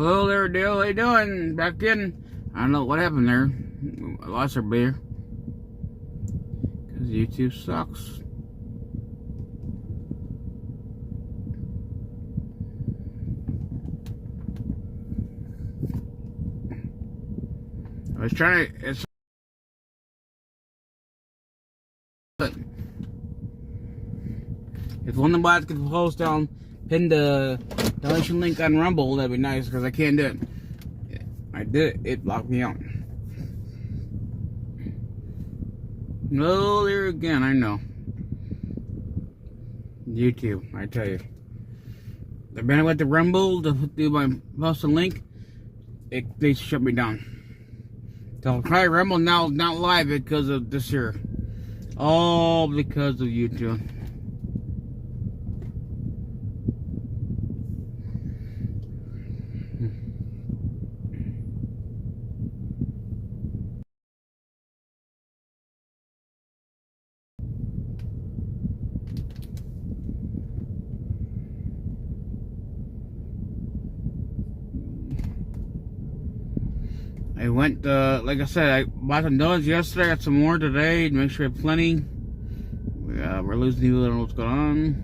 Hello there, Dale. How you doing? Back in. I don't know what happened there. I lost our beer. Because YouTube sucks. I was trying to... If one of the bots could post down, pin the donation link on Rumble, that'd be nice, because I can't do it. I did it, it blocked me out. No, there again, I know. YouTube, I tell you. The minute I went to Rumble to do my post a link, they shut me down. So probably Rumble now is not live because of this here. All because of YouTube. I went, like I said, I bought some donuts yesterday, got some more today to make sure I have plenty. We're losing you, I don't know what's going on.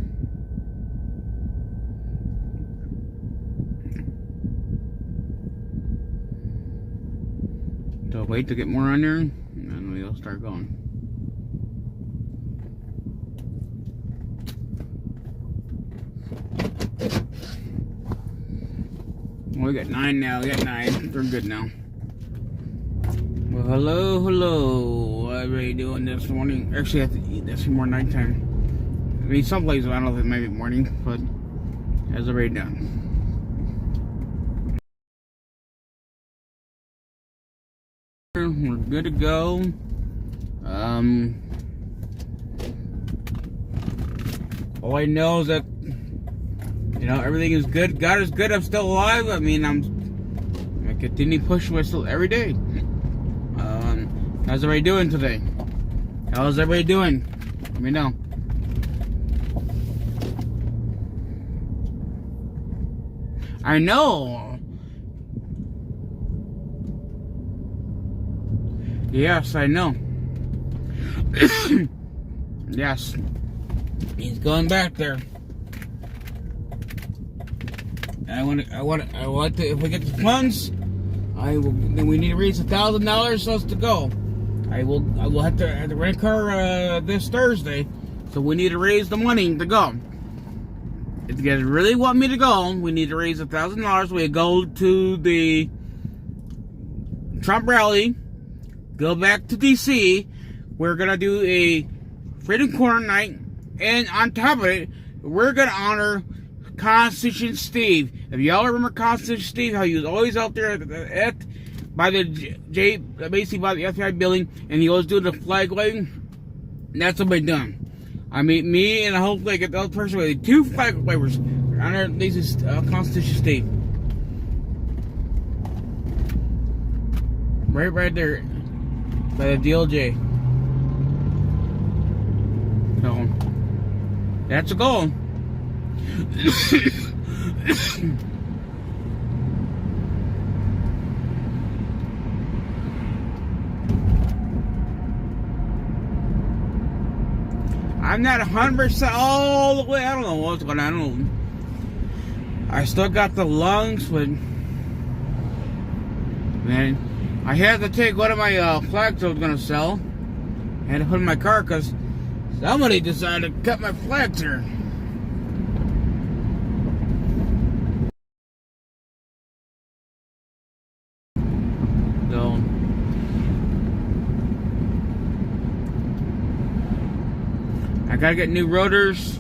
So wait to get more on there, and then we'll start going. We got 9 now, we got 9, we're good now. Well, hello. What are you doing this morning? Actually, I have to eat this more nighttime. I mean, some places, I don't know if it might be morning, but it's already done. We're good to go. All I know is that, you know, everything is good. God is good. I'm still alive. I mean, I continue pushing myself every day. How's everybody doing today? How's everybody doing? Let me know. I know. Yes, I know. Yes. He's going back there. I want to, if we get the funds, then we need to raise $1,000 for us to go. I will have to rent a car this Thursday, so we need to raise the money to go. If you guys really want me to go, we need to raise $1,000. We go to the Trump rally, go back to DC. We're gonna do a Freedom Corner night, and on top of it, we're gonna honor Constitution Steve. If y'all remember Constitution Steve, how he was always out there by the basically by the FBI building, and he always do the flag waving. That's what we done. I mean, me and I hope like the other person with 2 flag wavers under this Constitution Steve. Right there by the DLJ. So that's a goal. I'm not 100% all the way. I don't know what's going on. I don't know. I still got the lungs, but man, I had to take one of my flags I was gonna sell. I had to put in my car because somebody decided to cut my flags here. So I gotta get new rotors,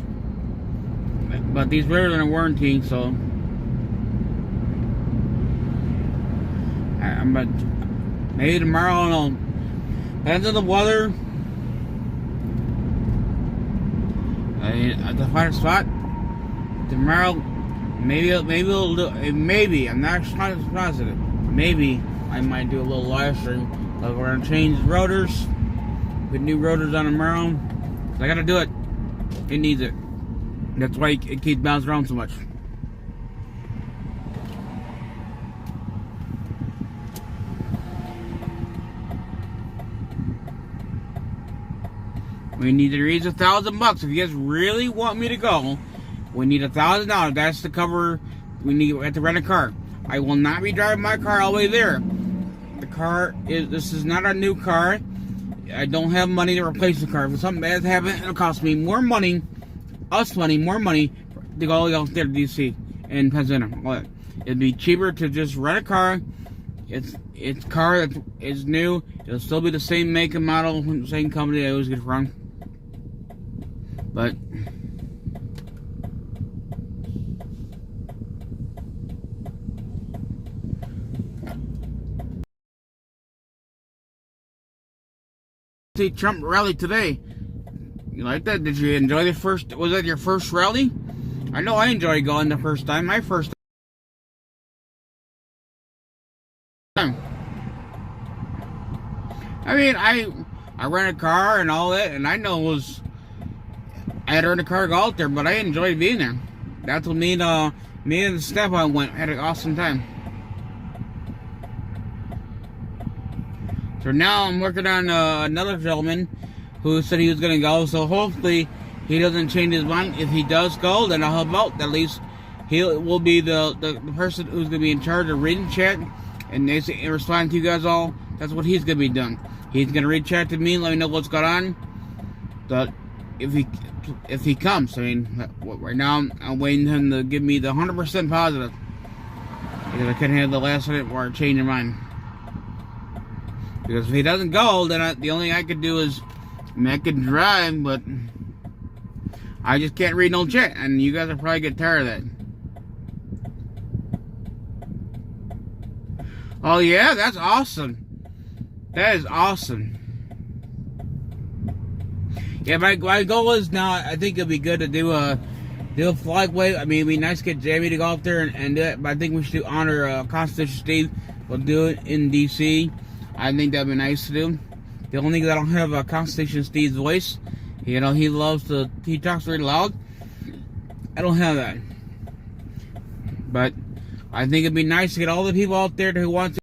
but these rotors are in warranty, so I'm about maybe tomorrow. I don't know. Depends on the weather. At the fire spot tomorrow, maybe we'll do. Maybe I'm not positive. Maybe I might do a little live stream. But we're gonna change rotors, put new rotors on tomorrow. I gotta do it. It needs it. That's why it keeps bouncing around so much. We need to raise $1,000. If you guys really want me to go, we need $1,000. That's to cover. We have to rent a car. I will not be driving my car all the way there. The car is. This is not a new car. I don't have money to replace the car. If something bad happens, it'll cost me more money, more money to go out there to DC and Pennsylvania. It'd be cheaper to just rent a car. It's car that is new. It'll still be the same make and model, same company. I always get it wrong. But see Trump rally today. You like that? Did you enjoy the first? Was that your first rally? I know I enjoyed going the first time. My first time. I mean, I rent a car and all that, and I know it was. I had to rent a car to go out there, but I enjoyed being there. That's what me and the stepmom went. Had an awesome time. So now I'm working on another gentleman who said he was going to go. So hopefully he doesn't change his mind. If he does go, then I'll help out. At least he will be the person who's going to be in charge of reading chat and responding to you guys all. That's what he's going to be doing. He's going to read chat to me and let me know what's going on. But if he comes, I mean, right now I'm waiting him to give me the 100% positive, because I couldn't have the last minute or change your mind. Because if he doesn't go, then the only thing I could do is, I can drive, but I just can't read no chat, and you guys will probably get tired of that. Oh yeah, that's awesome. That is awesome. Yeah, my goal is now, I think it'll be good to do a flag wave. I mean, it'd be nice to get Jamie to go out there and do it, but I think we should honor Constitution Steve. We'll do it in DC. I think that'd be nice to do. The only thing is I don't have a Constitution Steve's voice. You know, he talks really loud. I don't have that. But I think it'd be nice to get all the people out there who want to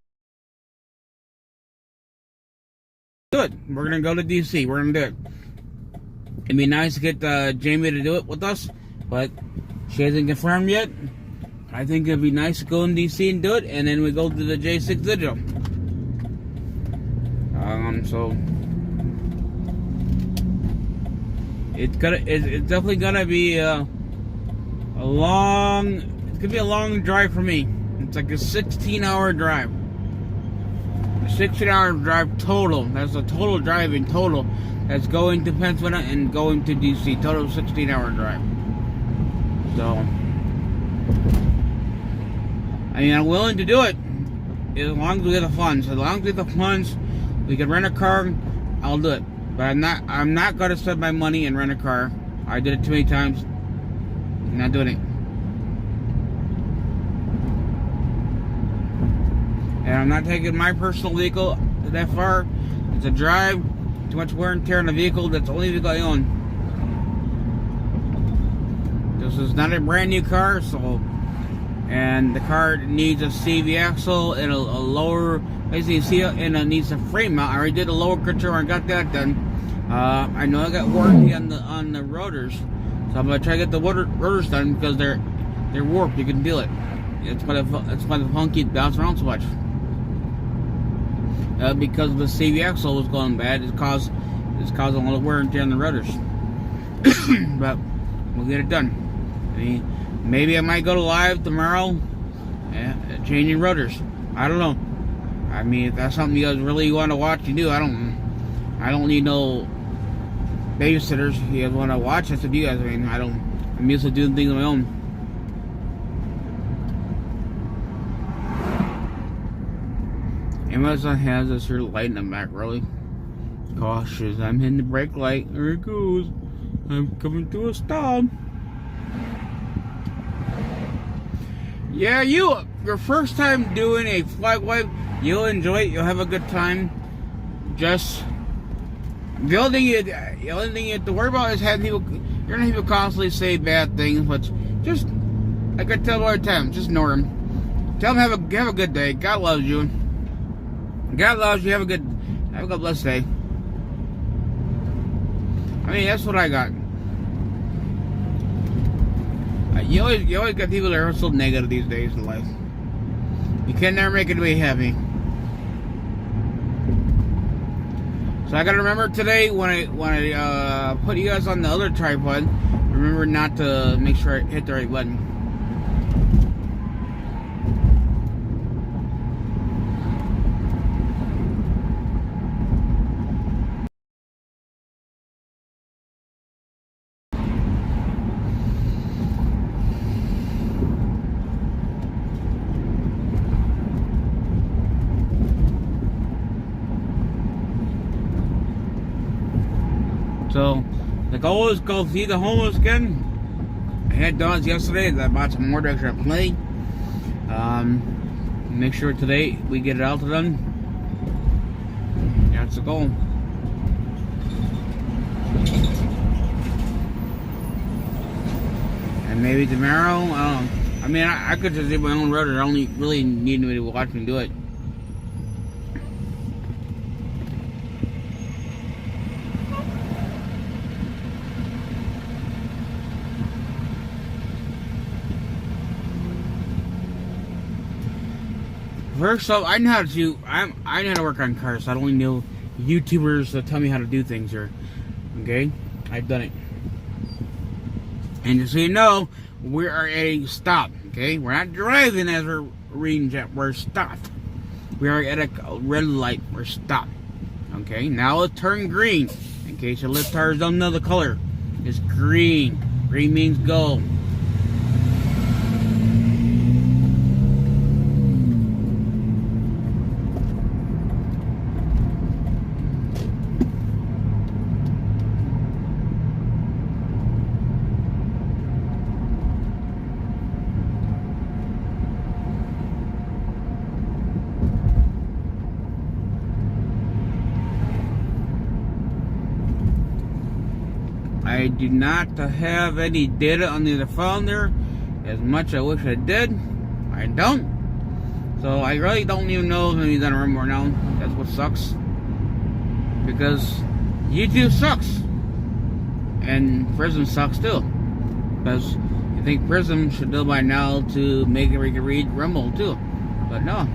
do it. We're going to go to DC. We're going to do it. It'd be nice to get Jamie to do it with us, but she hasn't confirmed yet. I think it'd be nice to go in DC and do it, and then we go to the J6 Digital. So it's definitely gonna be a long. It's gonna be a long drive for me. It's like a 16-hour drive. A 16-hour drive total. That's the total driving total. That's going to Pennsylvania and going to DC. Total 16-hour drive. So, I mean, I'm willing to do it as long as we get the funds. As long as we get the funds, we can rent a car. I'll do it. But I'm not gonna spend my money and rent a car. I did it too many times. I'm not doing it. And I'm not taking my personal vehicle that far. It's a drive. Too much wear and tear on the vehicle. That's the only vehicle I own. This is not a brand new car, so, and the car needs a CV axle and a lower, basically see it, and it needs a frame mount. I already did a lower control and got that done. I know I got warranty on the rotors, so I'm gonna try to get the rotors done because they're warped. You can feel it. It's why the funky bounce around so much. Because the CV axle was going bad, it's causing a lot of wear and tear on the rotors. But we'll get it done. I mean, maybe I might go to live tomorrow, changing rotors. I don't know. I mean, if that's something you guys really want to watch, you do. I don't need no babysitters. If you guys want to watch, that's up to you guys. I mean, I'm used to doing things on my own. Amazon has this here light in the back, really. Cautious, I'm hitting the brake light. There it goes. I'm coming to a stop. Yeah, your first time doing a flag wave, you'll enjoy it. You'll have a good time. Just the only thing you have to worry about is having people. You're gonna have people constantly say bad things, but just like I tell them all the time, just ignore them. Tell them have a good day. God loves you. God loves you. Have a good blessed day. I mean, that's what I got. You always got people that are so negative these days in life. You can never make anybody happy. So I gotta remember today when I put you guys on the other tripod, remember not to make sure I hit the right button. So the goal is go see the homeless again. I had dogs yesterday. I bought some more extra plate. Make sure today we get it out to them. That's the goal. And maybe tomorrow, I don't know. I mean, I could just do my own rotor. I only really need anybody to watch me do it. First off, I know how to work on cars. I don't need no YouTubers to tell me how to do things here. Okay, I've done it. And just so you know, we are at a stop. Okay, we're not driving as we're reading jet. We're stopped. We are at a red light. We're stopped. Okay, now let's turn green. In case your left tires don't know the color, it's green. Green means go. I do not have any data on the phone there. As much I wish I did. I don't. So I really don't even know if he's on a room right now. That's what sucks. Because YouTube sucks. And Prism sucks too. Because you think Prism should know by now to make it where you can read Rumble too. But no.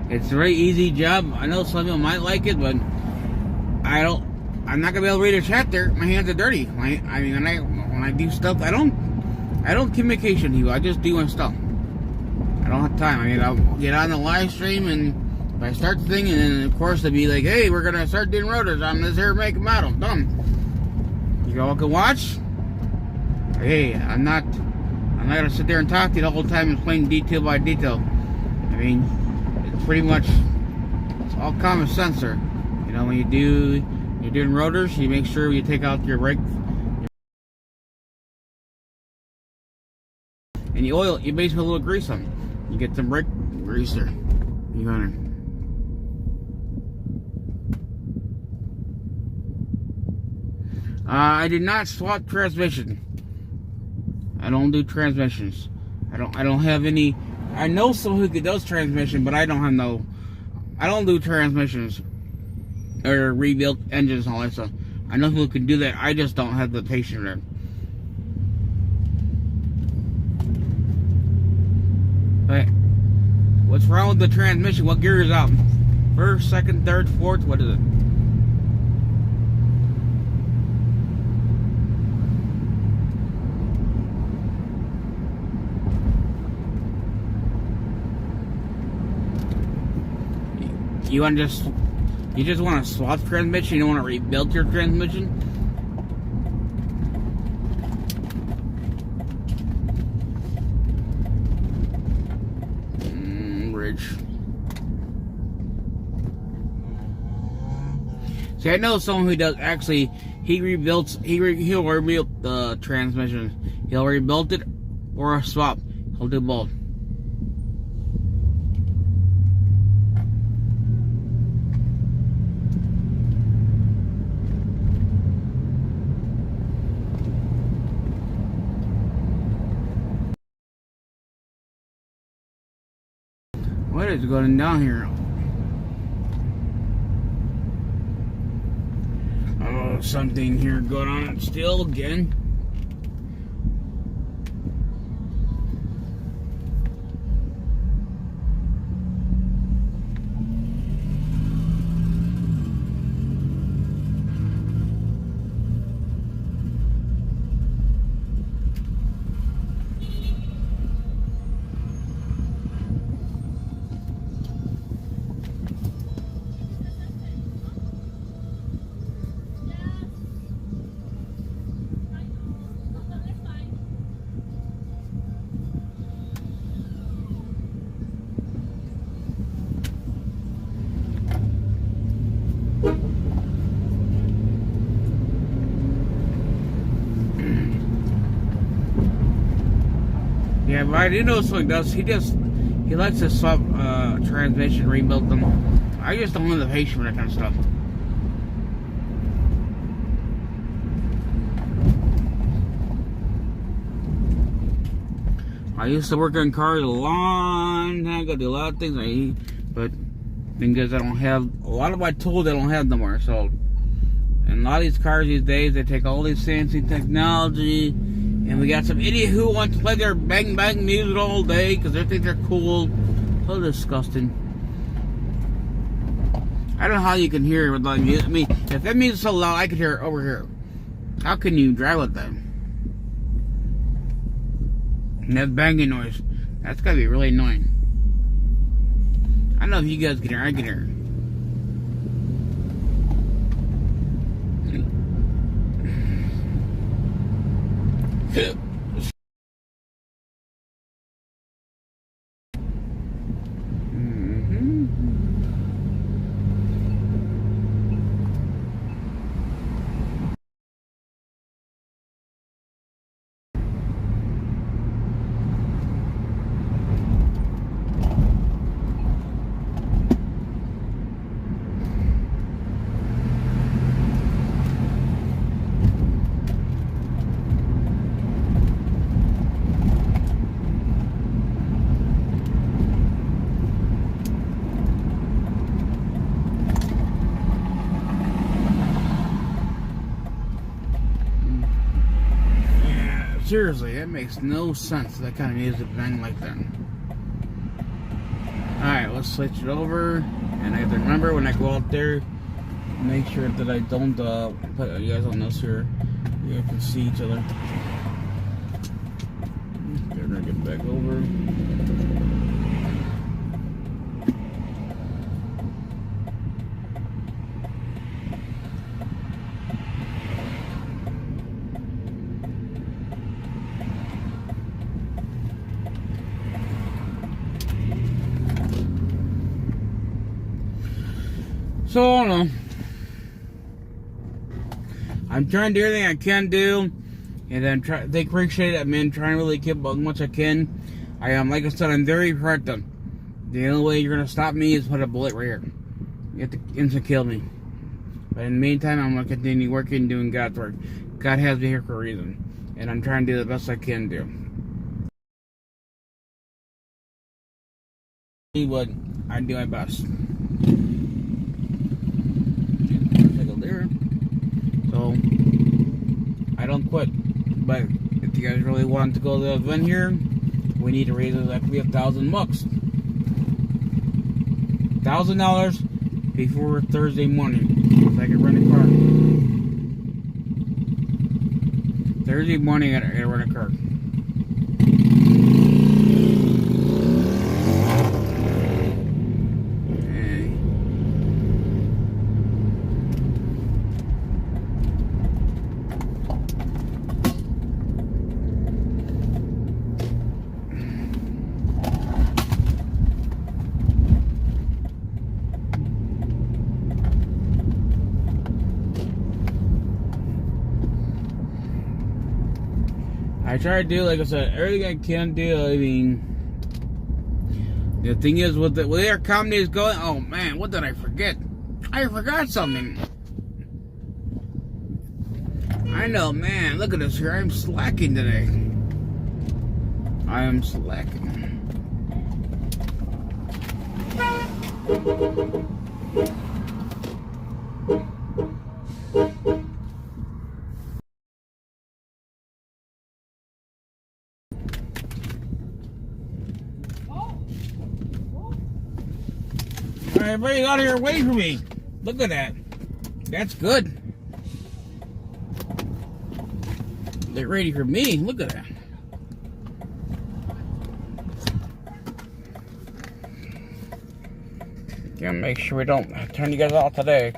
It's a very easy job. I know some people might like it, but I'm not gonna be able to read a chat there. My hands are dirty. I mean, when I do stuff, I don't communication to you. I just do my stuff. I don't have time. I mean, I'll get on the live stream and if I start the thing, and then of course they'll be like, "Hey, we're gonna start doing rotors on this here make model." Done. You all can watch. Hey, I'm not gonna sit there and talk to you the whole time and explain detail by detail. I mean. Pretty much, it's all common sense there. You know, when you're doing rotors, you make sure you take out your brake, and you oil. You basically put a little grease on it. You get some brake grease there. You want to. I did not swap transmission. I don't do transmissions. I don't have any. I know someone who does transmission, but I don't do transmissions or rebuild engines and all that stuff. I know who can do that. I just don't have the patience there. But what's wrong with the transmission? What gear is out? First, second, third, fourth? What is it? You just want to swap transmission. You don't want to rebuild your transmission. Bridge. See, I know someone who does actually. He'll rebuild the transmission. He'll rebuild it or swap. He'll do both. is going down here? Oh, something here going on still again. Yeah, but I do know something does. He likes to swap transmission, rebuild them. I just don't have the patience for that kind of stuff. I used to work on cars a long time ago, do a lot of things, but because I don't have a lot of my tools, I don't have no more. So, and a lot of these cars these days, they take all this fancy technology. And we got some idiot who wants to play their bang bang music all day because they think they're cool. So disgusting. I don't know how you can hear it with like music. I mean, if that music's so loud, I can hear it over here. How can you drive with that? And that banging noise, that's gotta be really annoying. I don't know if you guys can hear. I can hear. Seriously, that makes no sense. That kind of music bang like that. Alright, let's switch it over. And I have to remember when I go out there, make sure that I don't put you guys on this here. You guys can see each other. Okay, we're gonna get back over. So, I don't know. I'm trying to do everything I can do, and then they appreciate it. I'm trying to really keep as much I can. I am, like I said, I'm very protective. The only way you're gonna stop me is put a bullet right here. You have to instant kill me. But in the meantime, I'm gonna continue working, doing God's work. God has me here for a reason, and I'm trying to do the best I can do. See what I do my best. So I don't quit, but if you guys really want to go to the event here, we need to raise it like $1,000, $1,000 before Thursday morning, so I can rent a car. Thursday morning, I gotta rent a car. I try to do, like I said, everything I can do. I mean, the thing is, with the way our comedy is going, oh man, what did I forget? I forgot something. I know, man, look at this here. I'm slacking today. I am slacking. Everybody's out here waiting for me. Look at that. That's good. They're ready for me. Look at that. Gotta make sure we don't turn you guys off today.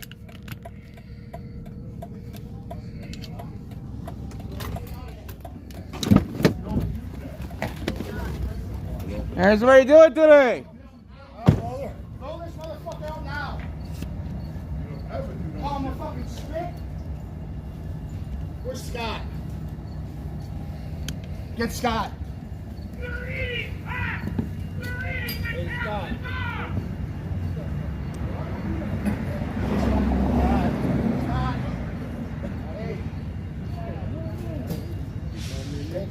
How's everybody doing today? Throw this motherfucker out now. Call him a fucking spit. Where's Scott? Get Scott. Where's Scott?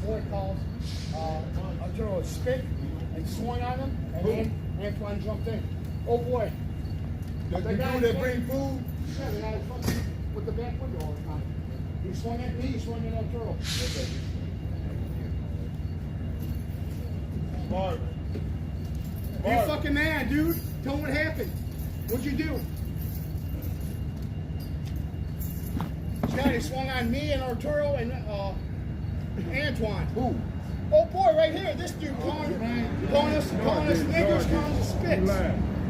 Boy calls Arturo spit and swung on him, and then Antoine jumped in. Oh boy. The dude that bring food? Yeah, the guy fucking with the back window all the time. He swung at me, he swung at Arturo. Mark. Be a fucking man, dude. Tell him what happened. What'd you do? Scott, he swung on me and Arturo and Antoine. Who? Oh boy, right here, this dude calling us niggers, calling us spits.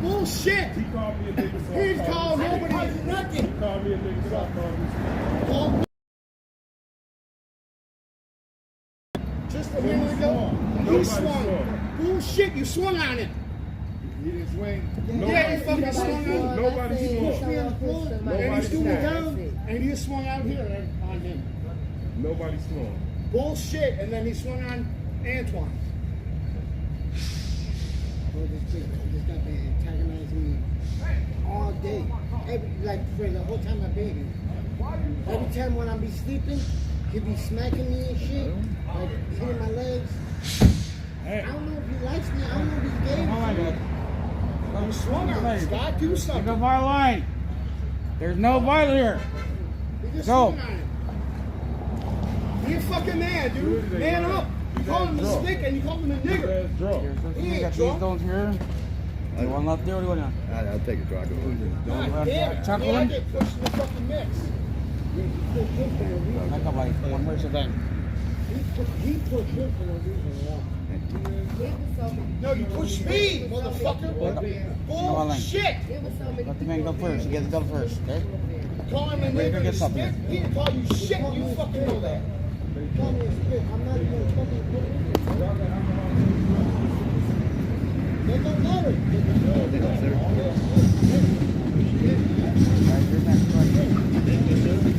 Bullshit! He called me a nigga. So He called nobody nothing. He called me a nigga. So I called him. Called just a minute ago, he swung. Bullshit, you swung on it. He didn't swing. Yeah, he fucking swung on it. Nobody He pushed me on the swung. floor, and Nobody he threw me swung. down, and he just swung out here on him. Nobody swung. Bullshit, and then he swung on Antoine. This guy been antagonizing me all day. Like for the whole time I've been here. Every time when I be sleeping, he be smacking me and shit, like hitting my legs. I don't know if he likes me. I don't know if he's gay. You swung on him. Scott, do There's something. no violent line. There's no violent here. He just Go. swung on him. Be a fucking man, dude. Man up. You called him a stick and you called him a nigger. That's drunk. You got these stones here. You want left there? What do you want now? I'll take a drug. God damn it. Chocolate Man, I one? get pushed in the fucking mix. I got like one more thing. He put him for no reason. No, you pushed me, motherfucker. Bullshit. Let the man go first. You get the double first, okay? Call him a Wait, go nigger get and something. stick. He didn't call you shit. You fucking know that. Call me a spit. I'm not even fucking putting it. They don't matter. They don't, sir. Alright, you're next. Go ahead.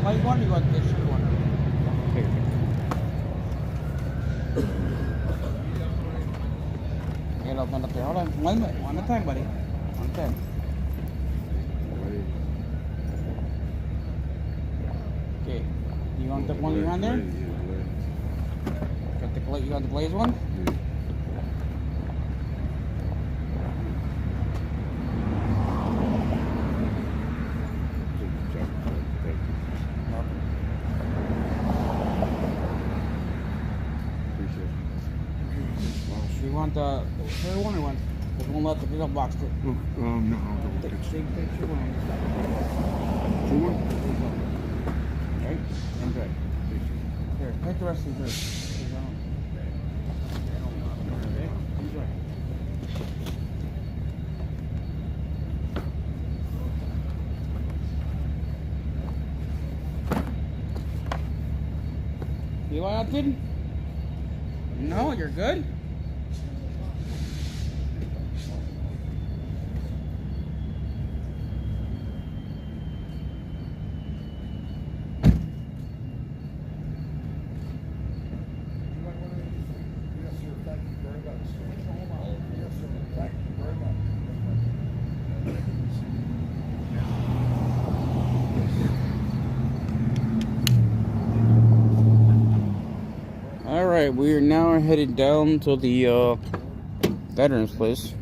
Light one, you want this sugar one? Get up on the there. Hold on. One at a time, buddy. One at a time. Okay. You want the one you on there? Got the you want the blaze one? You want the third one or one? There's one left. There's a box too. No, I'll Take picture one. Okay. Enjoy. Here, take the rest of these. Okay. Enjoy. You want nothing? No, you're good. Alright, we are now headed down to the veterans place.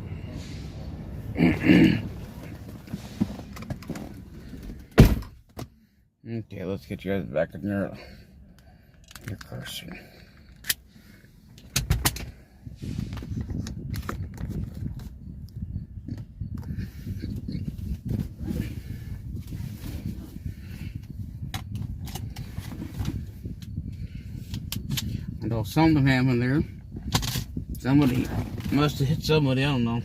Okay, let's get you guys back in your car soon. I know something happened there. Somebody must have hit somebody, I don't know.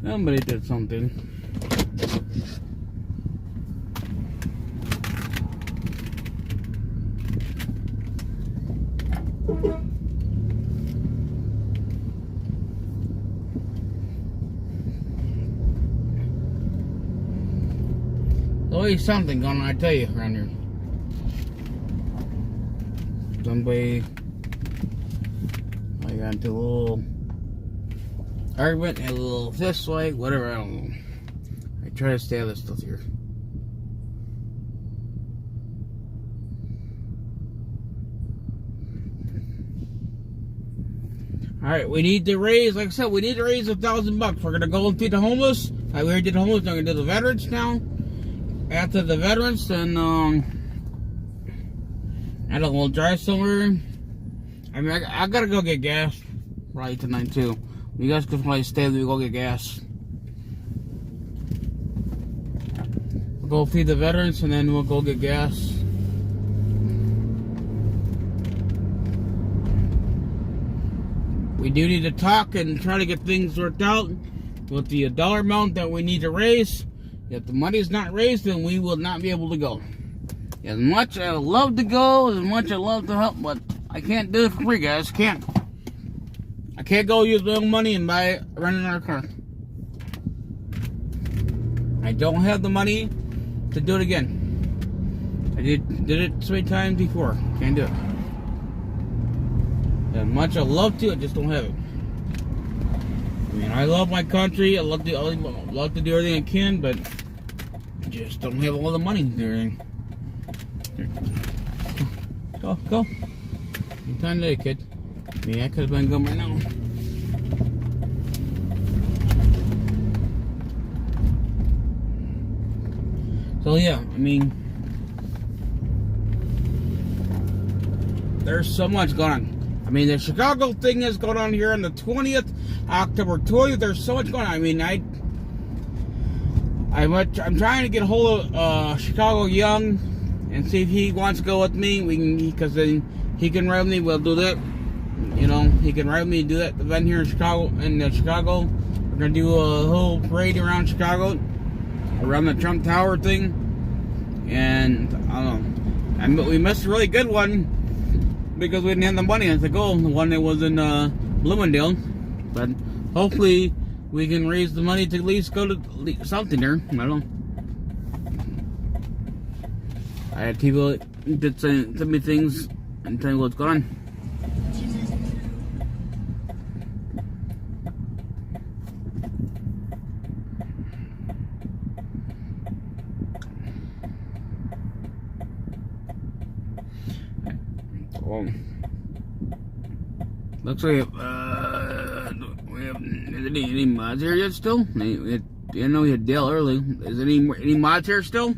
Somebody did something. There's always something going on, I tell you, around here. Somebody, I got into a little argument, a little this way, whatever, I don't know. I try to stay out of this stuff here. Alright, we need to raise, like I said, we need to raise $1,000. We're gonna go and feed the homeless. We already did the homeless, we're gonna do the veterans now. After the veterans, then I don't know, we'll drive somewhere. I mean, I gotta go get gas probably tonight too. You guys can probably stay and we go get gas. We'll go feed the veterans and then we'll go get gas. We do need to talk and try to get things worked out with the dollar amount that we need to raise. If the money is not raised, then we will not be able to go. As much I would love to go, as much I love to help, but I can't do it for free, guys. Can't. I can't go use my own money and rent another car. I don't have the money to do it again. I did it so many times before. Can't do it. As much I love to, I just don't have it. I mean, I love my country. I love to do everything I can, but I just don't have all the money to do everything. Go. You're time today, kid. I mean, I could have been going right now. So yeah, I mean, there's so much going on. I mean, the Chicago thing is going on here on the 20th, October 20th. There's so much going on. I mean, I'm trying to get a hold of Chicago Young and see if he wants to go with me. We can, because then he can ride me. We'll do that. You know, he can ride me, do that event here in Chicago. We're gonna do a whole parade around Chicago, around the Trump Tower thing. And I don't know. We missed a really good one because we didn't have the money to go. The one that was in Bloomingdale, but hopefully we can raise the money to at least go to something there. I don't know. I had people that send me things and tell me what's going on. Looks like we have any mods here yet still? I know we had Dale early. Is there any mods here still?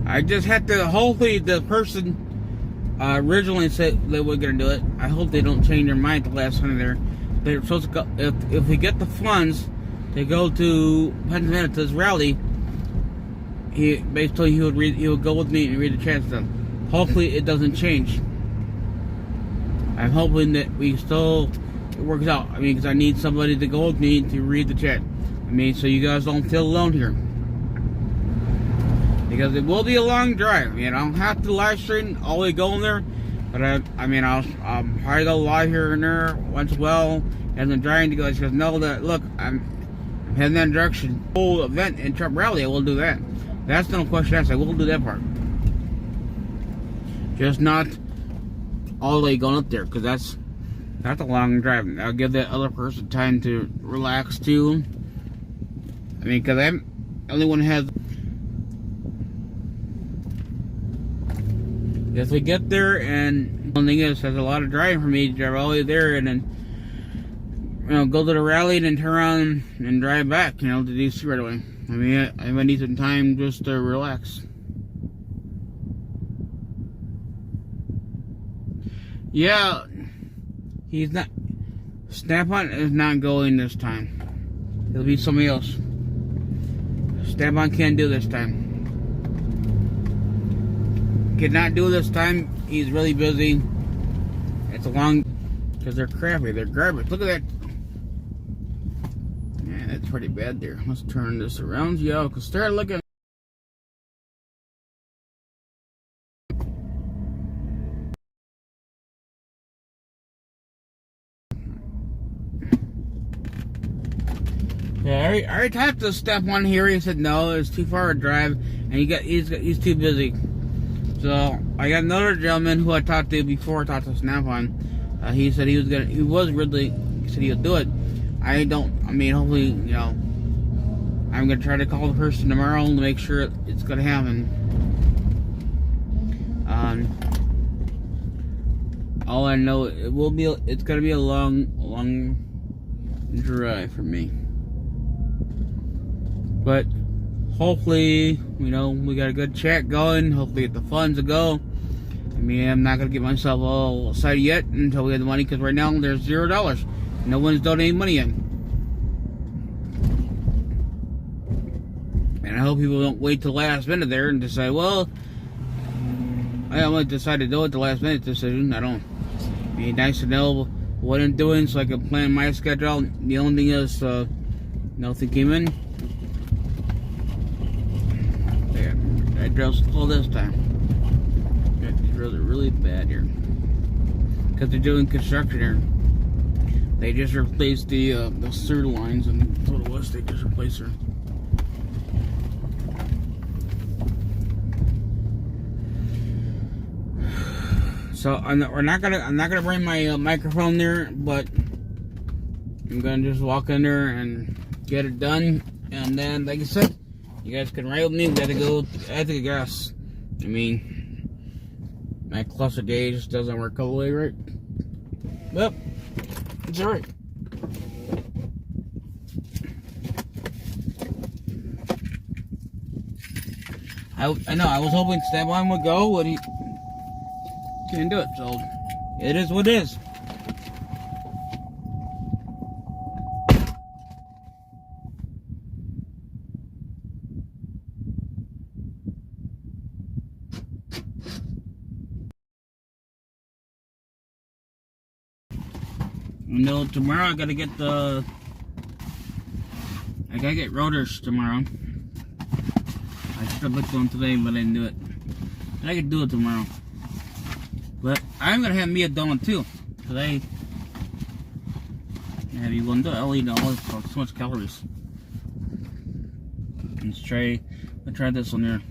I just had to, hopefully the person originally said they were going to do it. I hope they don't change their mind at the last minute there. They're supposed to go, if we get the funds to go to Pennsylvania to this rally, he would go with me and read the chat stuff. Hopefully it doesn't change. I'm hoping that it works out. I mean, because I need somebody to go with me to read the chat. I mean, so you guys don't feel alone here. Because it will be a long drive. I don't have to live stream all the way going there, but I'll probably go live here and there once in a while as I'm driving to go. Just know that look, I'm heading that direction, whole event and truck rally, I will do that. That's no question asked. I will do that part. Just not all the way going up there, because that's a long drive. I'll give that other person time to relax too. I mean, because I'm the only one who has. If we get there, and one thing is, there's a lot of driving for me to drive all the way there, and then go to the rally, and then turn around and drive back, to DC right away. I mean, I might need some time just to relax. Yeah, he's not. Snap-on is not going this time. It'll be somebody else. Snap-on can't do this time. Cannot do this time. He's really busy. It's a long, because they're crappy. They're garbage. Look at that. Yeah, that's pretty bad there. Let's turn this around. Y'all can start looking. Yeah, I already typed the step one here. He said no, it's too far a drive, and he's too busy. So I got another gentleman who I talked to before I talked to Snap-on. He said he said he would do it. Hopefully, I'm gonna try to call the person tomorrow to make sure it's gonna happen. All I know, it's gonna be a long drive for me. But hopefully, we got a good chat going. Hopefully, get the funds to go. I mean, I'm not gonna get myself all excited yet until we have the money, because right now there's $0. No one's donating money yet. And I hope people don't wait till the last minute there and decide, well, I only decided to do it the last minute decision. I don't. It'd be nice to know what I'm doing so I can plan my schedule. The only thing is, nothing came in. I drove slow this time. These roads are really bad here, because they're doing construction here. They just replaced the sewer lines, and that's what it was. They just replaced her. So I'm not gonna bring my microphone there, but I'm gonna just walk in there and get it done, and then, like I said, you guys can ride with me. We gotta go. I have to gas. I mean, my cluster gauge doesn't work all the way right. But it's alright. I know. I was hoping Snap-on would go, but he can't do it. So it is what it is. Tomorrow I gotta get rotors tomorrow. I should have looked on today, but I didn't do it. I could do it tomorrow. But I'm gonna have me a donut too, because I have you one donut. I'll eat all this, so much calories. Let's try this one here.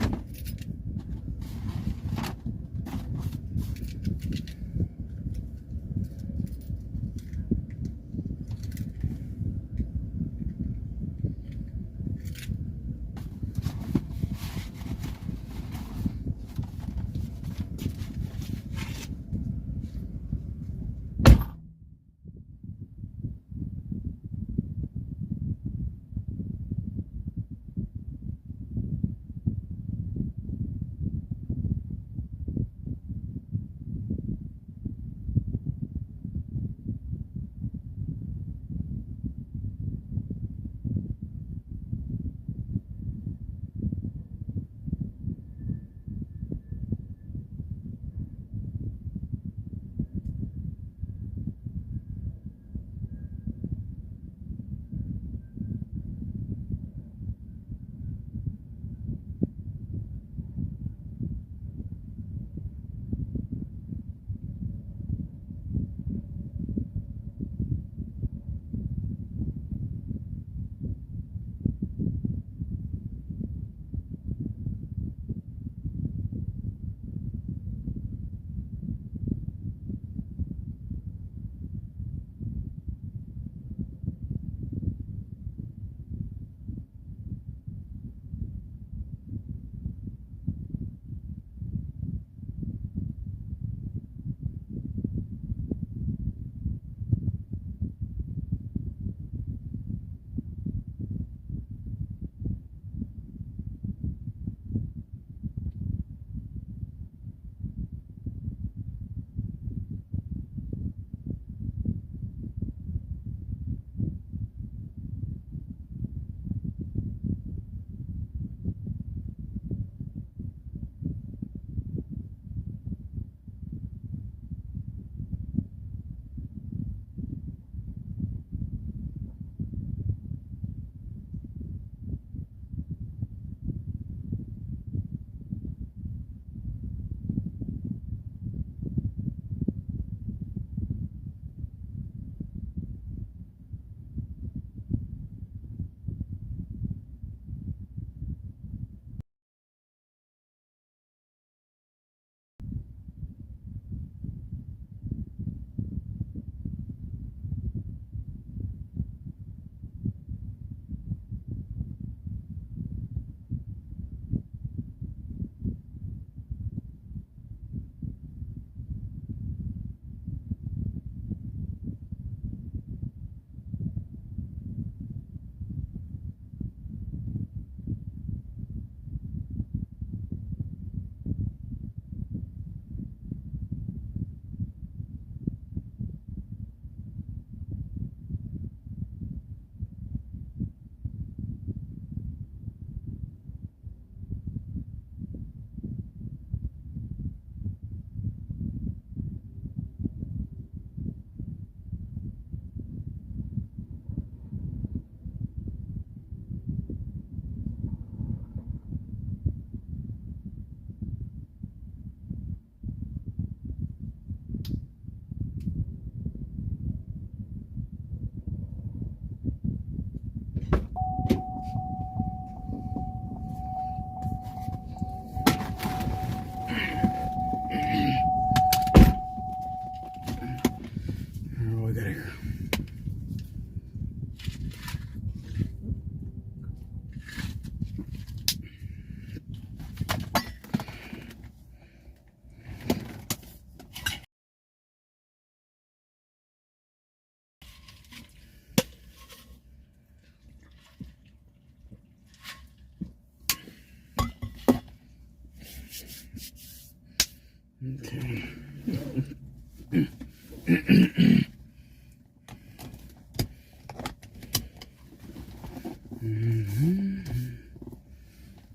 Okay.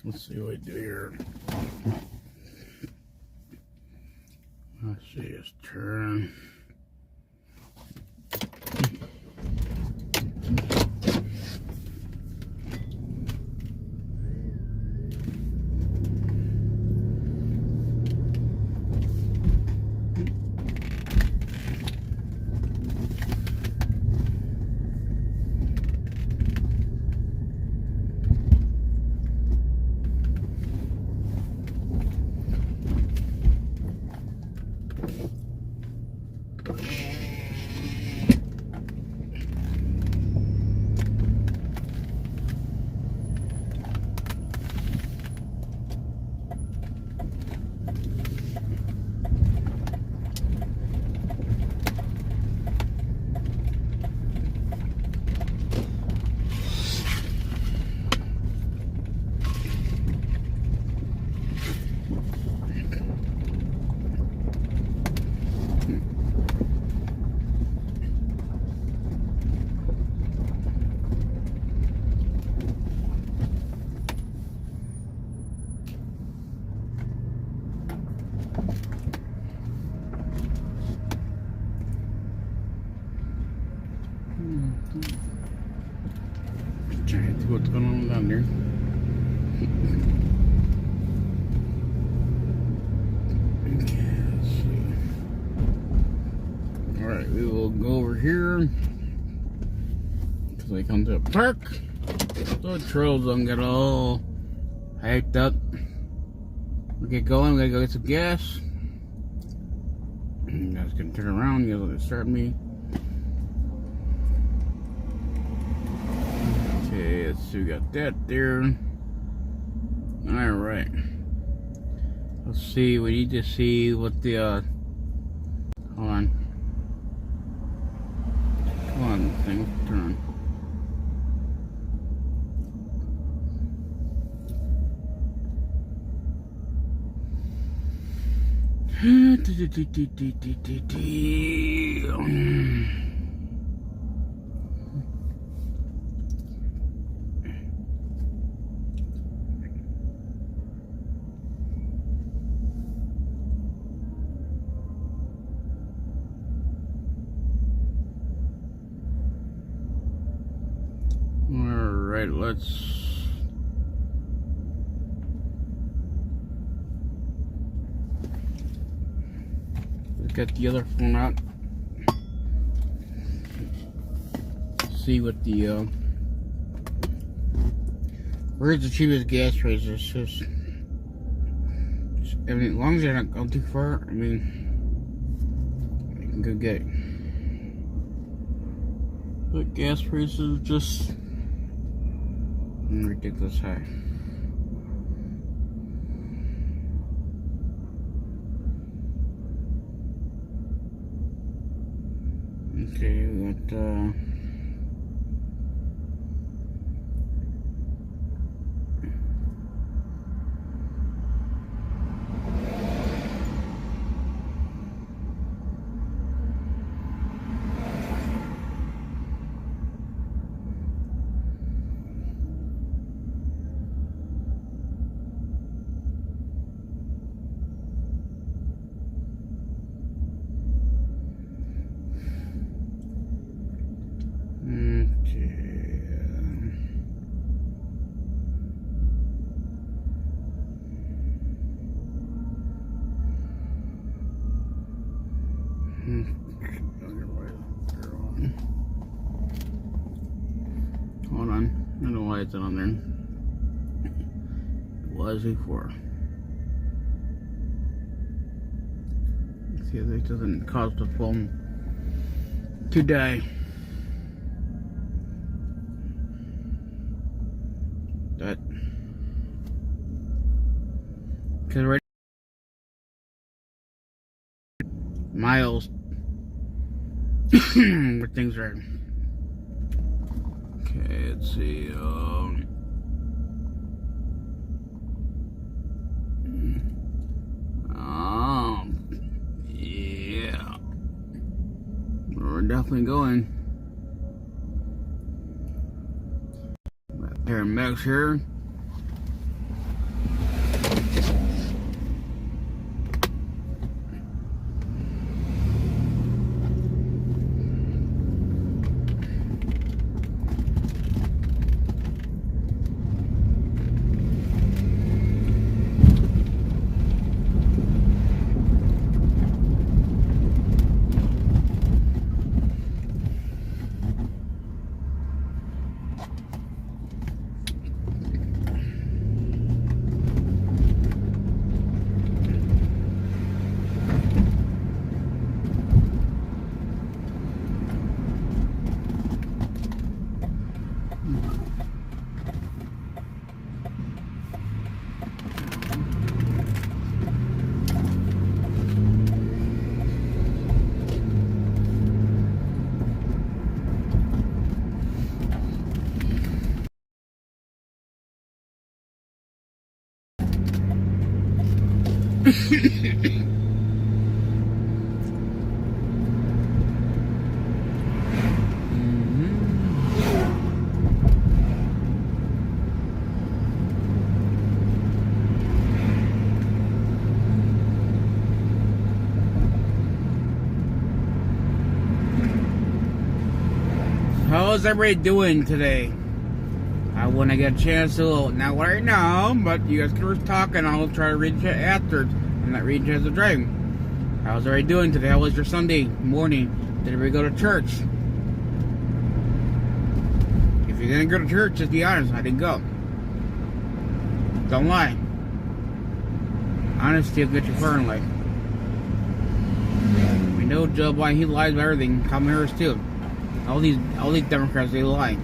Let's see what I do here. Let's see, just turn. Trying to see what's going on down there. Okay, let's see. Alright, we will go over here. Because I come to a park. So the trails don't get all hyped up. We get going, we gotta go get some gas. You guys can turn around, you guys want to start me. Okay, let's see, we got that there. Alright. Let's see, we need to see what the, hold on. Come on, thing, turn on. Alright, let's get the other phone out. See what the where's the cheapest gas prices? Just I mean, as long as they're not going too far, I mean, you can go get it. But gas prices just ridiculous high. Okay, we got hold on, I don't know why it's not on there. It was before. See if it doesn't cause the phone to die. That because right miles where things are. Okay, let's see. definitely going. Paramedics here. How's everybody doing today? When I get a chance to, not right now, but you guys can talk and I'll try to read you after. I'm not reading you as a driving. How's everybody doing today? How was your Sunday morning? Did everybody go to church? If you didn't go to church, just be honest, I didn't go. Don't lie. Honesty will get you far in life. We know Joe Biden, he lies about everything. Kamala Harris too. All these Democrats, they lie.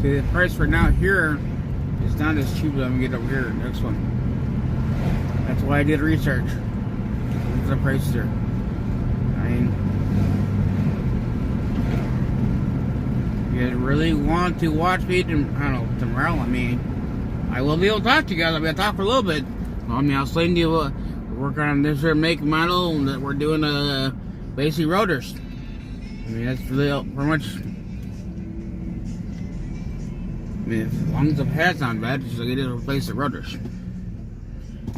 See, the price for now here is not as cheap as I'm gonna get over here. Next one. That's why I did research. What's the price there? I mean, you really want to watch me? I don't know, tomorrow. I mean, I will be able to talk to you guys. I'll be able to talk for a little bit. I mean, I'll explain to you we're working on this here make model that we're doing basic rotors. I mean, that's really pretty much. I mean, as long as the pad's not bad, it's just like it is to replace the rotors.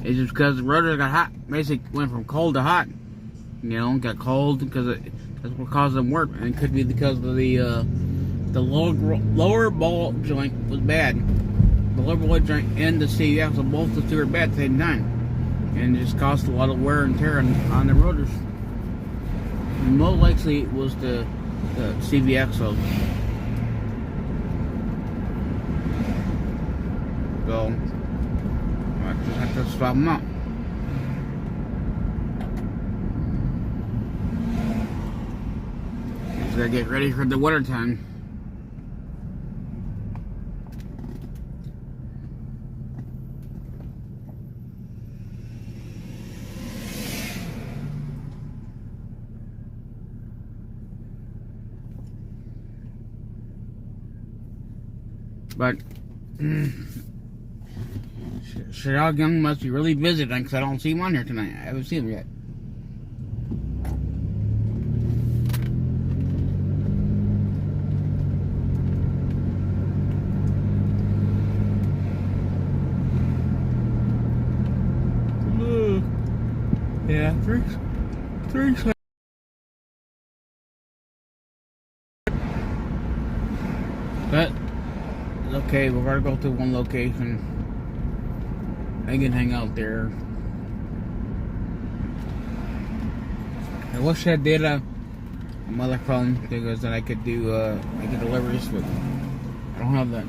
It's just because the rotors got hot. Basically went from cold to hot. You know, got cold because that's what caused them work. And it could be because of the lower ball joint was bad. The lower ball joint and the CVX, so both the two are bad at the same time. And it just caused a lot of wear and tear on the rotors. And most likely it was the CVX. So I just have to swap them out. Just gotta get ready for the winter time. But Shadog Young must be really busy then, because I don't see him on here tonight. I haven't seen him yet. Yeah, three. But okay, we're gonna go to one location. I can hang out there. I wish I did a mother phone because then I could do I could deliver this with don't have that.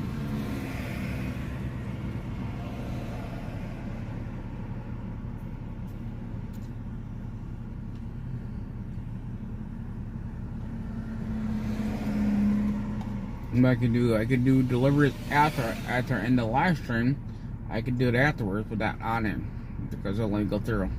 But I could do deliveries after end the live stream. I could do it afterwards with that on it because it'll only go through.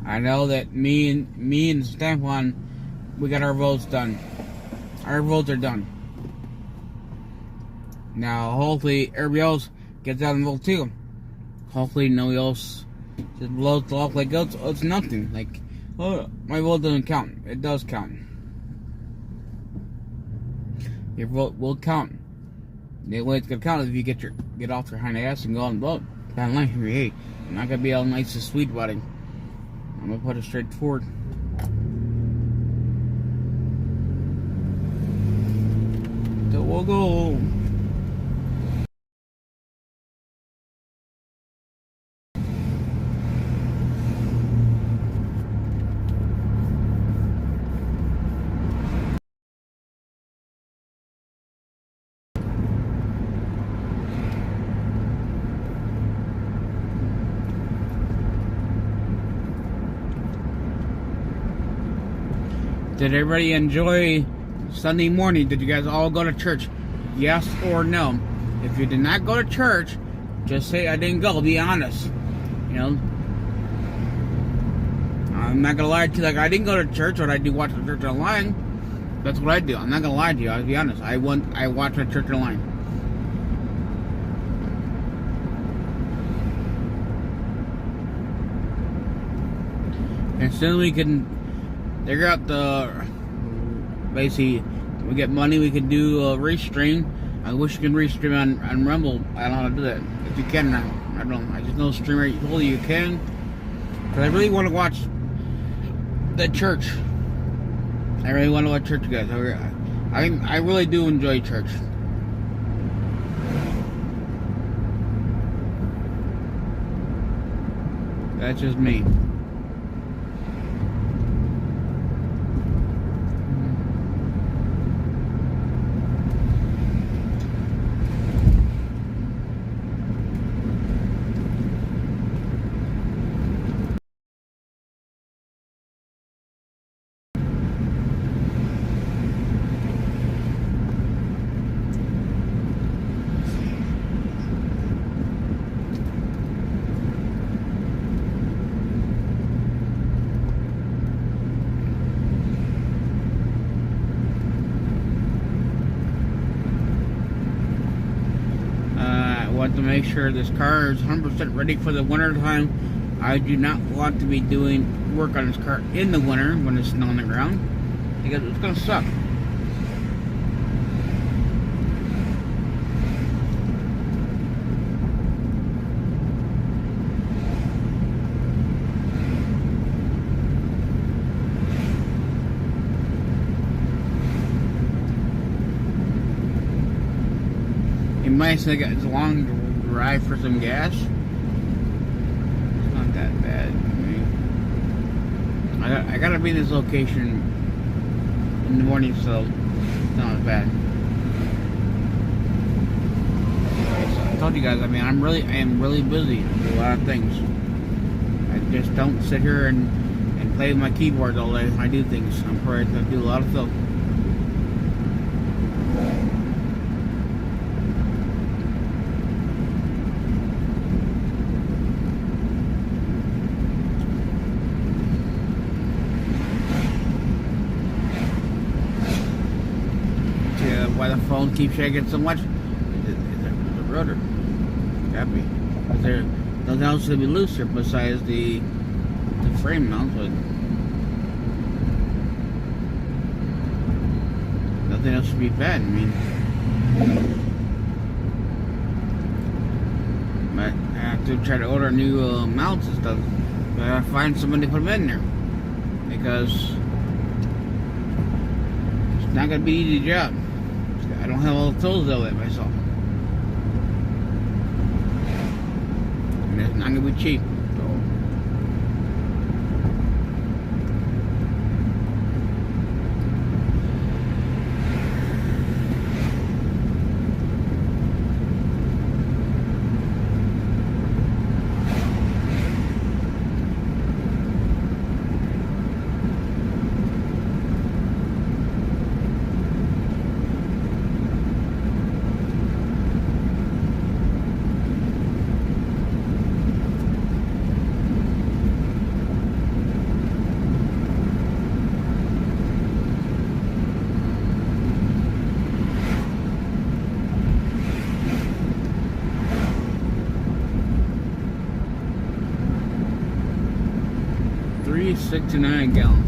I know that me and Stefan, we got our votes done. Our votes are done. Now, hopefully, everybody else gets out and vote too. Hopefully, nobody else just blows it off like it's nothing. Like, oh, my vote doesn't count. It does count. Your vote will count. The way it's gonna count is if you get off your hind ass and go out and vote. Kind of like, hey, I'm not gonna be all nice and sweet about it. I'm gonna put it straight forward. So we'll go. Did everybody enjoy Sunday morning? Did you guys all go to church? Yes or no? If you did not go to church, just say I didn't go. Be honest. You know, I'm not gonna lie to you. Like, I didn't go to church, but I do watch the church online. That's what I do. I'm not gonna lie to you. I'll be honest. I watch the church online. And soon we can figure out basically, we get money, we can do a restream. I wish you can restream on Rumble. I don't know how to do that. If you can now, I don't. I just know streamer told you can. Because I really want to watch the church. I really want to watch church, guys. I really do enjoy church. That's just me. To make sure this car is 100% ready for the winter time. I do not want to be doing work on this car in the winter when it's snow on the ground, because it's gonna suck. Might say it's a long drive for some gas. It's not that bad. I gotta be in this location in the morning, so it's not as bad. So I told you guys. I mean, I am really busy. I do a lot of things. I just don't sit here and play with my keyboard all day. I do things. I'm probably gonna do a lot of stuff. Why the phone keeps shaking so much? The rotor. Happy. There nothing else to be loose here besides the frame mount, but nothing else should be bad. I mean, but I have to try to order new mounts and stuff. But I gotta find somebody to put them in there, because it's not gonna be an easy job. I don't have all the tools though myself. And it's not gonna be cheap. So. $3.69 a gallon.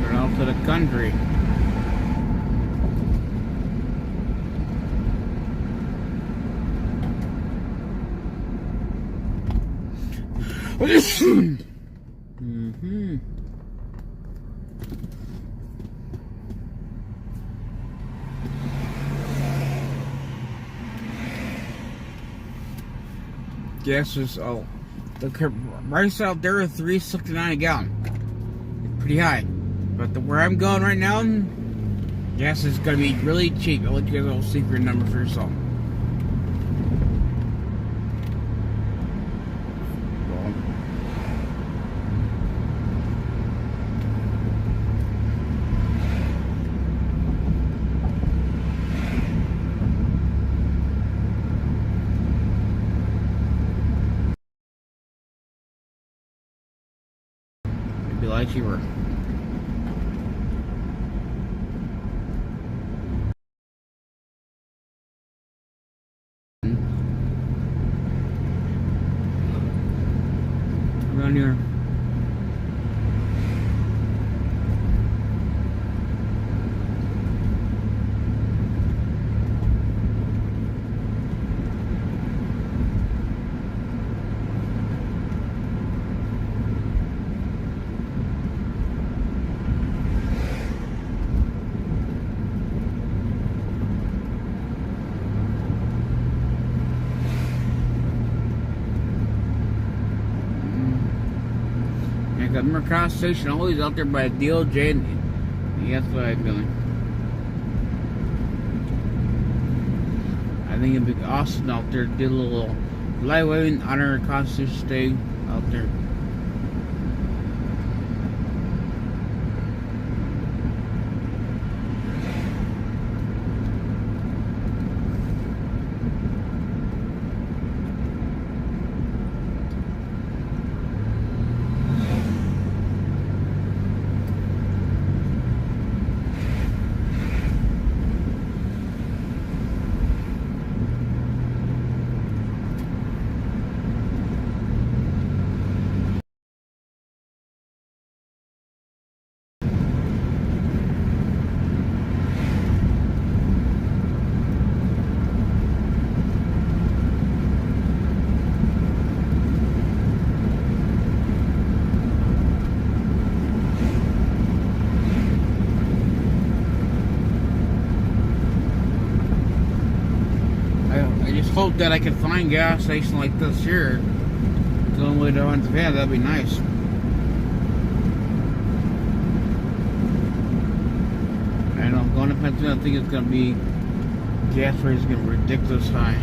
We're out to the country. Mm-hmm. Gas is the price out there is $3.69 a gallon. It's pretty high, but where I'm going right now, gas is gonna be really cheap. I'll let you guys a little secret number for yourself. It'd be a lot cheaper. Around here. I got Mercado Station always out there by DOJ, and that's what I'm doing. I think it'd be awesome out there to do a little live waving on our Mercado Station stay out there. I just hope that I can find gas station like this here. The only way to run the van, that'd be nice. I know, going to Pennsylvania, I think it's gonna be gas rate is gonna be ridiculous high.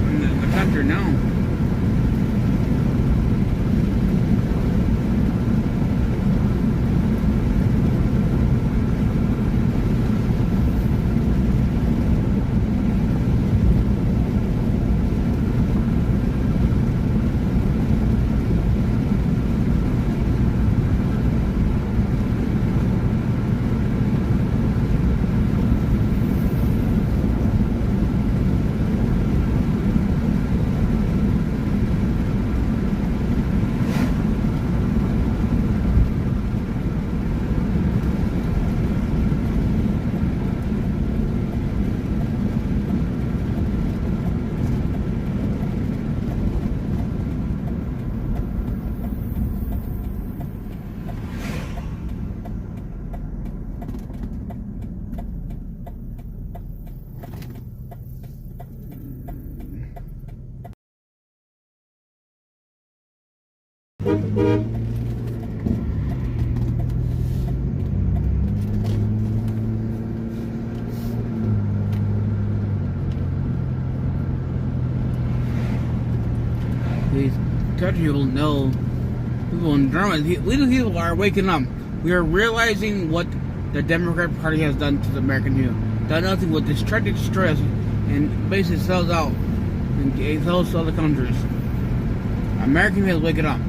In the country now. These country people know, people in Germany, little people are waking up. We are realizing what the Democratic Party has done to the American people. Done nothing but try to destroy us and basically sells out and it sells to other countries. American people waking up.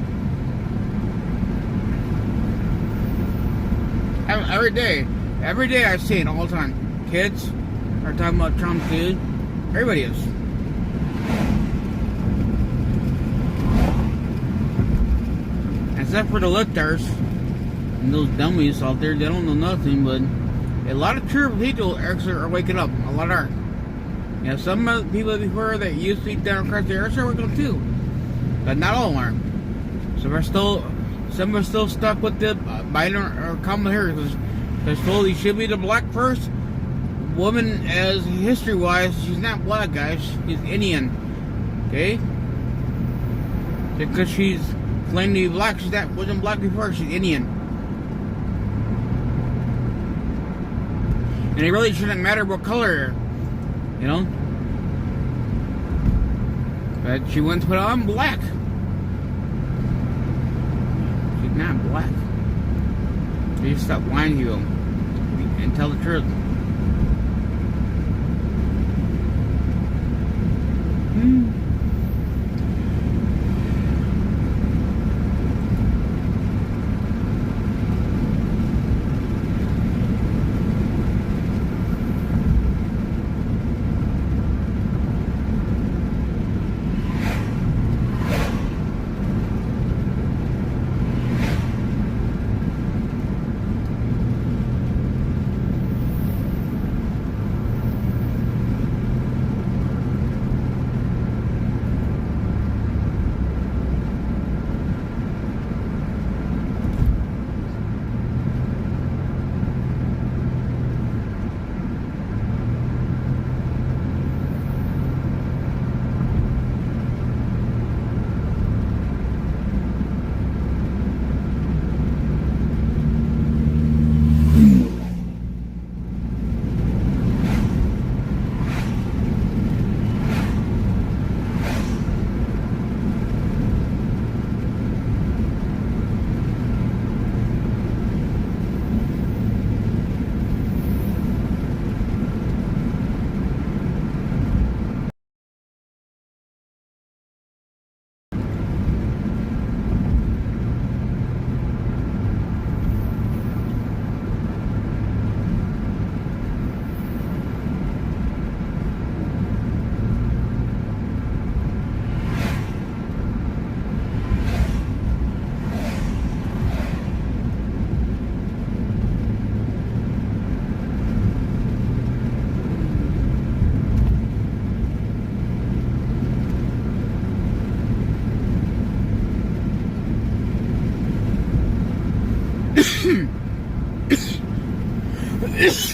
Every day I see it all the time. Kids are talking about Trump, dude. Everybody is. Except for the lifters and those dummies out there, they don't know nothing, but a lot of true people actually are waking up. A lot are. You know, some of the people before that used to be Democrats, they are still waking up too. But not all are. Some are still stuck with the Biden or Kamala Harris because slowly she'll be the black first woman as history-wise. She's not black, guys. She's Indian. Okay? Because she's claimed to be black, wasn't black before. She's Indian. And it really shouldn't matter what color, you know? But she went to put on black. She's not black. You just stop lying to you and tell the truth.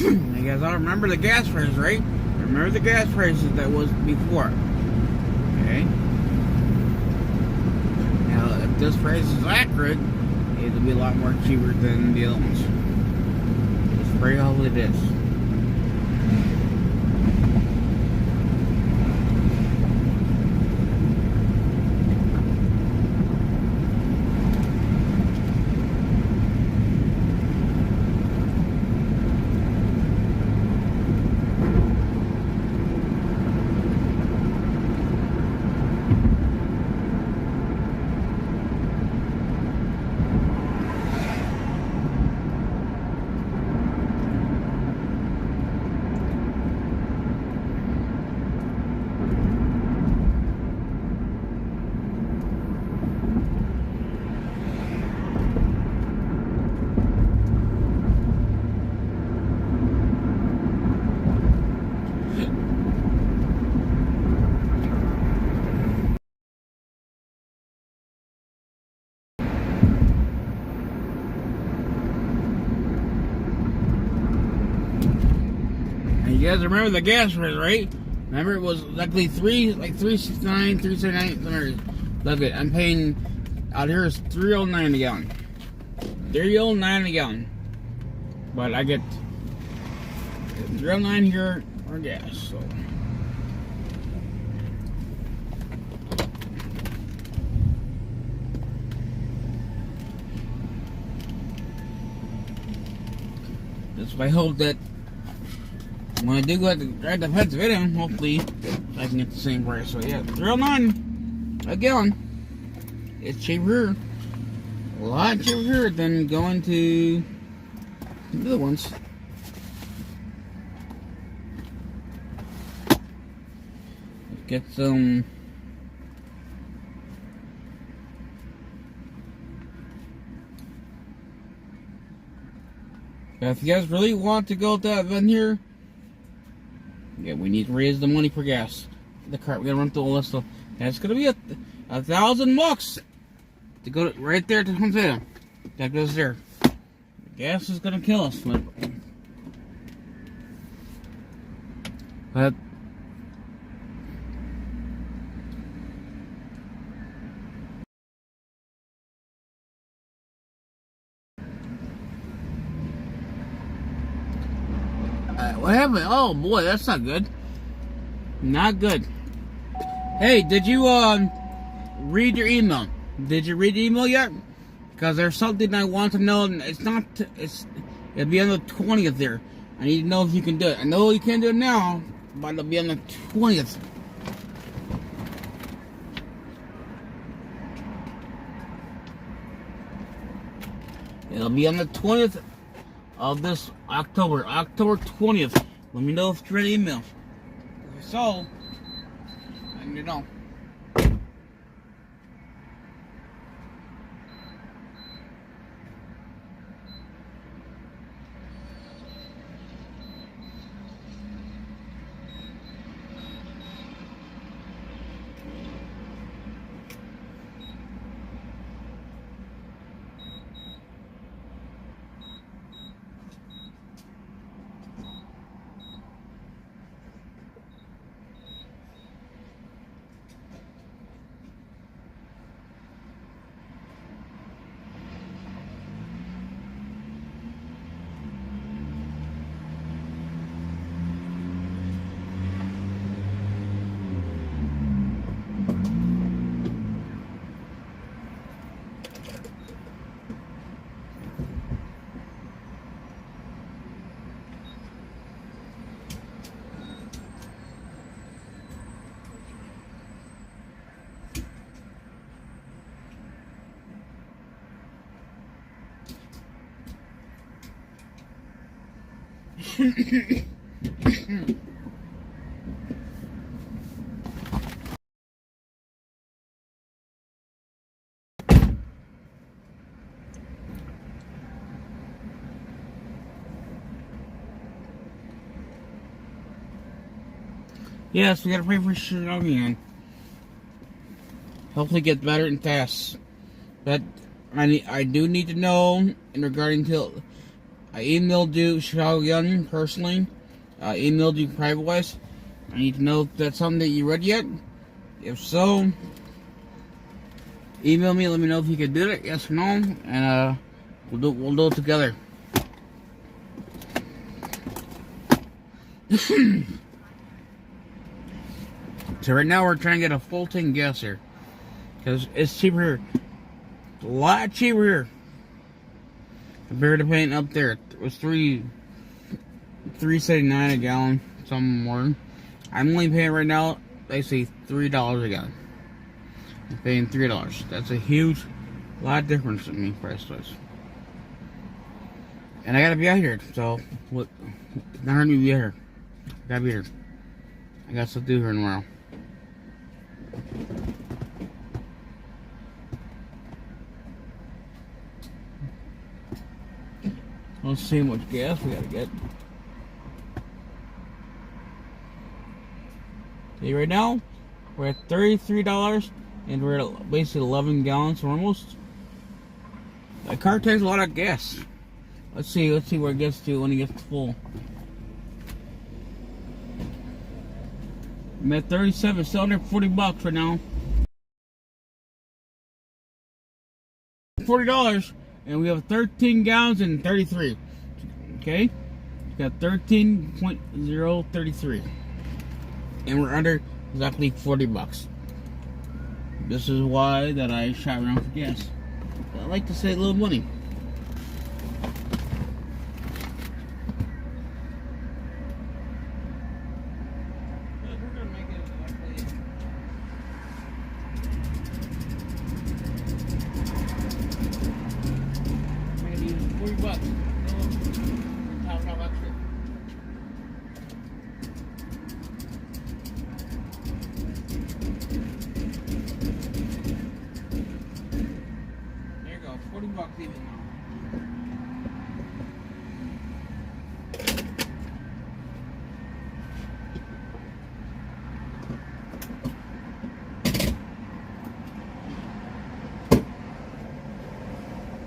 You guys all remember the gas prices, right? Remember the gas prices that was before. Okay? Now, if this price is accurate, it'll be a lot more cheaper than the other ones. It's very hopefully it is. You guys remember the gas price, right? Remember it was likely $3.69, $3.79. Look it, I'm paying out here is $3.09 a gallon. $3.09 a gallon. But I get $3.09 here for gas, so. That's why I hope that when I do go to drive the Pennsylvania, hopefully I can get the same price. So yeah, $3.09 a gallon. It's cheaper, a lot cheaper than going to the other ones. Let's get some. If you guys really want to go to that event here, yeah, we need to raise the money for gas. The cart, we gotta run through all this stuff. And it's gonna be $1,000 to go right there to Pennsylvania. That goes there. The gas is gonna kill us. But what happened? Oh boy, that's not good. Not good. Hey, did you read your email? Did you read the email yet? Because there's something I want to know. It'll be on the 20th there. I need to know if you can do it. I know you can't do it now, but it'll be on the 20th. It'll be on the 20th of this October 20th. Let me know if you read the email. So, I need to know. Yes, we gotta pray for shit again. Hopefully get better and fast. But I do need to know in regarding to I emailed you, Xiao Yun, personally. I emailed you private-wise. I need to know if that's something that you read yet. If so, email me. Let me know if you can do it, yes or no, and we'll do it together. So right now we're trying to get a full tank gas here, because it's cheaper here. A lot cheaper here compared to paying up there. It was $3.79 a gallon, something more. I'm only paying right now, they say $3 a gallon. I'm paying $3. That's a huge lot difference in me price wise. And I gotta be out here, so what? Not hurting me to be out here. I gotta be here. I got stuff to do here tomorrow. Let's see how much gas we gotta get. See, right now we're at $33 and we're at basically 11 gallons, so we're almost. That car takes a lot of gas. Let's see where it gets to when it gets full. I'm at 37, still under $40 right now. $40, and we have 13 gallons and 33. Okay, we got 13.033, and we're under exactly $40. This is why that I shop around for gas. I like to save a little money. $40 even now.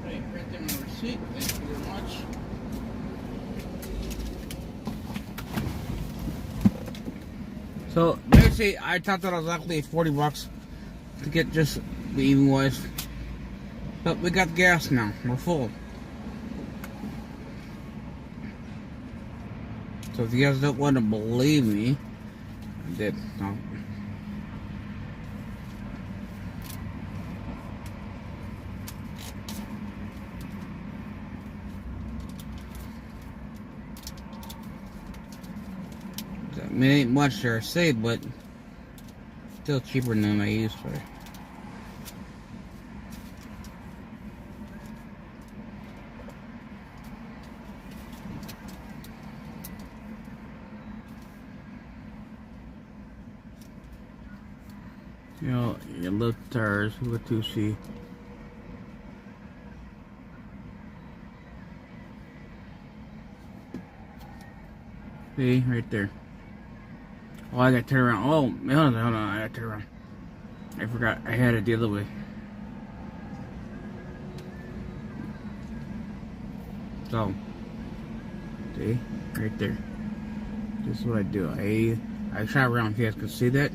Hey, print them on the receipt. Thank you very much. So basically, I thought that I was actually $40 to get just the even wise. But we got gas now. We're full. So if you guys don't want to believe me, I did. No. I mean, it ain't much to save, but still cheaper than I used to. You know, your little tires, what to see. See, right there. Oh, I got to turn around. Oh, hold on, I got to turn around. I forgot, I had it the other way. So, see, right there. This is what I do. I shot around if you guys can see that.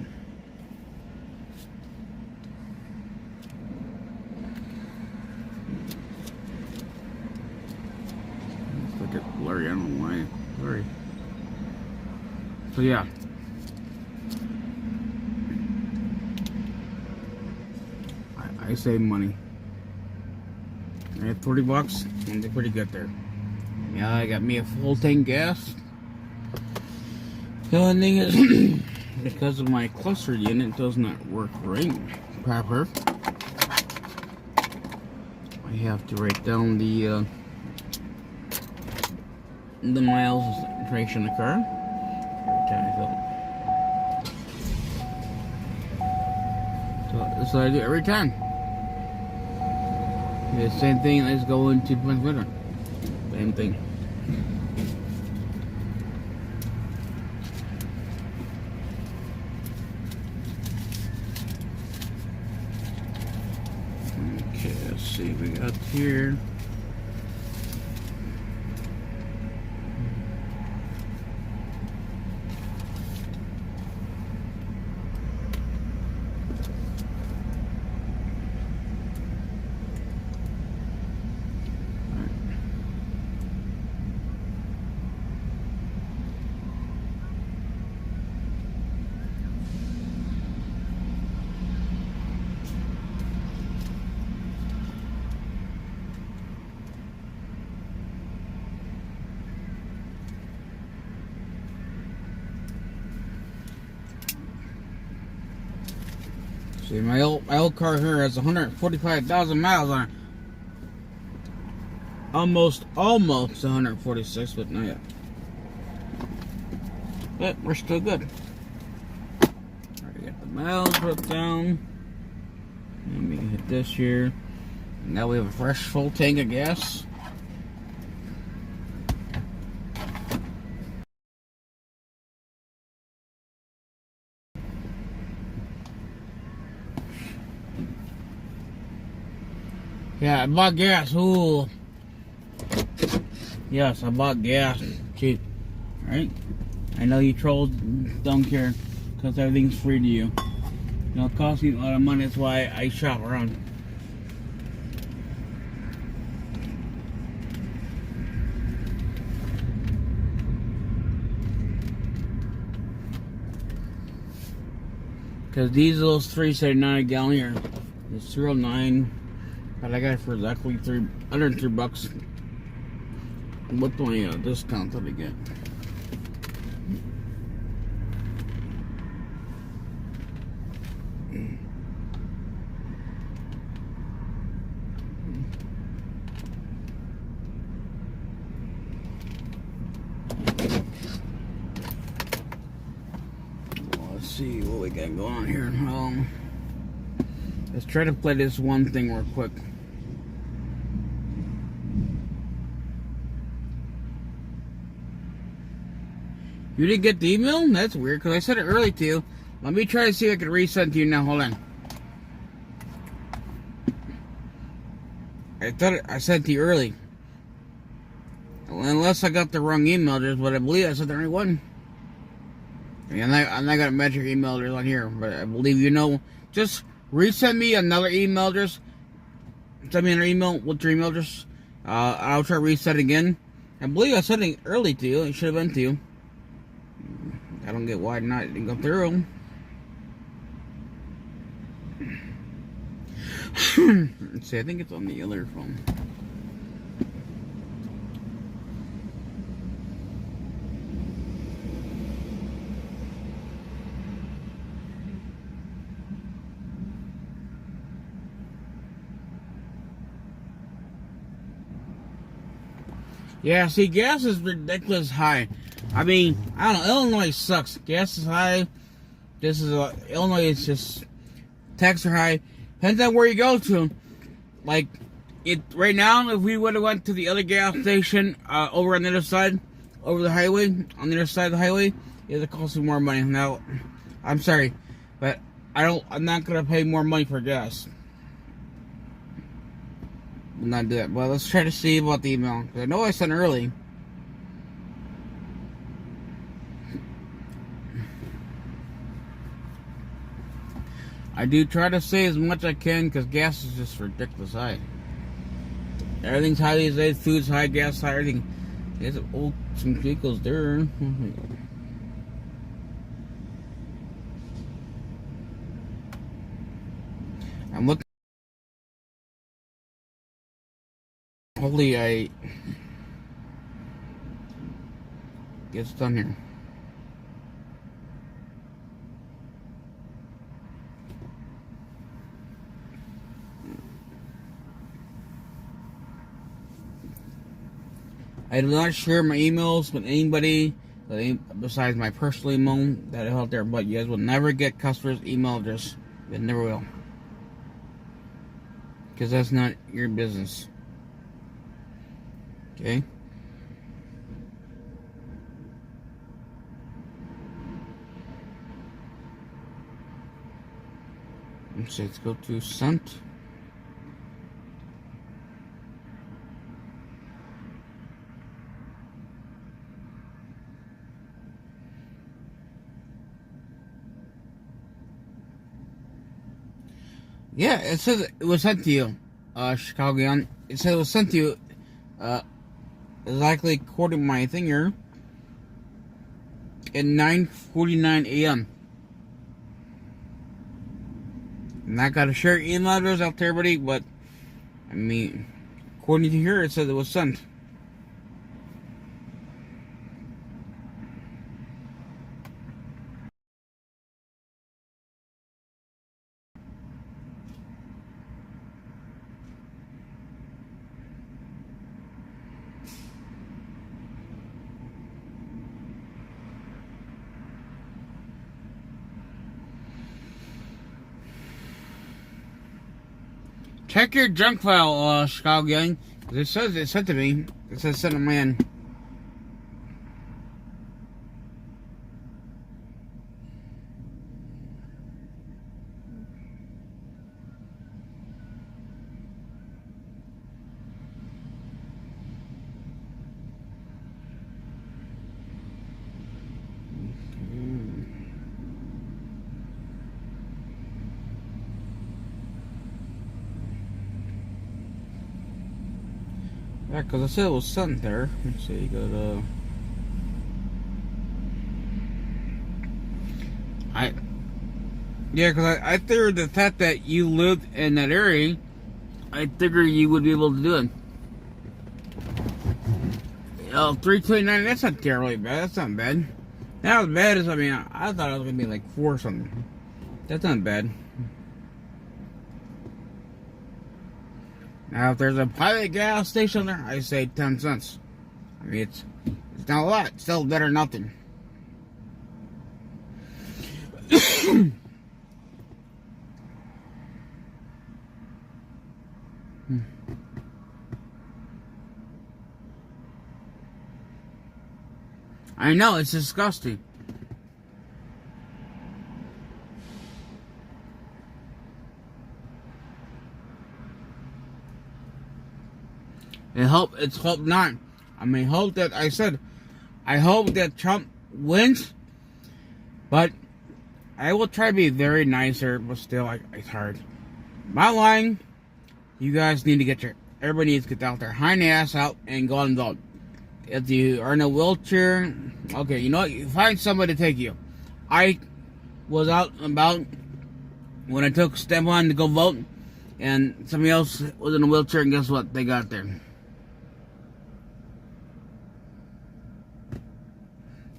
Blurry, I don't know why. Blurry. So yeah. I save money. I had $40 and they're pretty good there. Yeah, I got me a full tank gas. The only thing is because of my cluster unit it does not work right proper. I have to write down the miles information of the car. So that's what I do every time. The same thing as going to Pennsylvania. Same thing. Okay, let's see what we got here. See, my old car here has 145,000 miles on it. Almost 146, but not yet. But we're still good. Alright, got the miles put down. Let me hit this here. Now we have a fresh full tank of gas. Yeah, I bought gas. Ooh. Yes, I bought gas. Cheap. Right? I know you trolls don't care because everything's free to you. You know, it costs me a lot of money. That's why I shop around. Because diesel's $3.79 a gallon here. It's $3.09, but I got it for exactly $103 with my discount that I get. Let's see what we got going on here. Let's try to play this one thing real quick. You didn't get the email? That's weird, because I sent it early to you. Let me try to see if I can resend to you now. Hold on. I thought I sent to you early. Unless I got the wrong email address, but I believe I sent the right one. I'm not going to mention your email address on here, but I believe you know. Just resend me another email address. Send me an email with your email address. I'll try to reset again. I believe I sent it early to you. It should have been to you. I don't get why it didn't go through. Let's see, I think it's on the other phone. Yeah, see, gas is ridiculous high. I mean, I don't know, Illinois sucks. Gas is high. Illinois is just, taxes are high. Depends on where you go to. Like, right now, if we would have went to the other gas station over on the other side, over the highway, on the other side of the highway, it would cost me more money. Now, I'm sorry, but I'm not going to pay more money for gas. I'm not do that. But let's try to see about the email. I know I sent early. I do try to save as much as I can because gas is just ridiculous high. Everything's high these days. Food's high, gas high, everything. There's some vehicles there. I'm looking. Hopefully I get done here. I do not share my emails with anybody besides my personal email that is out there, but you guys will never get customers' email address. You never will. Because that's not your business. Okay? Let's go to sent. Yeah, it says it was sent to you, Chicagoan. It said it was sent to you, exactly according to my thing here, at 9:49 a.m. I'm not gonna share email address out to everybody, but I mean, according to here, it says it was sent. Check your junk file, Chicago gang. 'Cause it said to me. It says send a man. Yeah, because I said it was sent there. Let's see, you got yeah, because I figured the fact that you lived in that area, I figured you would be able to do it. 329, that's not terribly bad. That's not bad. Not as bad as, I mean, I thought it was going to be like 4 or something. That's not bad. Now, if there's a private gas station there, I say 10 cents. I mean, it's not a lot. It's still better than nothing. I know, it's disgusting. It's hope not. I mean, hope that I hope that Trump wins, but I will try to be very nicer, but still, it's hard. My line, you guys need to everybody needs to get out their hind ass out and go and vote. If you are in a wheelchair, okay, you know what? You find somebody to take you. I was out and about when I took step one to go vote, and somebody else was in a wheelchair, and guess what? They got there.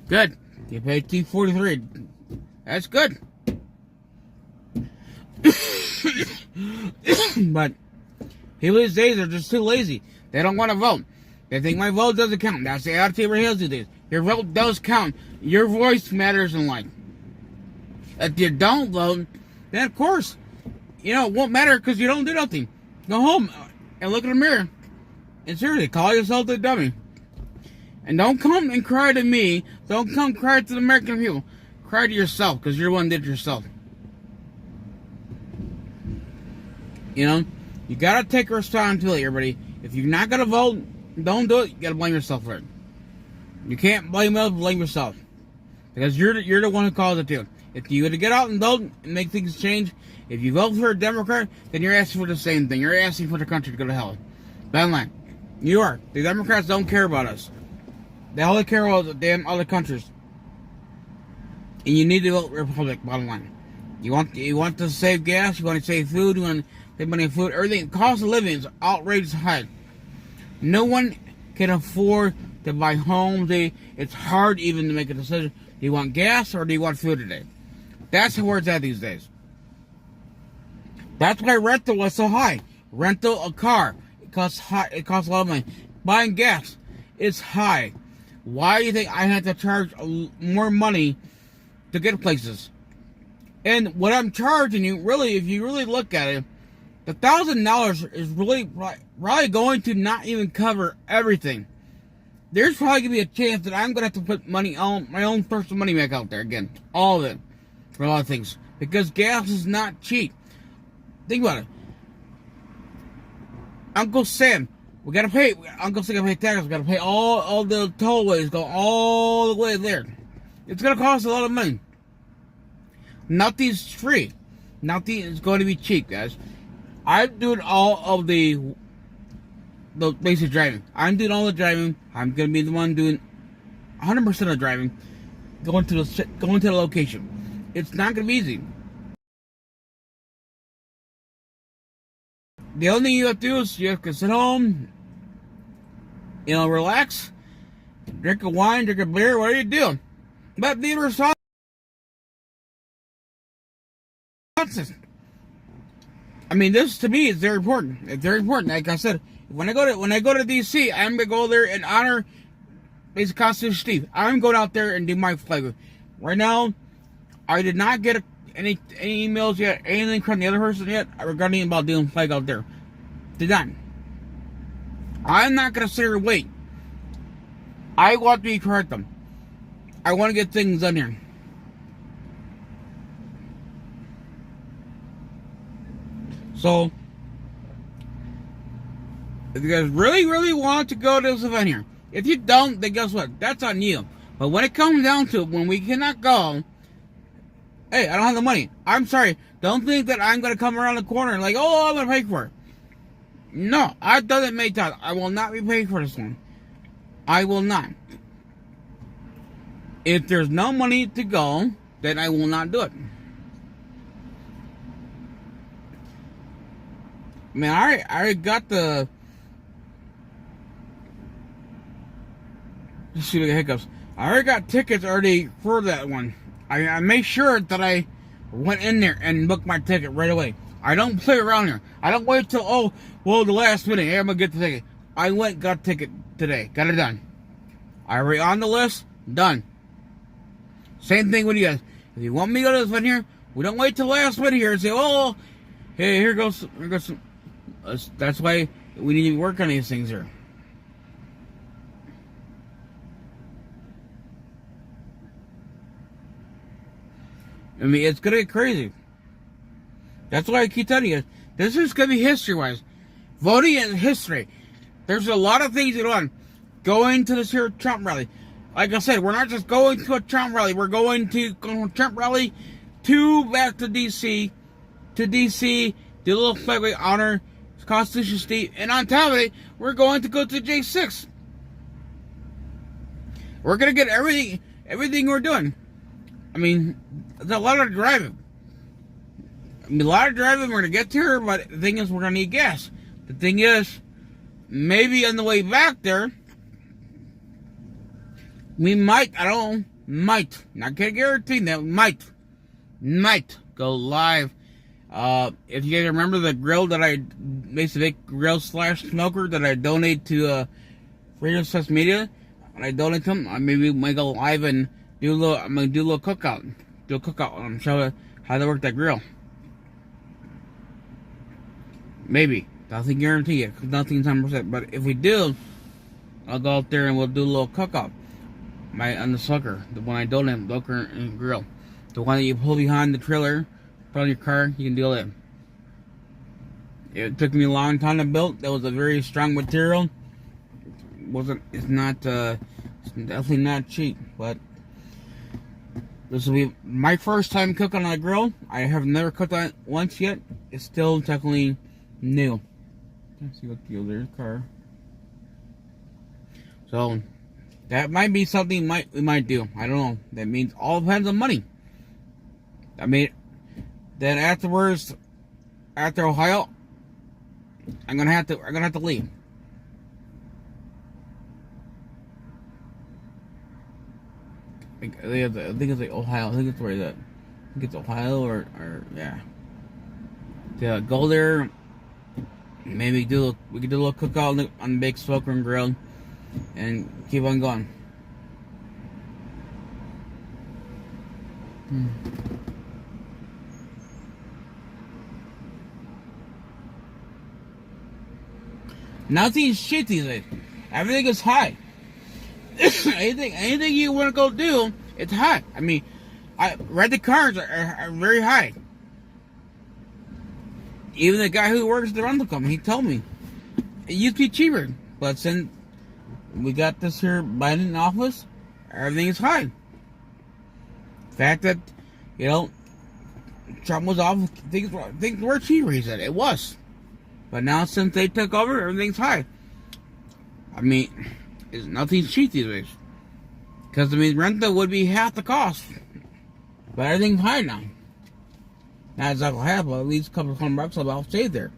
Good. You paid $2.43. That's good. But people these days are just too lazy. They don't want to vote. They think my vote doesn't count. That's the attitude of hills these days. Your vote does count. Your voice matters in life. If you don't vote, then of course, it won't matter because you don't do nothing. Go home and look in the mirror and seriously call yourself a dummy. And don't come and cry to me. Don't come cry to the American people. Cry to yourself because you're the one that did it yourself. You gotta take responsibility, everybody. If you're not gonna vote, don't do it. You gotta blame yourself for it. You can't blame others, blame yourself. Because you're the one who caused it too. If you were to get out and vote and make things change, if you vote for a Democrat, then you're asking for the same thing. You're asking for the country to go to hell. Bottom line. You are. The Democrats don't care about us. They only care about the damn other countries. And you need to vote Republic, bottom line. You want to save gas, you want to save food, you want to save money on food, everything. The cost of living is outrageous high. No one can afford to buy homes. It's hard even to make a decision. Do you want gas or do you want food today? That's where it's at these days. That's why rental was so high. Rental a car, it costs a lot of money. Buying gas, it's high. Why do you think I have to charge more money to get places? And what I'm charging you, really, if you really look at it, the $1,000 is really probably going to not even cover everything. There's probably going to be a chance that I'm going to have to put money on my own personal money back out there again. All of it. For a lot of things. Because gas is not cheap. Think about it. Uncle Sam, we got to pay. Uncle Sam got to pay taxes. We got to pay all the tollways. Go all the way there. It's going to cost a lot of money. Nothing's free. Nothing is going to be cheap, guys. I'm doing all of the basic driving. I'm doing all the driving. I'm going to be the one doing 100% of the driving. Going to the location. It's not going to be easy. The only thing you have to do is you have to sit home, relax, drink a wine, drink a beer, what are you doing? But be responsible. I mean, this to me is very important. It's very important. Like I said, when I go to DC, I'm gonna go there and honor basic Constitution Steve. I'm going out there and do my flag. Right now, I did not get any emails yet, anything from the other person yet regarding about doing flag out there. They're done. I'm not going to sit here and wait. I want to be correct them. I want to get things done here. So, if you guys really, really want to go to this event here, if you don't, then guess what? That's on you. But when it comes down to it, when we cannot go, hey, I don't have the money. I'm sorry. Don't think that I'm going to come around the corner and like, oh, I'm going to pay for it. No, I've done it many times. I will not be paying for this one. I will not. If there's no money to go, then I will not do it. Man, I already got the... Let's see the hiccups. I already got tickets already for that one. I made sure that I went in there and booked my ticket right away. I don't play around here. I don't wait till, oh, well, the last minute. Hey, I'm going to get the ticket. I went got a ticket today. Got it done. I already on the list. Done. Same thing with you guys. If you want me to go to this one here, we don't wait till the last minute here and say, oh, hey, here goes some. That's why we need to work on these things here. I mean, it's going to get crazy. That's why I keep telling you, this is going to be history-wise. Voting is history. There's a lot of things going on. Going to this here Trump rally. Like I said, we're not just going to a Trump rally. We're going to a Trump rally back to D.C. To D.C., do a little flag honor Constitution State. And on top of it, we're going to go to J6. We're going to get everything we're doing. I mean, there's a lot of driving. We're going to get there, but the thing is, we're going to need gas. The thing is, maybe on the way back there, we might, I don't know, not going to guarantee that, might go live. If you guys remember the grill that I, basically grill / smoker that I donate to Freedom Success Media, and I donate to them, I maybe might go live and do a little cookout. Do a cookout and show how to work that grill. Maybe. Nothing guaranteed yet, because nothing's 100%. But if we do, I'll go out there and we'll do a little cookout. On the sucker, the one I donate, the Locker and Grill. The one that you pull behind the trailer, put on your car, you can deal it. It took me a long time to build. That was a very strong material. It's definitely not cheap, but this will be my first time cooking on a grill. I have never cooked on it once yet. It's still technically new. Let's see what deal there's car. So that might be something we might do. I don't know. That means all depends on money. I mean, then afterwards, after Ohio, I'm gonna have to leave. I think it's like Ohio. I think it's where that. I think it's Ohio or yeah. To go there, maybe we could do a little cookout on the big smoker and grill, and keep on going. Nothing's shit these days. Everything is high. anything you want to go do, it's high. I mean, rental cars are very high. Even the guy who works at the rental company, he told me it used to be cheaper, but since we got this here Biden office, everything is high. The fact that, Trump was off, things were cheaper, he said. It was. But now since they took over, everything's high. I mean, nothing's cheap these days. Because, rental would be half the cost. But everything's high now. Not exactly half, but at least a couple of $100 I'll save there.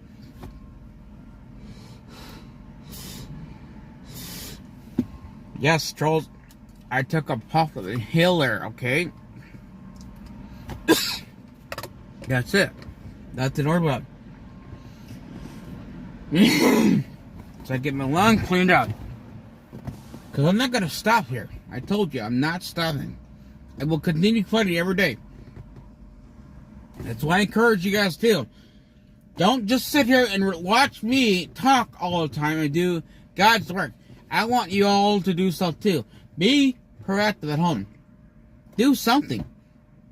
Yes, trolls, I took a puff of the inhaler, okay? That's it. That's an order. So I get my lung cleaned out. Because I'm not going to stop here. I told you, I'm not stopping. I will continue fighting every day. That's why I encourage you guys too. Don't just sit here and watch me talk all the time and do God's work. I want you all to do stuff too. Be proactive at home. Do something.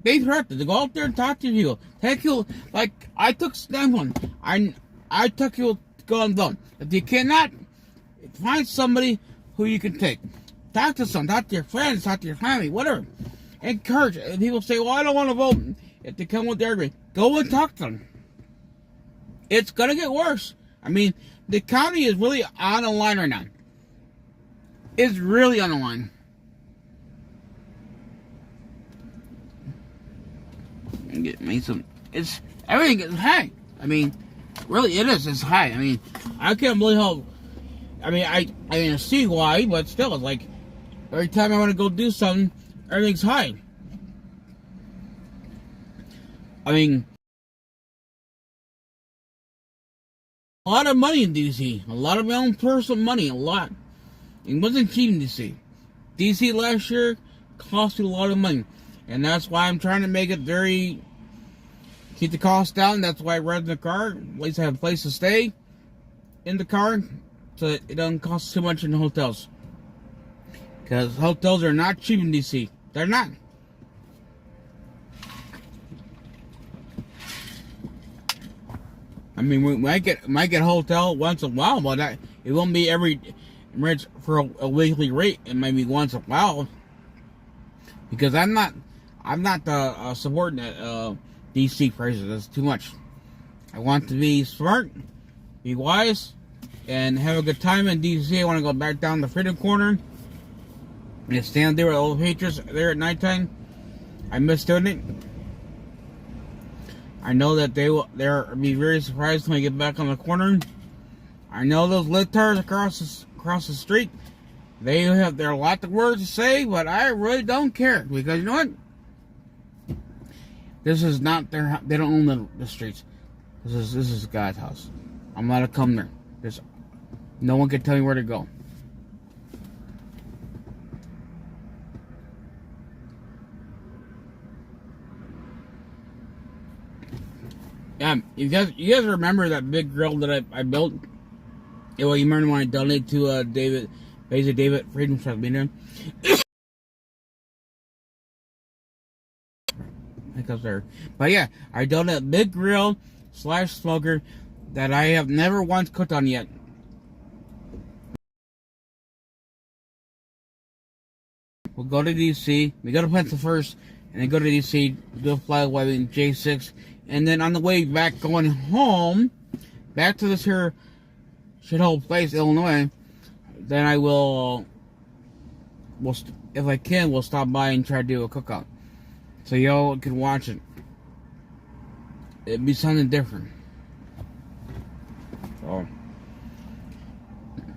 Be proactive. To go out there and talk to people. Take you, like I took Stanford. I took you to go and vote. If you cannot, find somebody who you can take. Talk to someone. Talk to your friends. Talk to your family. Whatever. Encourage. If people say, well, I don't want to vote. If they come with their argument, go and talk to them. It's going to get worse. I mean, the county is really on the line right now. It's really on the line. Get me some. It's everything is high. I mean, really, it is. It's high. I mean, I can't believe how. I mean, I see why, but still, it's like every time I want to go do something, everything's high. I mean, a lot of money in DC. A lot of my own personal money. A lot. It wasn't cheap in DC. DC last year cost me a lot of money. And that's why I'm trying to make it keep the cost down. That's why I rent the car. At least I have a place to stay in the car. So it doesn't cost too much in the hotels. Because hotels are not cheap in DC. They're not. I mean, we might get a hotel once in a while, but it won't be every rent for a weekly rate. It might be once in a while. Because I'm not supporting DC prices. That's too much. I want to be smart, be wise, and have a good time in DC. I want to go back down the Freedom Corner and stand there with all the Patriots there at nighttime. I miss doing it. I know that they'll be very surprised when I get back on the corner. I know those libtards across the street. They have a lot of words to say, but I really don't care, because you know what? This is not their. They don't own the streets. This is God's house. I'm not to come there. No one can tell me where to go. Yeah, you guys remember that big grill that I built? Yeah, well, you remember when I donated to David Freedom Truck Beaner? Hiccups there. But yeah, I donated a big grill / smoker that I have never once cooked on yet. We'll go to DC. We go to Pencil first, and then go to DC, do a fly webbing J6, and then on the way back going home, back to this here shithole place, Illinois, then I will, if I can, we'll stop by and try to do a cookout. So y'all can watch it. It'd be something different. So,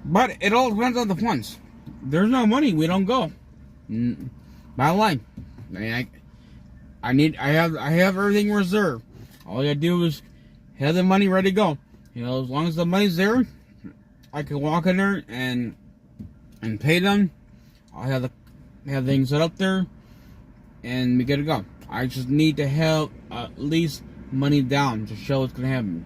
but it all depends on the funds. If there's no money, we don't go. Bottom line, I mean, I have everything reserved. All I gotta do is have the money ready to go. You know, as long as the money's there, I can walk in there and pay them. I'll have things set up there, and we get to go. I just need to have at least money down to show what's gonna happen.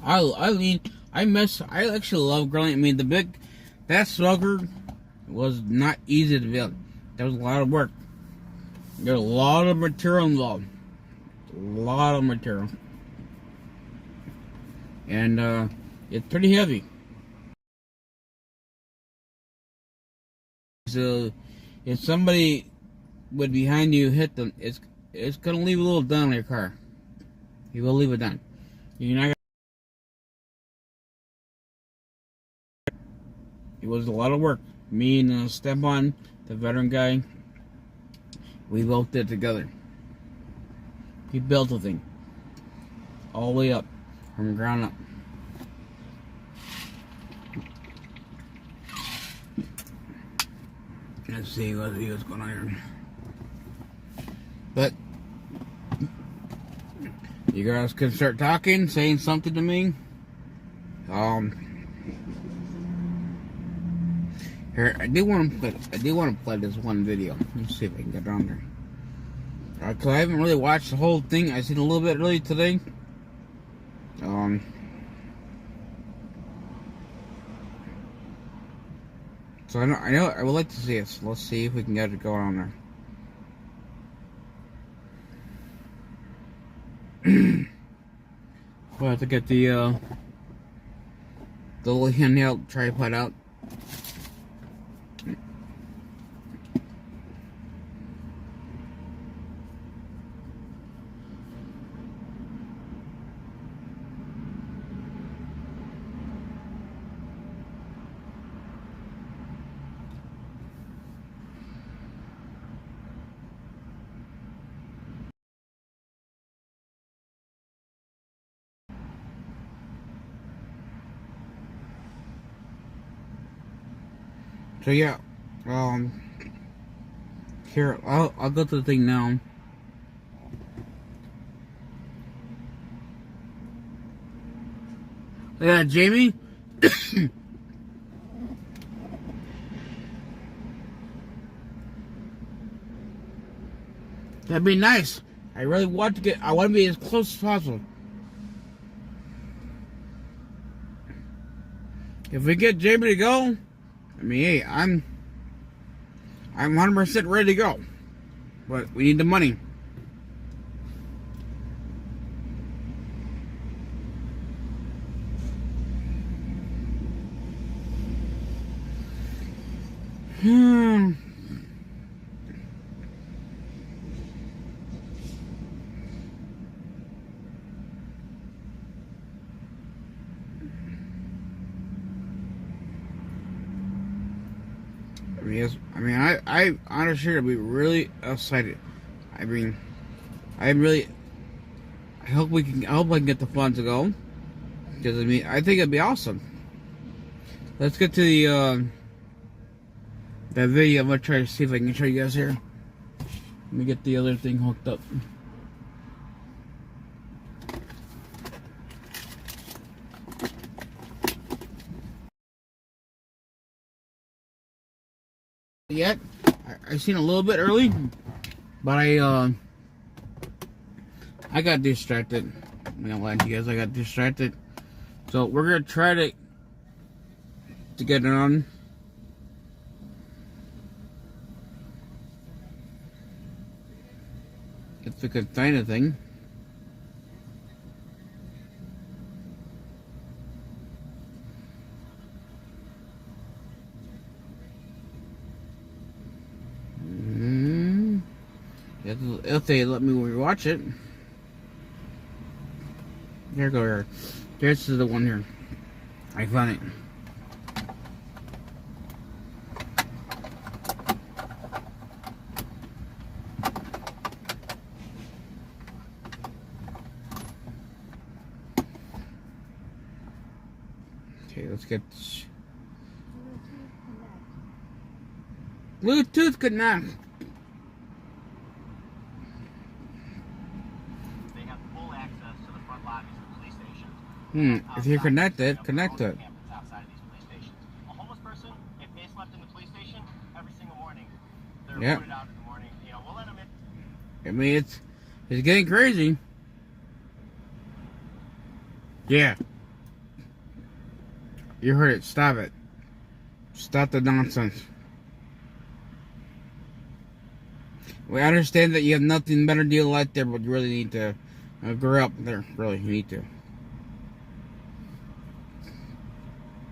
I actually love grilling. I mean, that smoker was not easy to build. There was a lot of work. There's a lot of material involved. A lot of material. And it's pretty heavy. So if somebody would behind you hit them, it's gonna leave a little dent on your car. You will leave it done. You're not. It was a lot of work. Me and Stepan, the veteran guy, we both did it together. He built the thing all the way up, from the ground up. Let's see what's going on here. But you guys can start talking, saying something to me. Here, I do want to play this one video. Let's see if I can get on there. Cause I haven't really watched the whole thing. I seen a little bit early today. So I know I would like to see it. So let's see if we can get it going on there. We'll have to get the little handheld tripod out. So yeah, here I'll go to the thing now. Yeah, Jamie. That'd be nice. I really want to get. I want to be as close as possible. If we get Jamie to go, I mean, hey, I'm 100% ready to go, but we need the money. I honestly would be really excited. I mean, I hope I can get the funds to go, because I mean, I think it'd be awesome. Let's get to the that video. I'm gonna try to see if I can show you guys here. Let me get the other thing hooked up. Yet I seen a little bit early, but I got distracted. I'm gonna lie to you guys, I got distracted. So we're gonna try to get it on. If we could find a thing. If they let me rewatch it. Here we go here. This is the one here. I found it. Okay, let's get this. Bluetooth connect. If you're connected, connect it. A homeless person, if they slept in the police station every single morning, they're Yeah. reported out in the morning. You know, we'll let them in. I mean, it's getting crazy. Yeah. You heard it. Stop it. Stop the nonsense. We understand that you have nothing better to deal out there, but you really need to grow up there. Really, you need to.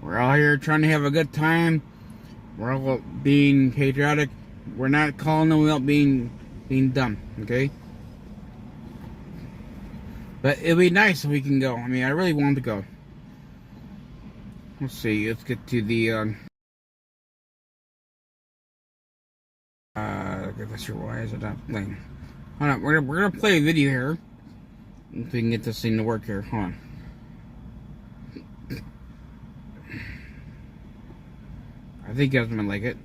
We're all here trying to have a good time. We're all being patriotic. We're not calling them without being dumb, okay? But it'd be nice if we can go. I mean, I really want to go. Let's see. Let's get to the that's your. Why is it not playing? Hold on. We're gonna play a video here. If we can get this thing to work here. Hold on. I think you guys might like it.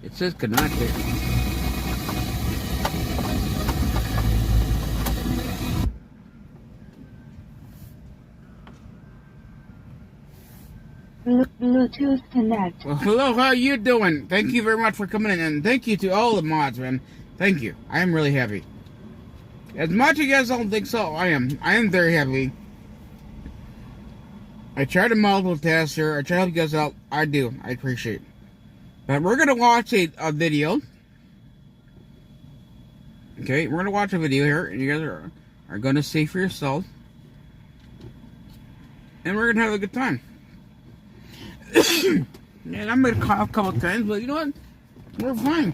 It says connected. Bluetooth connect. Well, hello, how are you doing? Thank you very much for coming in, and thank you to all the mods, man. Thank you. I am really happy. As much as you guys don't think so, I am. I am very happy. I try to multitask here. I try to help you guys out. I do. I appreciate it. But we're going to watch a video. Okay, we're going to watch a video here, and you guys are going to see for yourself. And we're going to have a good time. And I'm going to cough a couple times, but you know what? We're fine.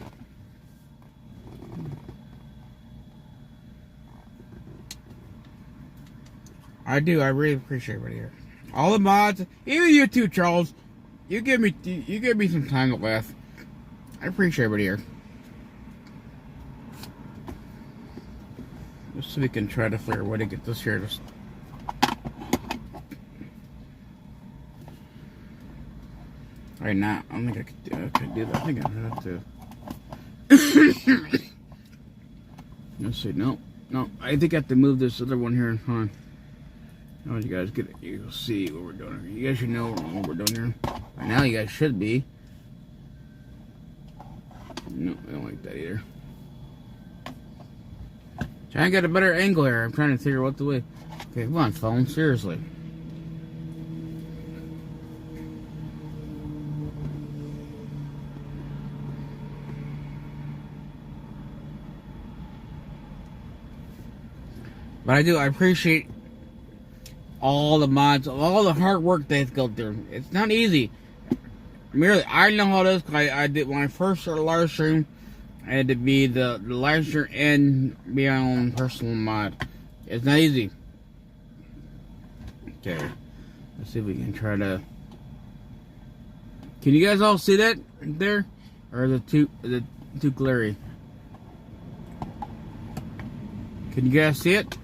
I do. I really appreciate everybody here. All the mods, even you too, Charles. You give me some time to laugh. I appreciate everybody here. Just so we can try to figure out a way to get this here. Right now, I don't think I could do that. I think I have to. Let's see. No. I think I have to move this other one here. Hold on. Oh, you guys get it. You'll see what we're doing here. You guys should know what we're doing here. By now, you guys should be. No, I don't like that either. Trying to get a better angle here. I'm trying to figure out what the way. Okay, come on, phone. Seriously. But I appreciate all the mods, all the hard work they go through. It's not easy. Merely, I know how it is. I did when I first started live stream. I had to be the live stream and be my own personal mod. It's not easy. Okay, let's see if we can try to. Can you guys all see that there, or the too glary? Can you guys see it?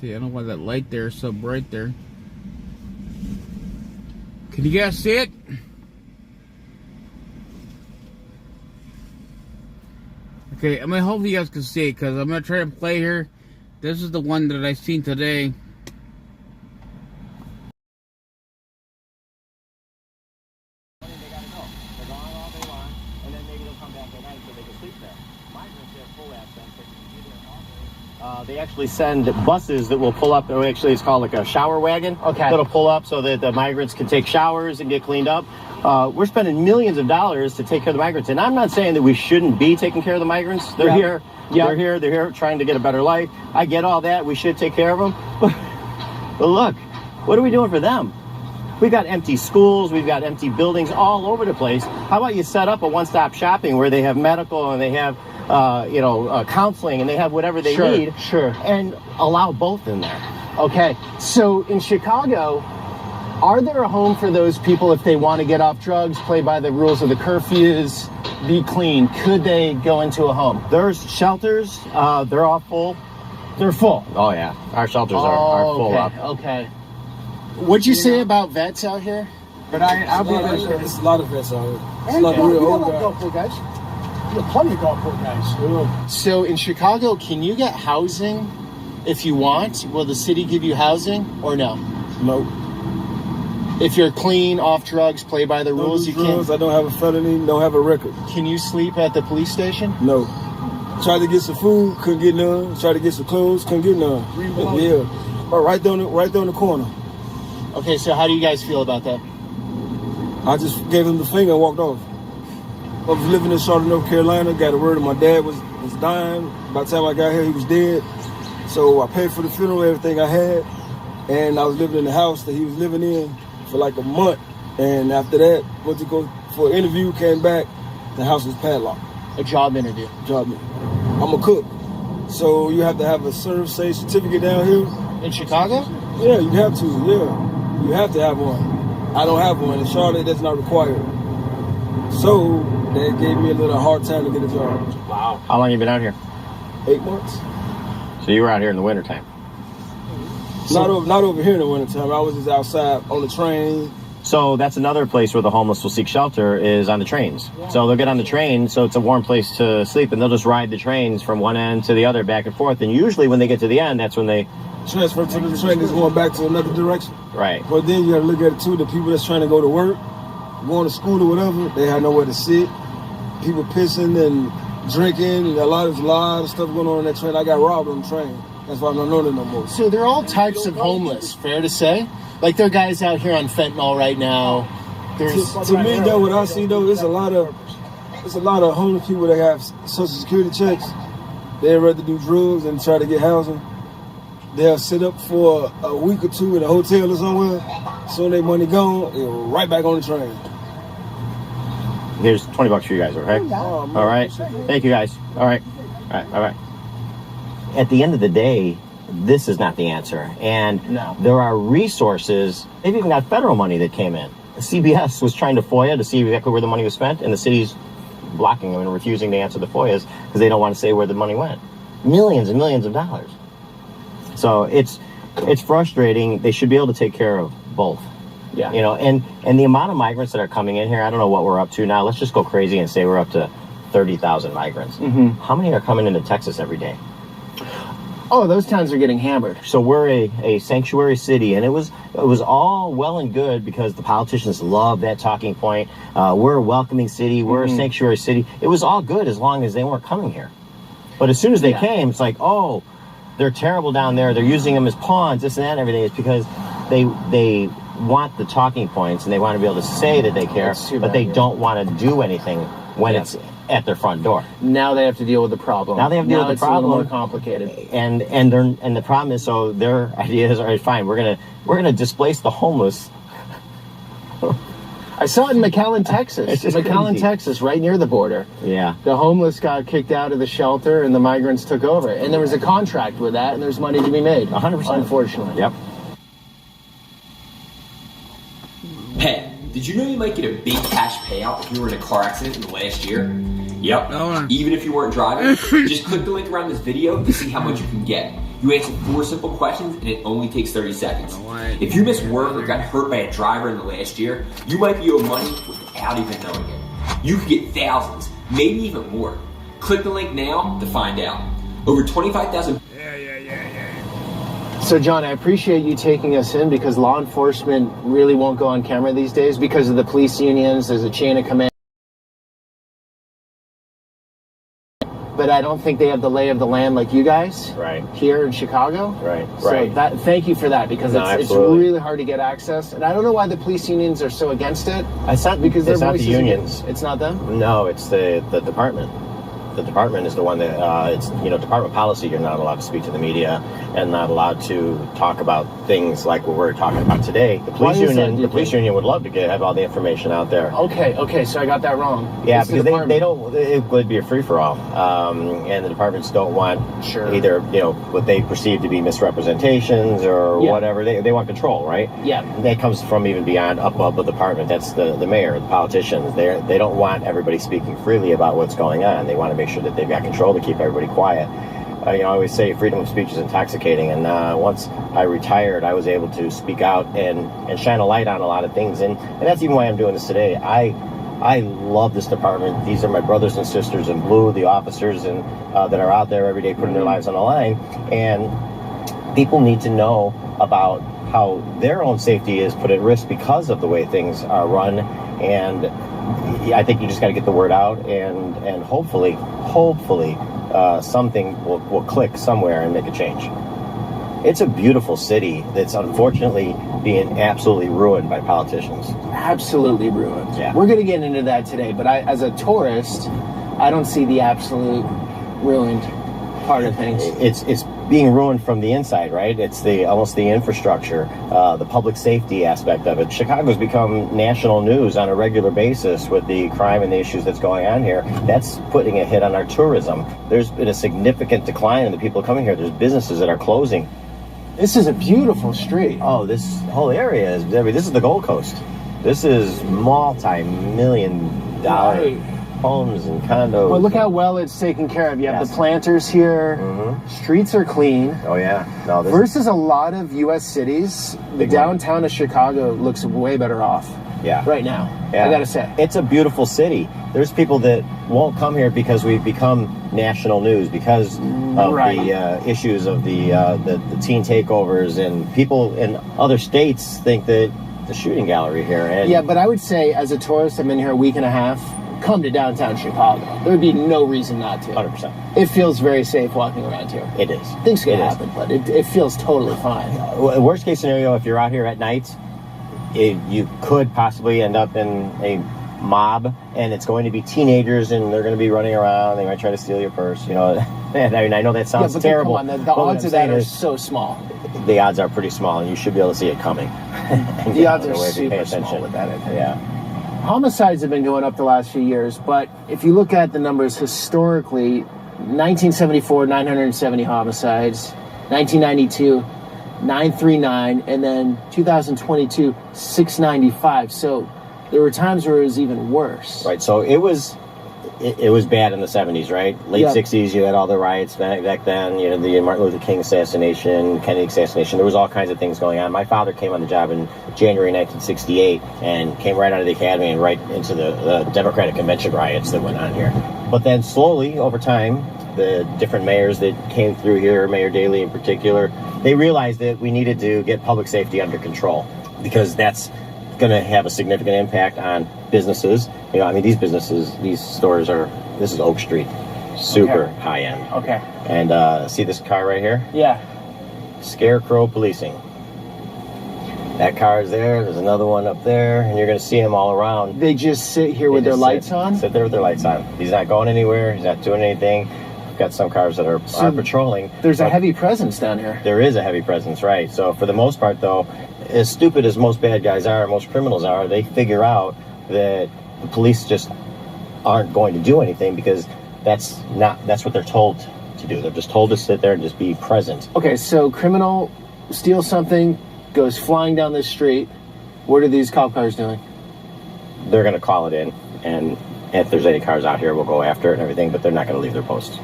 See, I don't know why that light there is so bright there. Can you guys see it? Okay, I'm gonna hope you guys can see it because I'm gonna try to play here. This is the one that I seen today. They gotta go. They're gone all day long, and then maybe they'll come back at night so they can sleep there. Migrants have full access. They can be there all day. They actually send buses that will pull up. Or actually, it's called like a shower wagon. Okay. That'll pull up so that the migrants can take showers and get cleaned up. We're spending millions of dollars to take care of the migrants, and I'm not saying that we shouldn't be taking care of the migrants. They're here. Yeah. They're here trying to get a better life. I get all that. We should take care of them. But look, what are we doing for them? We've got empty schools. We've got empty buildings all over the place. How about you set up a one-stop shopping where they have medical and they have, counseling and they have whatever they need. Sure. And allow both in there. Okay. So in Chicago, are there a home for those people if they want to get off drugs, play by the rules of the curfews, be clean? Could they go into a home? There's shelters. They're all full. They're full. Oh, yeah. Our shelters are full up. Okay. What'd you say about vets out here? But I'll be honest. There's a lot of vets out here. And It's a lot of real old guys. Gulfport guys. You got plenty of Gulfport guys. So in Chicago, can you get housing if you want? Will the city give you housing or no? No. If you're clean, off drugs, play by the rules, you drugs, can't. I don't have a felony, don't have a record. Can you sleep at the police station? No. Tried to get some food, couldn't get none. Tried to get some clothes, couldn't get none. Yeah. But right down the corner. Okay, so how do you guys feel about that? I just gave him the finger and walked off. I was living in Charlotte, North Carolina. Got a word that my dad was dying. By the time I got here, he was dead. So I paid for the funeral, everything I had. And I was living in the house that he was living in for like a month. And after that, went to go for an interview, came back, the house was padlocked. A job interview. Job interview. I'm a cook. So you have to have a Serve-Safe certificate down here. In Chicago? Yeah, you have to, yeah. You have to have one. I don't have one. In Charlotte, that's not required. So that gave me a little hard time to get a job. Wow. How long have you been out here? 8 months. So you were out here in the wintertime? Not over here in the wintertime. I was just outside on the train. So that's another place where the homeless will seek shelter is on the trains. So they'll get on the train, so it's a warm place to sleep, and they'll just ride the trains from one end to the other, back and forth. And usually when they get to the end, that's when they transfer to the train that's going back to another direction. Right. But then you got to look at it too. The people that's trying to go to work, going to school or whatever, they have nowhere to sit. People pissing and drinking. A lot of stuff going on that train. I got robbed on the train. That's why I'm not on it no more. So there are all types of homeless. Fair to say. Like there are guys out here on fentanyl right now. There's to me though, what I see though, there's a lot of homeless people that have Social Security checks. They'd rather do drugs than try to get housing. They'll sit up for a week or two in a hotel or somewhere. Soon their money gone, they're right back on the train. Here's $20 for you guys, okay? All right. Thank you, guys. All right. All right. At the end of the day, this is not the answer. And there are resources. They've even got federal money that came in. CBS was trying to FOIA to see exactly where the money was spent, and the city's blocking them and refusing to answer the FOIAs because they don't want to say where the money went. Millions and millions of dollars. So it's frustrating. They should be able to take care of both. Yeah. You know, and the amount of migrants that are coming in here, I don't know what we're up to now. Let's just go crazy and say we're up to 30,000 migrants. Mm-hmm. How many are coming into Texas every day? Oh, those towns are getting hammered. So we're a sanctuary city, and it was all well and good because the politicians love that talking point. We're a welcoming city. We're a sanctuary city. It was all good as long as they weren't coming here. But as soon as they came, it's like, oh, they're terrible down there. They're using them as pawns, this and that, and everything. It's because they want the talking points and they want to be able to say that they care, but they don't want to do anything when it's at their front door. Now they have to deal with the problem. Now they have to deal with the problem. It's a little more complicated. And the problem is, so their idea is, all right, fine, we're gonna displace the homeless. I saw it in McAllen, Texas. Crazy. Texas, right near the border. Yeah. The homeless got kicked out of the shelter and the migrants took over. And there was a contract with that and there's money to be made. 100%. Unfortunately. Yep. Hey, did you know you might get a big cash payout if you were in a car accident in the last year? Yep. Even if you weren't driving, just click the link around this video to see how much you can get. You answer 4 simple questions and it only takes 30 seconds. If you missed work or got hurt by a driver in the last year, you might be owed money without even knowing it. You could get thousands, maybe even more. Click the link now to find out. Over 25,000. So, John, I appreciate you taking us in because law enforcement really won't go on camera these days because of the police unions. There's a chain of command. But I don't think they have the lay of the land like you guys here in Chicago. So thank you for that because it's really hard to get access. And I don't know why the police unions are so against it. It's not because it's not the unions. It's not them? No, it's the department. The department is the one that it's department policy. You're not allowed to speak to the media and not allowed to talk about things like what we're talking about today. The police union would love to have all the information out there. Okay, so I got that wrong. Yeah, because they don't. It would be a free for all, and the departments don't want either what they perceive to be misrepresentations or whatever. They want control, right? Yeah, and that comes from even beyond up above the department. That's the mayor, the politicians. They don't want everybody speaking freely about what's going on. They want to make sure that they've got control to keep everybody quiet. I always say freedom of speech is intoxicating, and once I retired, I was able to speak out and shine a light on a lot of things, and that's even why I'm doing this today. I love this department. These are my brothers and sisters in blue, the officers and that are out there every day putting their lives on the line, and people need to know about how their own safety is put at risk because of the way things are run, and I think you just got to get the word out, and hopefully something will click somewhere and make a change. It's a beautiful city that's unfortunately being absolutely ruined by politicians. Absolutely ruined. Yeah. We're going to get into that today, but as a tourist, I don't see the absolute ruined part of things. It's being ruined from the inside, right? It's almost the infrastructure, the public safety aspect of it. Chicago's become national news on a regular basis with the crime and the issues that's going on here. That's putting a hit on our tourism. There's been a significant decline in the people coming here. There's businesses that are closing. This is a beautiful street. Oh, this whole area this is the Gold Coast. This is multi-million-dollar homes and condos. Well, look how well it's taken care of. You have the planters here. Streets are clean. Oh, yeah. No, versus a lot of U.S. cities, the downtown of Chicago looks way better off. right now. Yeah. I gotta say. It's a beautiful city. There's people that won't come here because we've become national news because of the issues of the teen takeovers, and people in other states think that the shooting gallery here. And yeah, but I would say as a tourist, I've been here a week and a half, come to downtown Chicago. There would be no reason not to. 100%. It feels very safe walking around here. It is. Things can happen, but it feels totally fine. Worst case scenario, if you're out here at night, you could possibly end up in a mob, and it's going to be teenagers, and they're going to be running around. They might try to steal your purse. And I know that sounds terrible. Come on, the odds of that are so small. The odds are pretty small, and you should be able to see it coming. The odds are super small with that, I think. Yeah. Homicides have been going up the last few years, but if you look at the numbers historically, 1974, 970 homicides, 1992, 939, and then 2022, 695. So there were times where it was even worse. Right. So it was bad in the 70s, right? Late 60s, you had all the riots back then. The Martin Luther King assassination, Kennedy assassination. There was all kinds of things going on. My father came on the job in January 1968 and came right out of the academy and right into the Democratic Convention riots that went on here. But then slowly, over time, the different mayors that came through here, Mayor Daley in particular, they realized that we needed to get public safety under control because that's going to have a significant impact on businesses. These businesses, these stores this is Oak Street, super high end. Okay. And see this car right here? Yeah. Scarecrow Policing. That car is there. There's another one up there, and you're going to see them all around. They just sit here with their lights on? Sit there with their lights on. He's not going anywhere. He's not doing anything. We've got some cars that are patrolling. There's a heavy presence down here. There is a heavy presence, right. So for the most part, though, as stupid as most bad guys are, most criminals are, they figure out that the police just aren't going to do anything because that's what they're told to do. They're just told to sit there and just be present. Okay, so criminal steals something, goes flying down the street. What are these cop cars doing? They're going to call it in, and if there's any cars out here, we'll go after it and everything, but they're not going to leave their posts.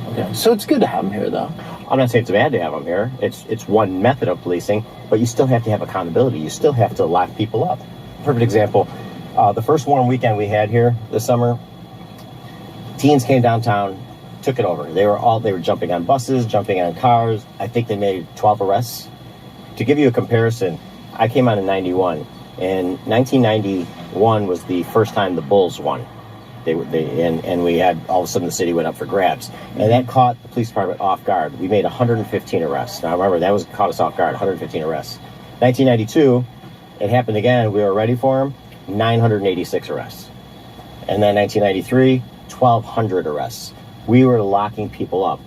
Okay, so it's good to have them here, though. I'm not saying it's bad to have them here. It's one method of policing, but you still have to have accountability. You still have to lock people up. Perfect example, the first warm weekend we had here this summer, teens came downtown, took it over. They were jumping on buses, jumping on cars. I think they made 12 arrests. To give you a comparison, I came on in 91, and 1991 was the first time the Bulls won. And we had, all of a sudden the city went up for grabs. And that caught the police department off guard. We made 115 arrests. Now remember, caught us off guard, 115 arrests. 1992, it happened again. We were ready for them, 986 arrests. And then 1993, 1,200 arrests. We were locking people up.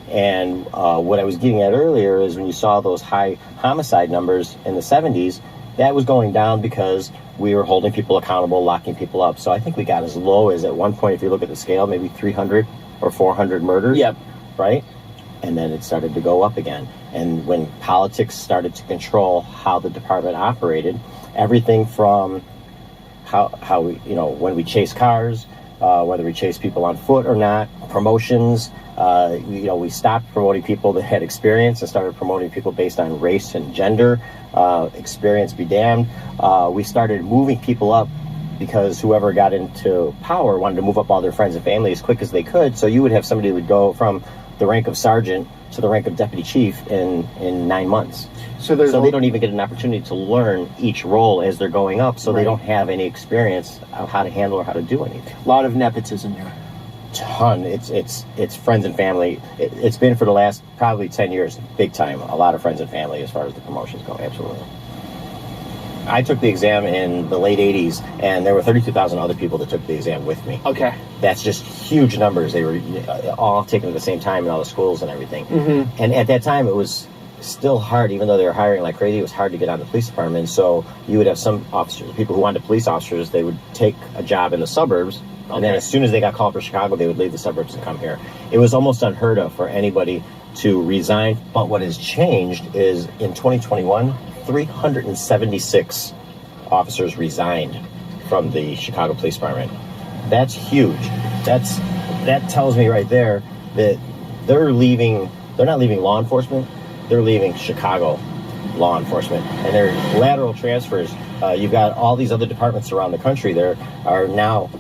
And what I was getting at earlier is when you saw those high homicide numbers in the 70s, that was going down because we were holding people accountable, locking people up. So I think we got as low as, at one point, if you look at the scale, maybe 300 or 400 murders. Yep. Right? And then it started to go up again. And when politics started to control how the department operated, everything from how we, when we chase cars, whether we chase people on foot or not, promotions, we stopped promoting people that had experience and started promoting people based on race and gender. Experience be damned. We started moving people up because whoever got into power wanted to move up all their friends and family as quick as they could. So you would have somebody who would go from the rank of sergeant to the rank of deputy chief in 9 months. So they don't even get an opportunity to learn each role as they're going up. So they don't have any experience of how to handle or how to do anything. A lot of nepotism here. Ton. It's friends and family. It's been for the last probably 10 years, big time. A lot of friends and family as far as the promotions go. Absolutely. I took the exam in the late 80s, and there were 32,000 other people that took the exam with me. Okay. That's just huge numbers. They were all taken at the same time in all the schools and everything. Mm-hmm. And at that time, it was still hard, even though they were hiring like crazy, it was hard to get on the police department. So you would have some officers, people who wanted police officers, they would take a job in the suburbs. And then as soon as they got called for Chicago, they would leave the suburbs and come here. It was almost unheard of for anybody to resign. But what has changed is in 2021, 376 officers resigned from the Chicago Police Department. That's huge. That tells me right there that they're not leaving law enforcement, they're leaving Chicago. law enforcement, and they're lateral transfers. You've got all these other departments around the country that are now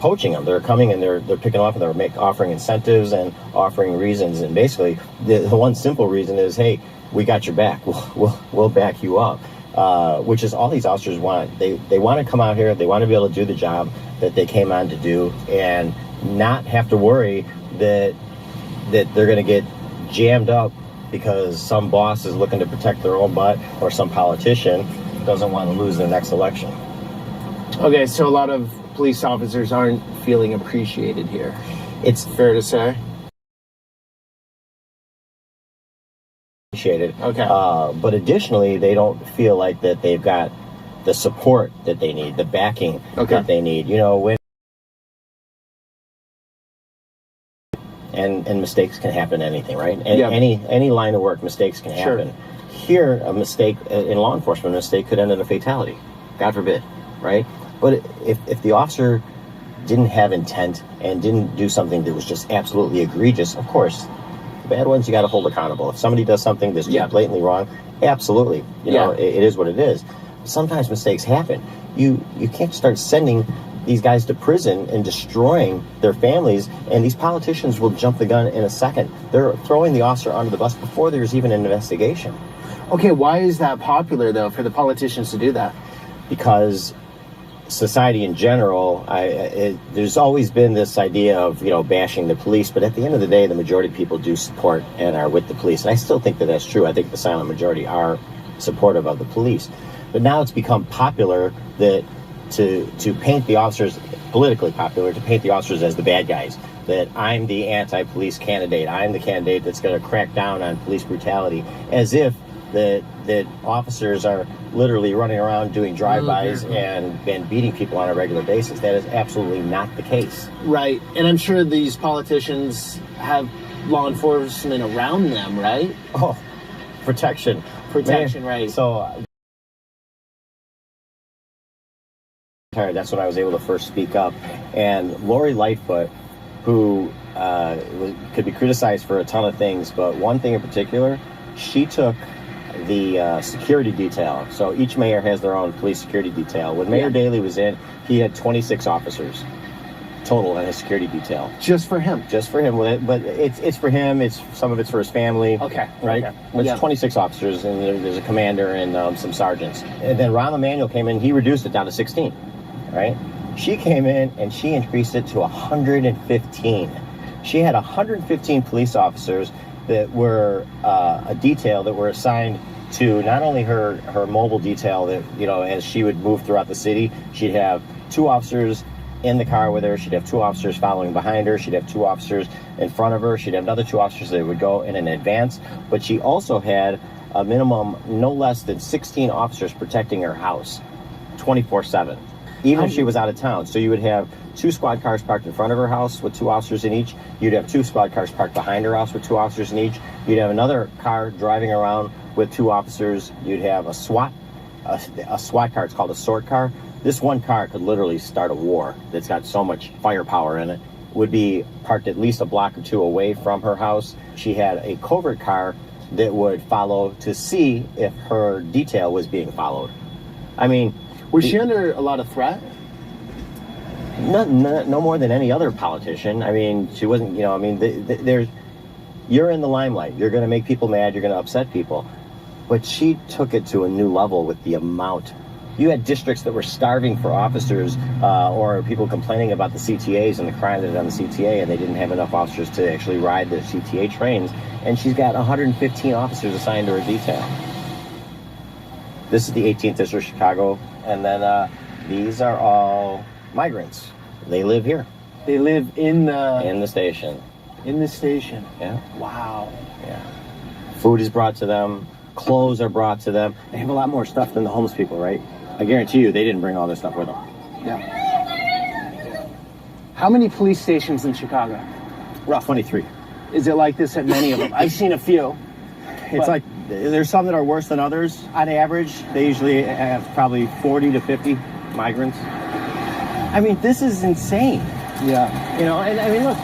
poaching them. They're coming and they're picking them up, and they're offering incentives and offering reasons. And basically, the one simple reason is, hey, we got your back. We'll back you up. Which is all these officers want. They want to come out here. They want to be able to do the job that they came on to do, and not have to worry that they're going to get jammed up because some boss is looking to protect their own butt, or some politician doesn't want to lose their next election. Okay, so a lot of police officers aren't feeling appreciated here. It's fair to say. Appreciated. Okay. But additionally, they don't feel like that they've got the support that they need, the backing that they need. You know, when and mistakes can happen in anything, right? And any line of work, mistakes can happen. Sure. Here, a mistake in law enforcement, a mistake could end in a fatality. God forbid, right? But if the officer didn't have intent and didn't do something that was just absolutely egregious, of course, the bad ones you got to hold accountable. If somebody does something that's just blatantly wrong, absolutely, you know, it is what it is. Sometimes mistakes happen. You can't start sending these guys to prison and destroying their families, and these politicians will jump the gun in a second. They're throwing the officer under the bus before there's even an investigation. Okay, why is that popular, though, for the politicians to do that? Because society in general, there's always been this idea of, you know, bashing the police, but at the end of the day, the majority of people do support and are with the police. And I still think that that's true. I think the silent majority are supportive of the police. But now it's become popular that to paint the officers, politically popular, to paint the officers as the bad guys, that I'm the anti-police candidate. I'm the candidate that's going to crack down on police brutality, as if that officers are literally running around doing drive-bys and beating people on a regular basis. That is absolutely not the case. Right. And I'm sure these politicians have law enforcement around them, right? Oh, protection. Protection, man, right. So that's when I was able to first speak up. And Lori Lightfoot, who could be criticized for a ton of things, but one thing in particular, she took the security detail. So each mayor has their own police security detail. When Mayor Daley was in, he had 26 officers total in his security detail. Just for him? Just for him. But it's for him. Some of it's for his family. Okay. Right? Okay. It's 26 officers, and there's a commander and some sergeants. And then Rahm Emanuel came in, he reduced it down to 16. Right? She came in and she increased it to 115. She had 115 police officers that were a detail that were assigned to not only her mobile detail that, you know, as she would move throughout the city, she'd have 2 officers in the car with her, she'd have 2 officers following behind her, she'd have 2 officers in front of her, she'd have another 2 officers that would go in advance, but she also had a minimum no less than 16 officers protecting her house 24/7. Even if she was out of town. So you would have 2 squad cars parked in front of her house with 2 officers in each. You'd have 2 squad cars parked behind her house with 2 officers in each. You'd have another car driving around with 2 officers. You'd have a SWAT car. It's called a SORT car. This one car could literally start a war. That's got so much firepower in it. Would be parked at least a block or 2 away from her house. She had a covert car that would follow to see if her detail was being followed. I mean, was she under a lot of threat? No more than any other politician. I mean, she wasn't, you know, I mean, you're in the limelight. You're going to make people mad. You're going to upset people. But she took it to a new level with the amount. You had districts that were starving for officers or people complaining about the CTAs and the crime that is on the CTA, and they didn't have enough officers to actually ride the CTA trains. And she's got 115 officers assigned to her detail. This is the 18th District of Chicago. And then these are all migrants. They live here. They live in the station. In the station. Yeah. Wow. Yeah. Food is brought to them. Clothes are brought to them. They have a lot more stuff than the homeless people, right? I guarantee you they didn't bring all this stuff with them. Yeah. How many police stations in Chicago? Rough 23. Is it like this at many of them? I've seen a few. It's like, there's some that are worse than others. On average, they usually have probably 40 to 50 migrants. I mean, this is insane. Yeah. You know, and I mean, look,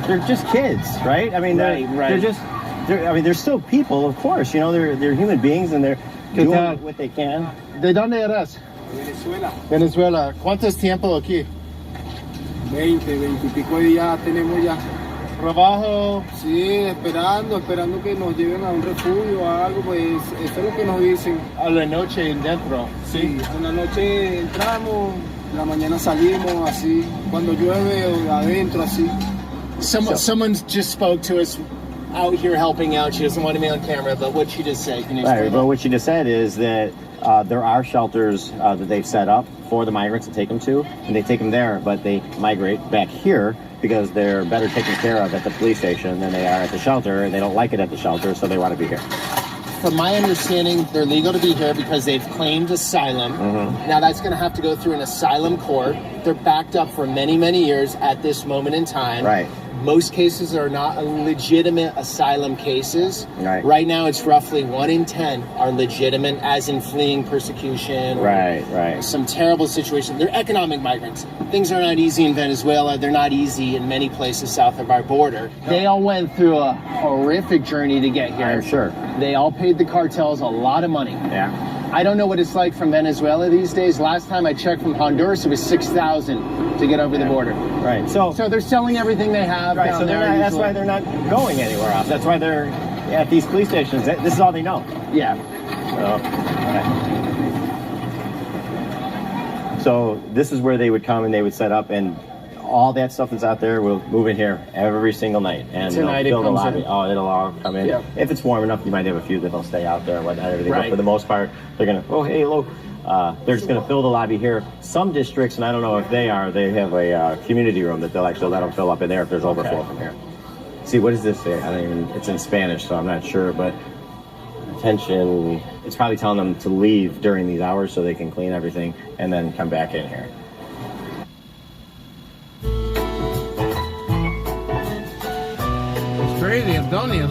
they're just kids, right? I mean, they're just, they're still people, of course. You know, they're human beings and they're doing what they can. ¿De dónde eres? Venezuela. Venezuela. ¿Cuántos tiempo aquí? 20 y pico de días tenemos ya. Trabajo. Sí, esperando que nos lleven a un refugio o algo, pues eso es lo que nos dicen. A la noche dentro. Sí, en la noche entramos, en la mañana salimos, así. Cuando llueve, adentro, así. Someone just spoke to us out here helping out. She doesn't want to be on camera, but what she just said, can you explain? Right, but what she just said is that there are shelters that they've set up for the migrants to take them to, and they take them there, but they migrate back here because they're better taken care of at the police station than they are at the shelter, and they don't like it at the shelter, so they want to be here. From my understanding, they're legal to be here because they've claimed asylum. Mm-hmm. Now that's going to have to go through an asylum court. They're backed up for many, many years at this moment in time. Right. Most cases are not legitimate asylum cases. Right. Right now, it's roughly 1 in 10 are legitimate, as in fleeing persecution. Or Right. some terrible situation. They're economic migrants. Things are not easy in Venezuela. They're not easy in many places south of our border. They all went through a horrific journey to get here. I'm sure. They all paid the cartels a lot of money. Yeah. I don't know what it's like from Venezuela these days. Last time I checked from Honduras, it was $6,000 to get over the border. Right. So they're selling everything they have. right. down So there, that's why they're not going anywhere else. That's why they're at these police stations. This is all they know. Yeah. So this is where they would come and they would set up, and all that stuff that's out there will move in here every single night. And Tonight they'll fill it the comes lobby. in. Oh, it'll all come in. Yeah. If it's warm enough, you might have a few that'll stay out there and whatnot. Everything. Right. But for the most part, they're gonna. Oh, hey, hello. They're just gonna fill the lobby here. Some districts, and I don't know if they are. They have a community room that they'll actually let them fill up in there if there's overflow from here. See, what does this say? I don't even. It's in Spanish, so I'm not sure. But attention. It's probably telling them to leave during these hours so they can clean everything and then come back in here. Crazy, I'm telling you.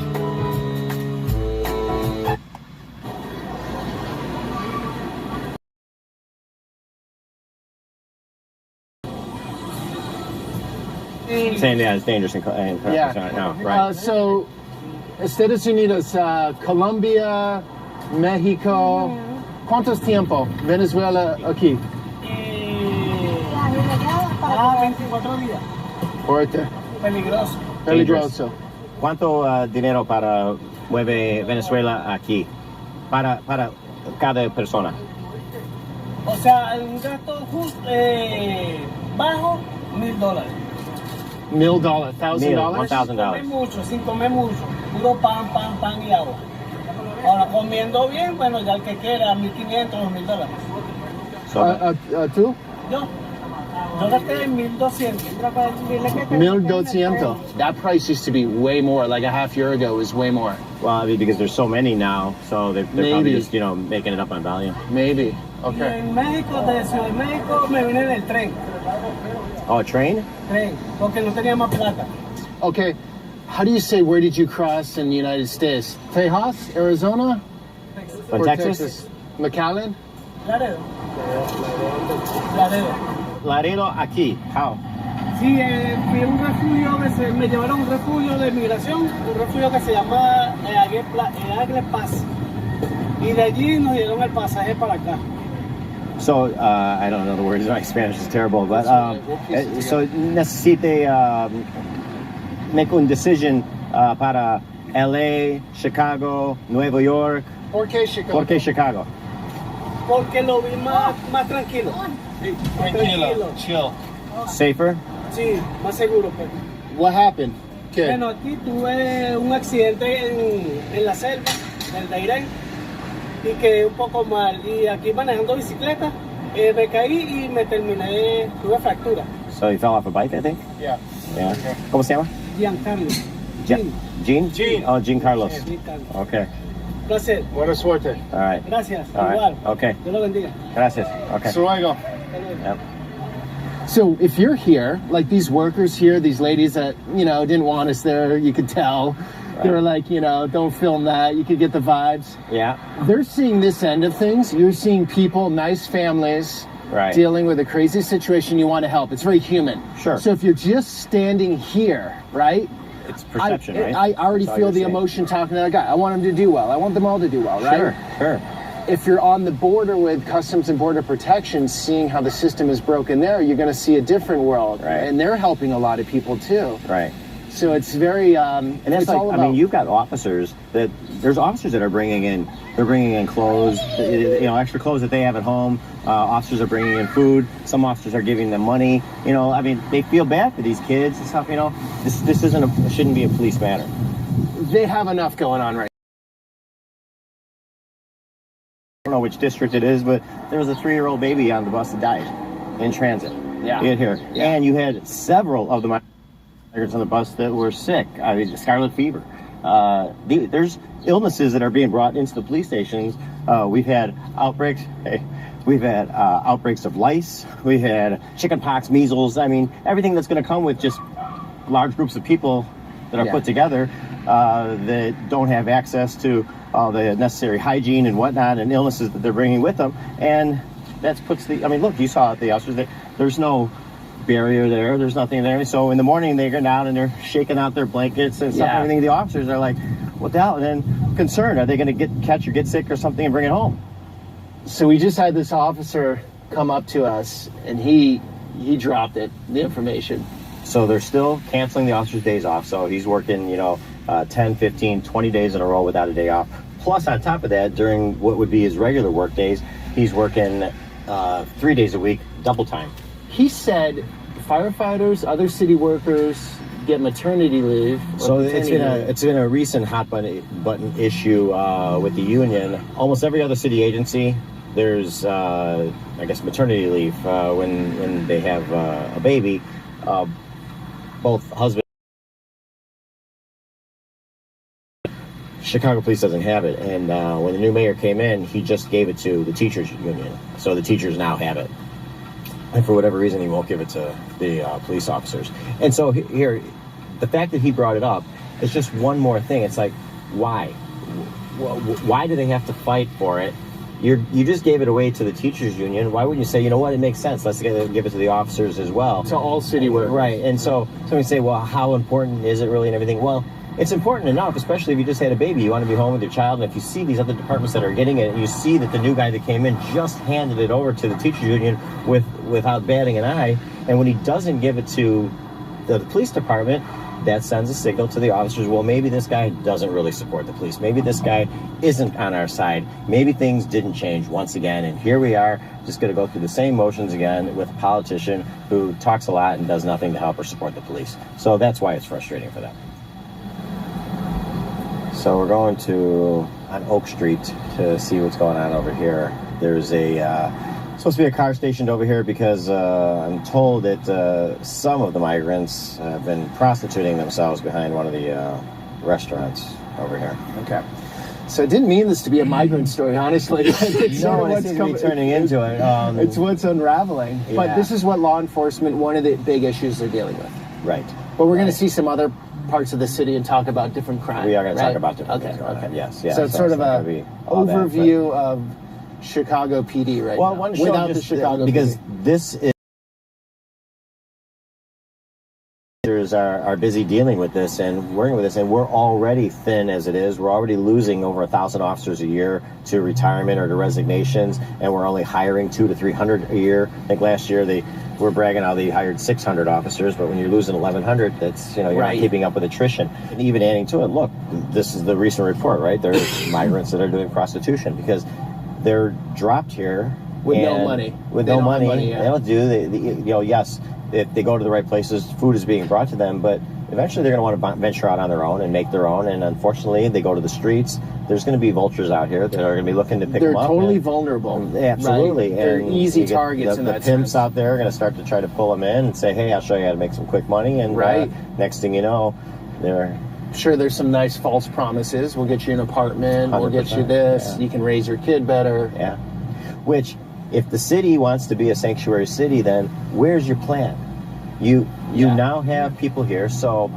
Saying yeah, it's dangerous and no, right? So, Estados Unidos, Colombia, Mexico. ¿Cuántos tiempo Venezuela aquí? 24 días. Fuerte. Peligroso. Peligroso. ¿Cuánto dinero para mueve Venezuela aquí? Para cada persona. O sea, un gasto bajo, $1,000. $1,000, $1,000? $1,000. Mucho, sin comer mucho. Puro pan y agua. Ahora, comiendo bien, bueno, ya el que quiera, $1,500 o $1,000. So, ¿Tú? Yo gasté $1,200. 1,200. That price used to be way more. Like a half year ago, it was way more. well, I mean, because there's so many now, so they're probably Maybe. just making it up on volume. Maybe. Y Okay. en México, de Ciudad de México, me vine en el tren, Oh, a train? porque no tenía más plata. Okay. How do you say where did you cross in the United States? Tejas, Arizona? From Or Texas? McAllen? Laredo. Laredo aquí. How? Sí, fui a un refugio, me llevaron a un refugio de migración, un refugio que se llama Agle Paz. Y de allí nos dieron el pasaje para acá. So, I don't know the words. My Spanish is terrible, but so necesite make un decision para LA, Chicago, Nueva York. ¿Por qué Chicago? ¿Por qué Chicago? Porque lo vi más tranquilo. Sí, más tranquilo. Chill. Safer? Sí, más seguro. Pues. What happened? Okay. Bueno, aquí tuve un accidente en la selva del Dairén y quedé un poco mal. Y aquí manejando bicicleta me caí y me tuve fractura. So you fell off a bike, I think? Yeah. Yeah. ¿Cómo se llama? Giancarlo. Jean? Jean. Oh, Jean Carlos. Giancarlo. Okay. Placer. Buena suerte. All right. Gracias. All right. Igual. Okay. Dios lo bendiga. Gracias. Okay. So I go. Yep. So if you're here, like these workers here, these ladies that, didn't want us there, you could tell. Right. They were like, don't film that. You could get the vibes. Yeah. They're seeing this end of things. You're seeing people, nice families, Right. dealing with a crazy situation you want to help. It's very human. Sure. So if you're just standing here, right, it's perception, right? I already feel the emotion talking to that guy. I want him to do well. I want them all to do well, right? Sure. If you're on the border with Customs and Border Protection, seeing how the system is broken there, you're going to see a different world. Right. And they're helping a lot of people too. Right. So it's very, and that's like, I mean, you've got officers there's officers that are bringing in clothes, extra clothes that they have at home. Officers are bringing in food. Some officers are giving them money. I mean, they feel bad for these kids and stuff. This shouldn't be a police matter. They have enough going on right now. I don't know which district it is, but there was a 3-year-old baby on the bus that died in transit. Yeah. Here. Yeah. And you had several of the migrants on the bus that were sick. I mean, scarlet fever. There's illnesses that are being brought into the police stations. We've had outbreaks. We've had outbreaks of lice. We've had chickenpox, measles. I mean, everything that's going to come with just large groups of people that are put together that don't have access to all the necessary hygiene and whatnot, and illnesses that they're bringing with them. And that puts look, you saw at the officers that there's no barrier there. There's nothing there. So in the morning they go down and they're shaking out their blankets and stuff. Yeah. Everything. The officers are like, what the hell? And then concerned, are they going to catch or get sick or something and bring it home? So we just had this officer come up to us and he dropped the information. So they're still canceling the officer's days off. So he's working, 10, 15, 20 days in a row without a day off. Plus on top of that, during what would be his regular work days, he's working 3 days a week, double time. He said firefighters, other city workers get maternity leave. So it's been a recent hot button issue with the union. Almost every other city agency, there's maternity leave when they have a baby. Both husband. Chicago Police doesn't have it, and when the new mayor came in, he just gave it to the teachers union. So the teachers now have it. And for whatever reason, he won't give it to the police officers. And so here, the fact that he brought it up is just one more thing. It's like, why? Why do they have to fight for it? You just gave it away to the teachers union. Why wouldn't you say, you know what, it makes sense. Let's give it to the officers as well. To all city workers. Right. And so somebody say, well, how important is it really and everything? Well, it's important enough, especially if you just had a baby. You want to be home with your child, and if you see these other departments that are getting it, and you see that the new guy that came in just handed it over to the teachers union without batting an eye, and when he doesn't give it to the police department, that sends a signal to the officers, well, maybe this guy doesn't really support the police. Maybe this guy isn't on our side. Maybe things didn't change once again, and here we are just going to go through the same motions again with a politician who talks a lot and does nothing to help or support the police. So that's why it's frustrating for them. So we're going on Oak Street to see what's going on over here. There's supposed to be a car stationed over here because I'm told that some of the migrants have been prostituting themselves behind one of the restaurants over here. Okay. So I didn't mean this to be a migrant story, honestly. It's turning into it. It's what's unraveling. Yeah. But this is what law enforcement, one of the big issues they're dealing with. Right. But we're going to see some other parts of the city and talk about different crimes. We are going to talk about different things. Okay. Yes. So it's sort of a overview of Chicago PD right now. Well, without the Chicago because PD. This is are busy dealing with this and working with this, and we're already thin as it is. We're already losing over 1,000 officers a year to retirement or to resignations, and we're only hiring 200 to 300 a year. I think last year they were bragging how they hired 600 officers, but when you're losing 1,100, that's you're not keeping up with attrition. And even adding to it, look, this is the recent report, right? There's migrants that are doing prostitution because they're dropped here with no money. With no money, they don't do. Yes. If they go to the right places, food is being brought to them, but eventually they're going to want to venture out on their own and make their own, and unfortunately they go to the streets. There's going to be vultures out here that are going to be looking to pick them up. They're totally vulnerable. Absolutely. Right? They're easy targets in that sense. The pimps out there are going to start to try to pull them in and say, hey, I'll show you how to make some quick money, and next thing you know, they're... Sure, there's some nice false promises. We'll get you an apartment, we'll get you this, you can raise your kid better. Yeah. Which... if the city wants to be a sanctuary city, then where's your plan? You now have people here, so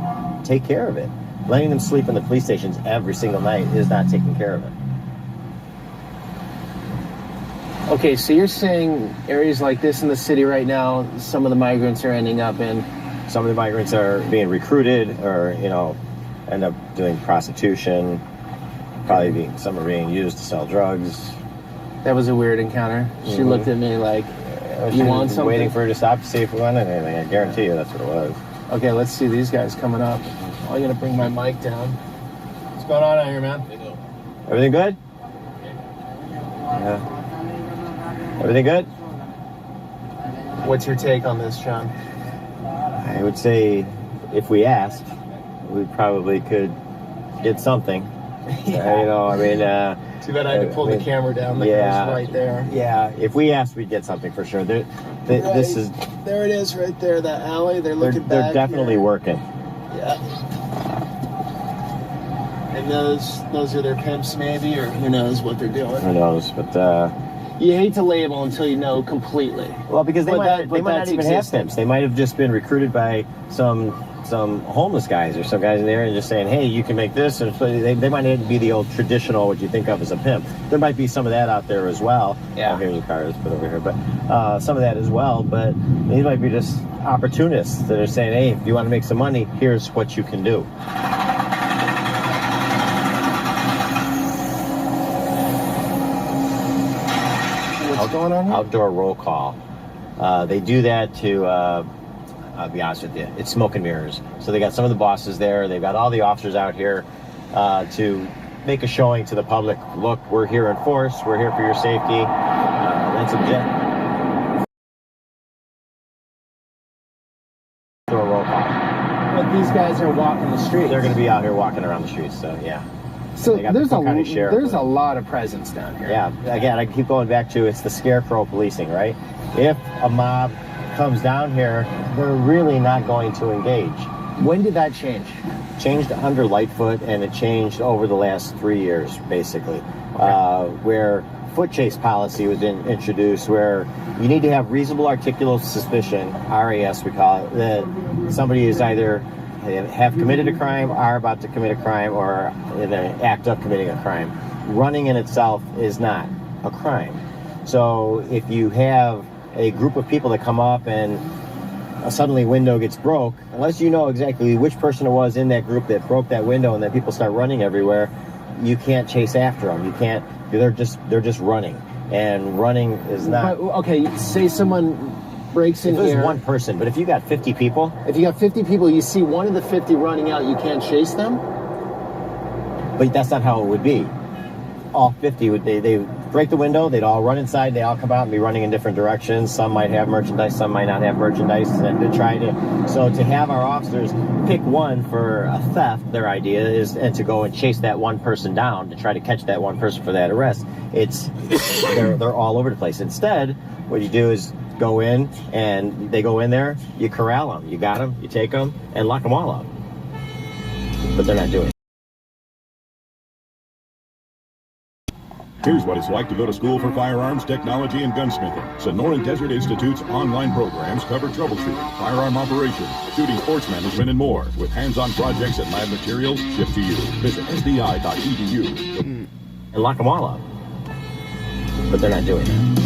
take care of it. Letting them sleep in the police stations every single night is not taking care of it. Okay, so you're saying areas like this in the city right now, some of the migrants are ending up in. some of the migrants are being recruited or, you know, end up doing prostitution. Probably some are being used to sell drugs. That was a weird encounter. She looked at me like, you want something? Waiting for her to stop to see if we wanted anything. I guarantee you that's what it was. Okay, let's see these guys coming up. Oh, I gotta bring my mic down. What's going on out here, man? Everything good? Yeah. Everything good? What's your take on this, John? I would say if we asked, we probably could get something. Yeah. You know, I mean... Too bad I had to pull the camera down. The camera's right there. Yeah, if we asked, we'd get something for sure. This is... There it is right there, that alley. They're looking back. They're definitely working. Yeah. And those are their pimps, maybe, or who knows what they're doing. Who knows, but... You hate to label until you know completely. Well, because they might not even have pimps. They might have just been recruited by some homeless guys or some guys in there and just saying, hey, you can make this. And they might not be the old traditional, what you think of as a pimp. There might be some of that out there as well. Yeah. Oh, here's the car, let's put over here. But some of that as well. But these might be just opportunists that are saying, hey, if you want to make some money, here's what you can do. What's going on here? Outdoor roll call. They do that to... I'll be honest with you, it's smoke and mirrors. So they got some of the bosses there. They've got all the officers out here to make a showing to the public. Look, we're here in force. We're here for your safety. That's object. Do a roll call. But these guys are walking the streets. They're going to be out here walking around the streets. So yeah. So there's a lot of presence down here. Yeah. Again, I keep going back to it's the scarecrow policing, right? If a mob comes down here, they're really not going to engage. When did that change? Changed under Lightfoot, and it changed over the last 3 years, basically, where foot chase policy was introduced, where you need to have reasonable articulable suspicion, RAS we call it, that somebody is either have committed a crime, are about to commit a crime, or in the act of committing a crime. Running in itself is not a crime. So if you have a group of people that come up and suddenly a window gets broke, unless you know exactly which person it was in that group that broke that window and then people start running everywhere, you can't chase after them. You can't, they're just running. And running is not... But, okay, say someone breaks in here. If there's one person, but if you got 50 people... If you got 50 people, you see one of the 50 running out, you can't chase them? But that's not how it would be. All 50 would they break the window, they'd all run inside, they all come out and be running in different directions. Some might have merchandise, some might not have merchandise, and to have our officers pick one for a theft, their idea is, and to go and chase that one person down, to try to catch that one person for that arrest. They're all over the place. Instead, what you do is go in, and they go in there, you corral them, you got them, you take them, and lock them all up. But they're not doing it. Here's what it's like to go to school for firearms, technology, and gunsmithing. Sonoran Desert Institute's online programs cover troubleshooting, firearm operations, shooting sports management, and more, with hands-on projects and lab materials shipped to you. Visit sdi.edu. And lock them all up. But they're not doing it.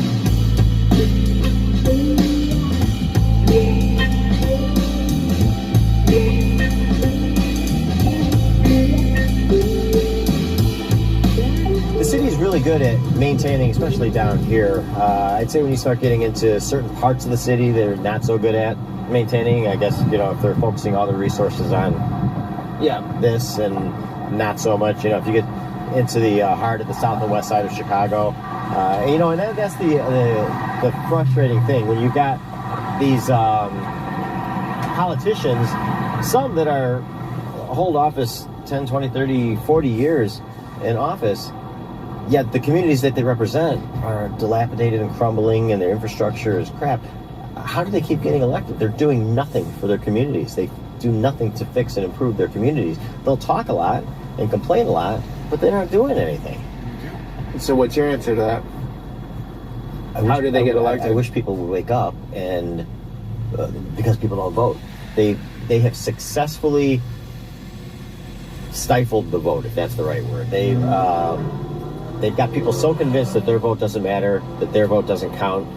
The city's really good at maintaining, especially down here. I'd say when you start getting into certain parts of the city, they're not so good at maintaining. I guess, you know, if they're focusing all the resources on this and not so much, you know, if you get into the heart of the south and west side of Chicago, you know, and that's the frustrating thing when you got these politicians, some that hold office 10, 20, 30, 40 years in office, yet the communities that they represent are dilapidated and crumbling and their infrastructure is crap. How do they keep getting elected? They're doing nothing for their communities. They do nothing to fix and improve their communities. They'll talk a lot and complain a lot, but they're not doing anything. So what's your answer to that? How do they get elected? I wish people would wake up, and because people don't vote. They have successfully stifled the vote, if that's the right word. They've got people so convinced that their vote doesn't matter, that their vote doesn't count.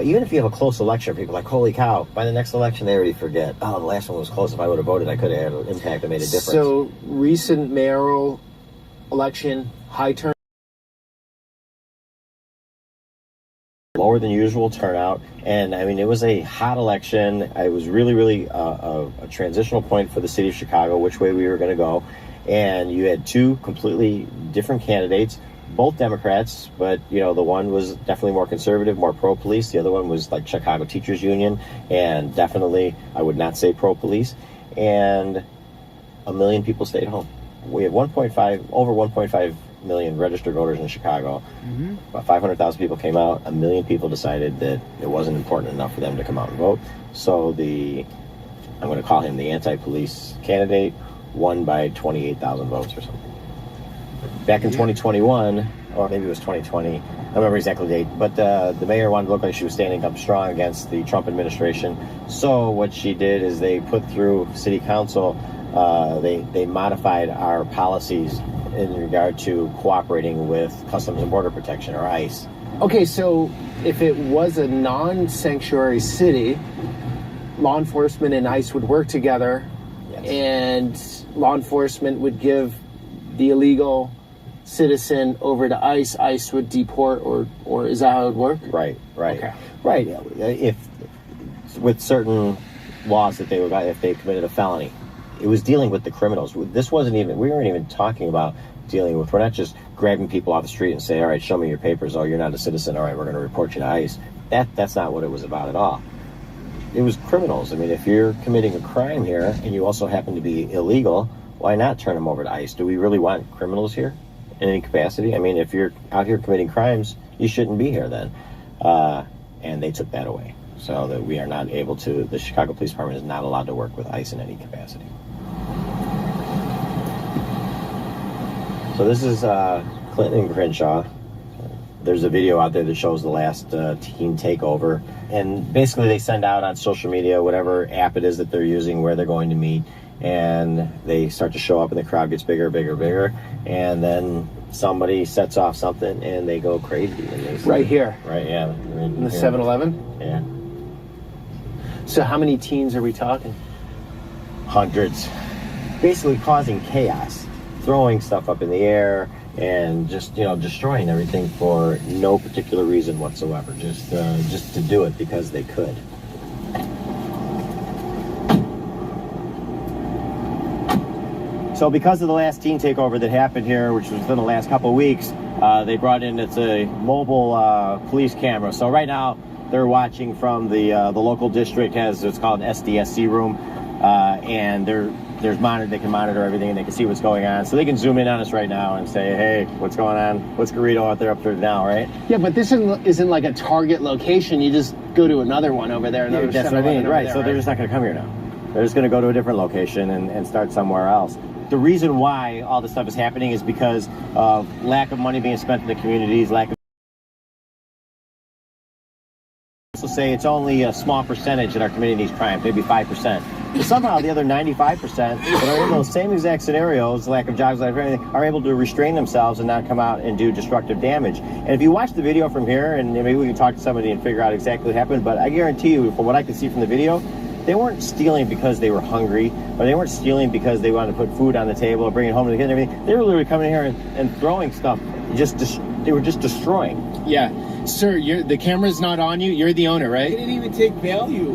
even if you have a close election, people are like, holy cow, by the next election, they already forget. Oh, the last one was close. If I would have voted, I could have had an impact and made a difference. So, recent mayoral election, high turnout. Lower than usual turnout. And I mean, it was a hot election. It was really a transitional point for the city of Chicago, which way we were going to go. And you had two completely different candidates, both Democrats, but the one was definitely more conservative, more pro-police. The other one was like Chicago Teachers Union, and definitely, I would not say pro-police. And 1 million people stayed home. We have over 1.5 million registered voters in Chicago. About 500,000 people came out. 1 million people decided that it wasn't important enough for them to come out and vote. So I'm going to call him the anti-police candidate, won by 28,000 votes or something. Back in 2021, or maybe it was 2020, I don't remember exactly the date, but the mayor wanted to look like she was standing up strong against the Trump administration. So what she did is they put through city council, they modified our policies in regard to cooperating with Customs and Border Protection, or ICE. Okay, so if it was a non-sanctuary city, law enforcement and ICE would work together, and law enforcement would give the illegal citizen over to ICE. ICE would deport, or is that how it would work? Right. Okay. Right. If with certain laws that if they committed a felony, it was dealing with the criminals. We weren't even talking about dealing with, we're not just grabbing people off the street and say, all right, show me your papers. Oh, you're not a citizen. All right, we're going to report you to ICE. That's not what it was about at all. It was criminals. I mean, if you're committing a crime here and you also happen to be illegal, why not turn them over to ICE? Do we really want criminals here in any capacity? I mean, if you're out here committing crimes, you shouldn't be here then. And they took that away. So that we are not able to, the Chicago Police Department is not allowed to work with ICE in any capacity. So this is Clinton and Crenshaw. There's a video out there that shows the last teen takeover. And basically they send out on social media, whatever app it is that they're using, where they're going to meet. And they start to show up and the crowd gets bigger. And then somebody sets off something and they go crazy. And Right here? Right, yeah. In the 7-Eleven? Yeah. So how many teens are we talking? Hundreds. Basically causing chaos. Throwing stuff up in the air and just destroying everything for no particular reason whatsoever, just to do it because they could. So because of the last teen takeover that happened here, which was within the last couple of weeks, they brought in, it's a mobile police camera. So right now they're watching from the local district, has what's called an SDSC room, and they can monitor everything and they can see what's going on. So they can zoom in on us right now and say, hey, what's going on? What's Garrido out there up there now, right? Yeah, but this isn't like a target location. You just go to another one over there. That's what I mean, right? So they're just not going to come here now. They're just going to go to a different location and start somewhere else. The reason why all this stuff is happening is because of lack of money being spent in the communities, lack of... So say it's only a small percentage that are committing these crimes, maybe 5%. But somehow the other 95% that are in those same exact scenarios, lack of jobs, lack of everything, are able to restrain themselves and not come out and do destructive damage. And if you watch the video from here, and maybe we can talk to somebody and figure out exactly what happened, but I guarantee you, from what I can see from the video, they weren't stealing because they were hungry, or they weren't stealing because they wanted to put food on the table or bring it home to the kids and everything. They were literally coming in here and throwing stuff. They were just destroying. Yeah. Sir, the camera's not on you. You're the owner, right? They didn't even take value.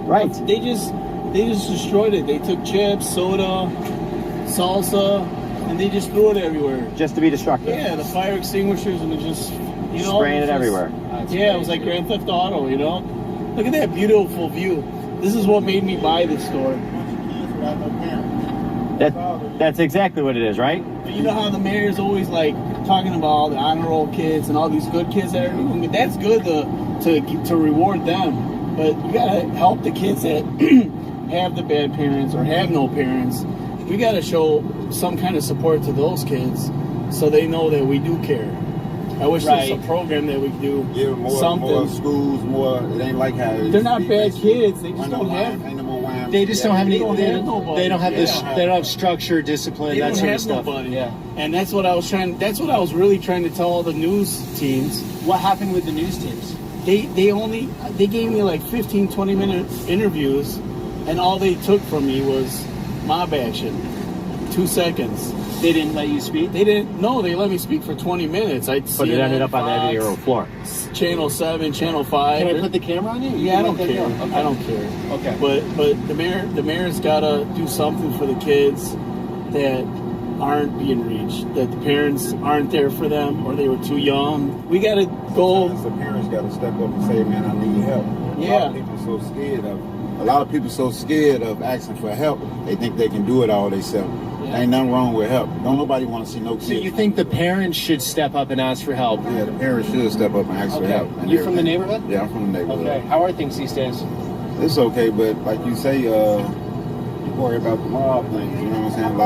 Right. They just destroyed it. They took chips, soda, salsa, and they just threw it everywhere. Just to be destructive. Yeah, the fire extinguishers and just spraying it everywhere. Yeah, it was like Grand Theft Auto, Look at that beautiful view. This is what made me buy this store. That's exactly what it is, right? You know how the mayor's always like talking about all the honor roll kids and all these good kids that are doing. That's good to reward them, but you gotta help the kids that have the bad parents or have no parents. We gotta show some kind of support to those kids so they know that we do care. I wish there was a program that we could do. Yeah, more schools, more. It ain't like how they're not bad kids. They just don't have. They just don't have any. They don't have this. They don't have structure, discipline, that sort of stuff. Nobody. Yeah, and that's what I was really trying to tell all the news teams. What happened with the news teams? they gave me like 15, 20-minute interviews, and all they took from me was mob action. 2 seconds. They didn't let you speak? They didn't. No, they let me speak for 20 minutes. But it ended up on the editorial floor. Channel 7, Channel 5. Can I put the camera on you? Yeah, I don't care. Okay. I don't care. Okay. But the mayor's got to do something for the kids that aren't being reached, that the parents aren't there for them, or they were too young. We got to go. Sometimes the parents got to step up and say, man, I need help. Yeah. A lot of people so scared of asking for help, they think they can do it all themselves. Yeah. Ain't nothing wrong with help. Don't nobody want to see no kids. So you think the parents should step up and ask for help? Yeah, the parents should step up and ask for help. You from the neighborhood? Yeah, I'm from the neighborhood. Okay. How are things these days? It's okay, but like you say, you worry about the mob things. You know what I'm saying? A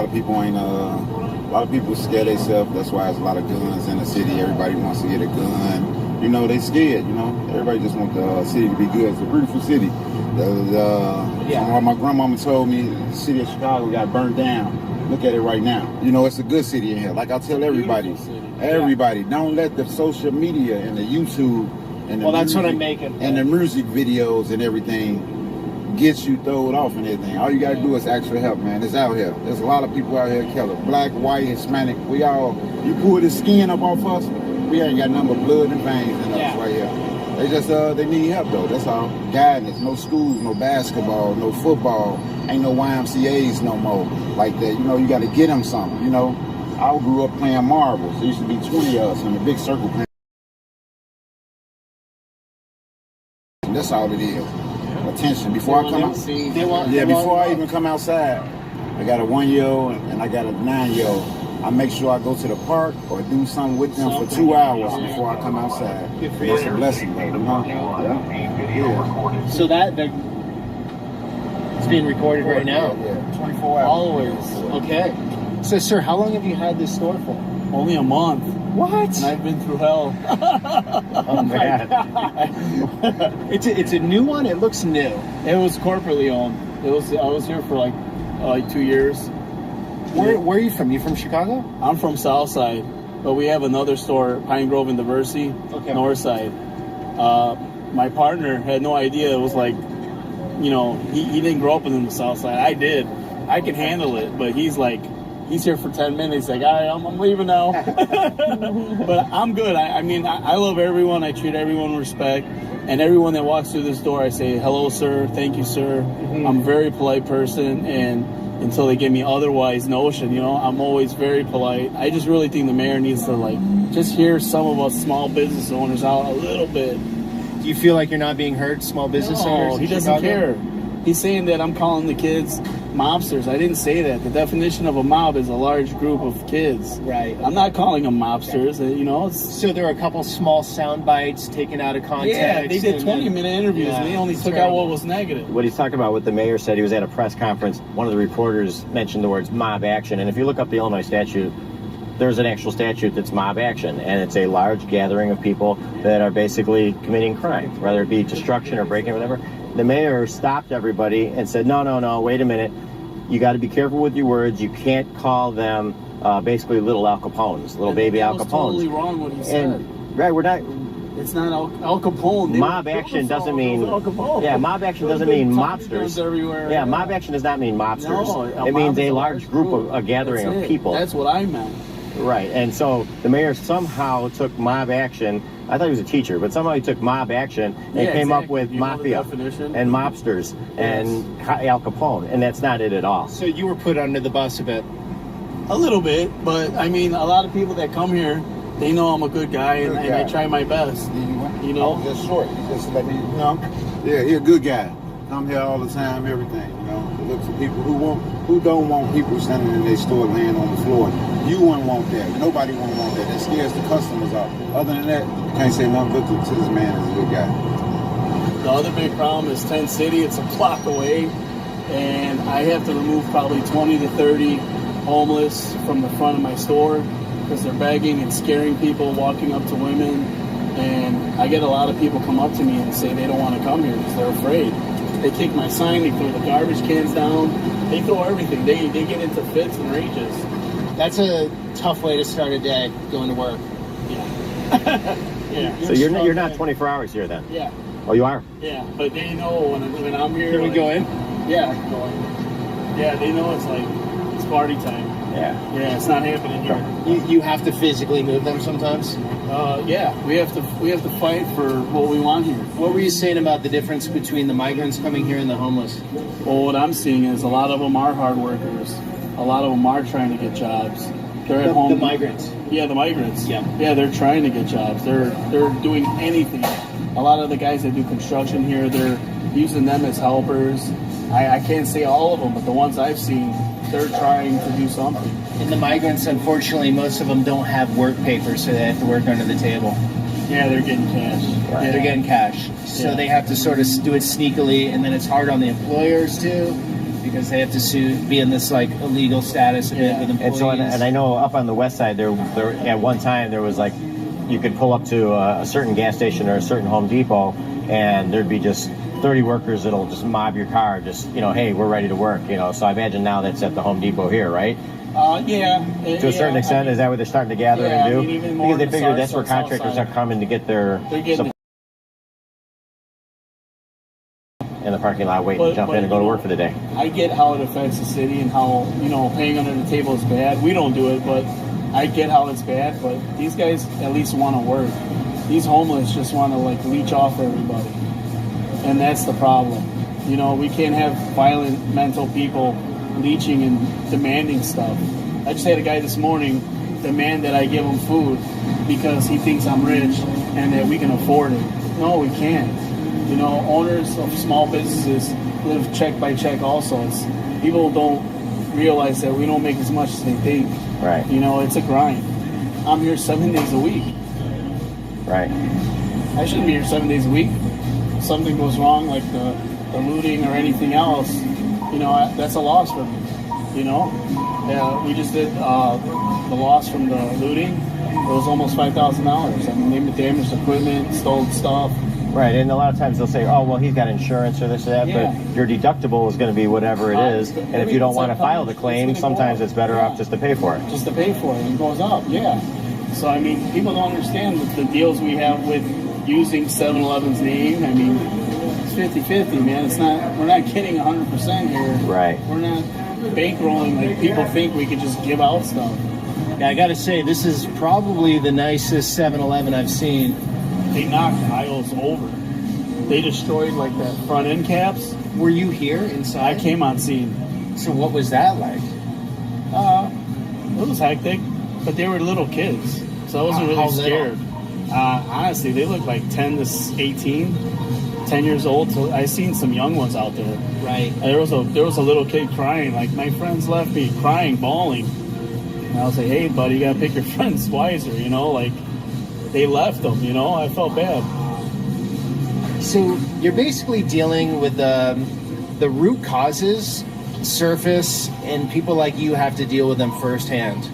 lot of people scare themselves. That's why there's a lot of guns in the city. Everybody wants to get a gun. You know, they scared. You know, everybody just wants the city to be good. It's a beautiful city. My grandmama told me the city of Chicago got burnt down. Look at it right now. You know, it's a good city in here. Like I tell everybody, don't let the social media and the YouTube and the that's what I'm making. And the music videos and everything gets you thrown off and everything. All you gotta do is ask for help, man. It's out here. There's a lot of people out here killing. Black, white, Hispanic. You pull the skin up off us, we ain't got nothing but blood and veins in us right here. They just they need help though. That's all. Guidance. No schools, no basketball, no football. Ain't no YMCA's no more like that. You know, you got to get them something. You know, I grew up playing marbles. There used to be 20 of us in a big circle playing. And that's all it is. Attention. Before I even come outside, I got a 1-year-old and I got a 9-year-old. I make sure I go to the park or do something with them for 2 hours before I come outside. It's a blessing, though. You know? Yeah. So it's being recorded right now? Yeah, 24 hours. Always. Okay. So, sir, how long have you had this store for? Only a month. What? And I've been through hell. Oh, man. It's a new one? It looks new. It was corporately owned. I was here for like 2 years. Where are you from? You from Chicago? I'm from Southside, but we have another store, Pine Grove and Diversity, Northside. My partner had no idea. It was like, you know, he didn't grow up in the Southside. I did. I can handle it, but he's here for 10 minutes. Like, I'm leaving now. But I'm good. I mean, I love everyone. I treat everyone with respect. And everyone that walks through this door, I say, hello, sir. Thank you, sir. Mm-hmm. I'm a very polite person, and until they give me otherwise notion, you know, I'm always very polite. I just really think the mayor needs to just hear some of us small business owners out a little bit. Do you feel like you're not being heard, small business owners? No, he doesn't care. He's saying that I'm calling the kids mobsters. I didn't say that. The definition of a mob is a large group of kids. Right. I'm not calling them mobsters. You know. So there are a couple small sound bites taken out of context. Yeah, they did 20-minute interviews, and they only took out what was negative. What he's talking about, what the mayor said, he was at a press conference. One of the reporters mentioned the words mob action, and if you look up the Illinois statute, there's an actual statute that's mob action, and it's a large gathering of people that are basically committing crime, whether it be destruction or breaking or whatever. The mayor stopped everybody and said, no, wait a minute. You got to be careful with your words. You can't call them basically little Al Capones, little baby Al Capones. That's totally wrong what he said. Right, we're not. It's not Al Capone. Mob action doesn't mean. Yeah, mob action doesn't mean mobsters. Everywhere. Yeah, mob action does not mean mobsters. No, it means a large group, a gathering of people. That's what I meant. Right, and so the mayor somehow took mob action. I thought he was a teacher, but somehow he took mob action and came up with mafia and mobsters and Al Capone, and that's not it at all. So you were put under the bus a bit? A little bit, but I mean, a lot of people that come here, they know I'm a good guy, and I try my best. You know? Just short. Just let me, you know? Yeah, he's a good guy. Come here all the time, everything, you know? To look for people who don't want people standing in their store laying on the floor. You wouldn't want that. Nobody wouldn't want that. That scares the customers off. Other than that, you can't say nothing good to this man is a good guy. The other big problem is Tent City. It's a block away, and I have to remove probably 20 to 30 homeless from the front of my store because they're begging and scaring people, walking up to women. And I get a lot of people come up to me and say they don't want to come here because they're afraid. They kick my sign, they throw the garbage cans down, they throw everything. They get into fits and rages. That's a tough way to start a day, going to work. Yeah. Yeah. So you're not 24 hours here then? Yeah. Oh, you are? Yeah, but they know when I'm here. Can we go in? Yeah, I can go in. Yeah, they know it's party time. Yeah. Yeah, it's not happening here. You have to physically move them sometimes? Yeah, we have to fight for what we want here. What were you saying about the difference between the migrants coming here and the homeless? Well, what I'm seeing is a lot of them are hard workers. A lot of them are trying to get jobs. They're at home. The migrants. Yeah, the migrants. Yeah. Yeah, they're trying to get jobs. They're doing anything. A lot of the guys that do construction here, they're using them as helpers. I can't say all of them, but the ones I've seen, they're trying to do something. And the migrants, unfortunately, most of them don't have work papers, so they have to work under the table. Yeah, they're getting cash. Right. Yeah, they're getting cash. So they have to sort of do it sneakily, and then it's hard on the employers, too, because they have to be in this, like, illegal status a bit with employees. And I know up on the west side, there at one time, there was, like, you could pull up to a certain gas station or a certain Home Depot, and there'd be just 30 workers that'll just mob your car, just, hey, we're ready to work, So I imagine now that's at the Home Depot here, right? Yeah. To a certain extent, is that what they're starting to gather and do? Even more because they figure that's where contractors are coming to get their supply in the parking lot, waiting to jump in and go to work for the day. I get how it affects the city and how, paying under the table is bad. We don't do it, but I get how it's bad. But these guys at least want to work. These homeless just want to, leech off everybody. And that's the problem. We can't have violent mental people leeching and demanding stuff. I just had a guy this morning demand that I give him food because he thinks I'm rich and that we can afford it. No, we can't. Owners of small businesses live check by check also. People don't realize that we don't make as much as they think. Right. It's a grind. I'm here 7 days a week. Right. I shouldn't be here 7 days a week. If something goes wrong, like the looting or anything else, that's a loss for me. Yeah, we just did the loss from the looting. It was almost $5,000. I mean, they damaged equipment, stole stuff. Right, and a lot of times they'll say, oh, well, he's got insurance or this or that, but your deductible is going to be whatever it is, and if you don't want to file the claim, sometimes it's better off just to pay for it. Just to pay for it, and it goes up, yeah. So, I mean, people don't understand the deals we have with using 7-Eleven's name. I mean, it's 50-50, man. We're not getting 100% here. Right. We're not bankrolling like people think we could just give out stuff. Yeah, I got to say, this is probably the nicest 7-Eleven I've seen. They knocked aisles over. They destroyed that front end caps. Were you here inside? I came on scene. So what was that like? It was hectic, but they were little kids, so I wasn't really scared. Honestly, they looked like 10 to 18, 10 years old. So I seen some young ones out there. Right. There was a little kid crying. Like, my friends left me crying, bawling. And I was like, hey, buddy, you gotta pick your friends wiser. They left them, I felt bad. So you're basically dealing with the root causes surface, and people like you have to deal with them firsthand.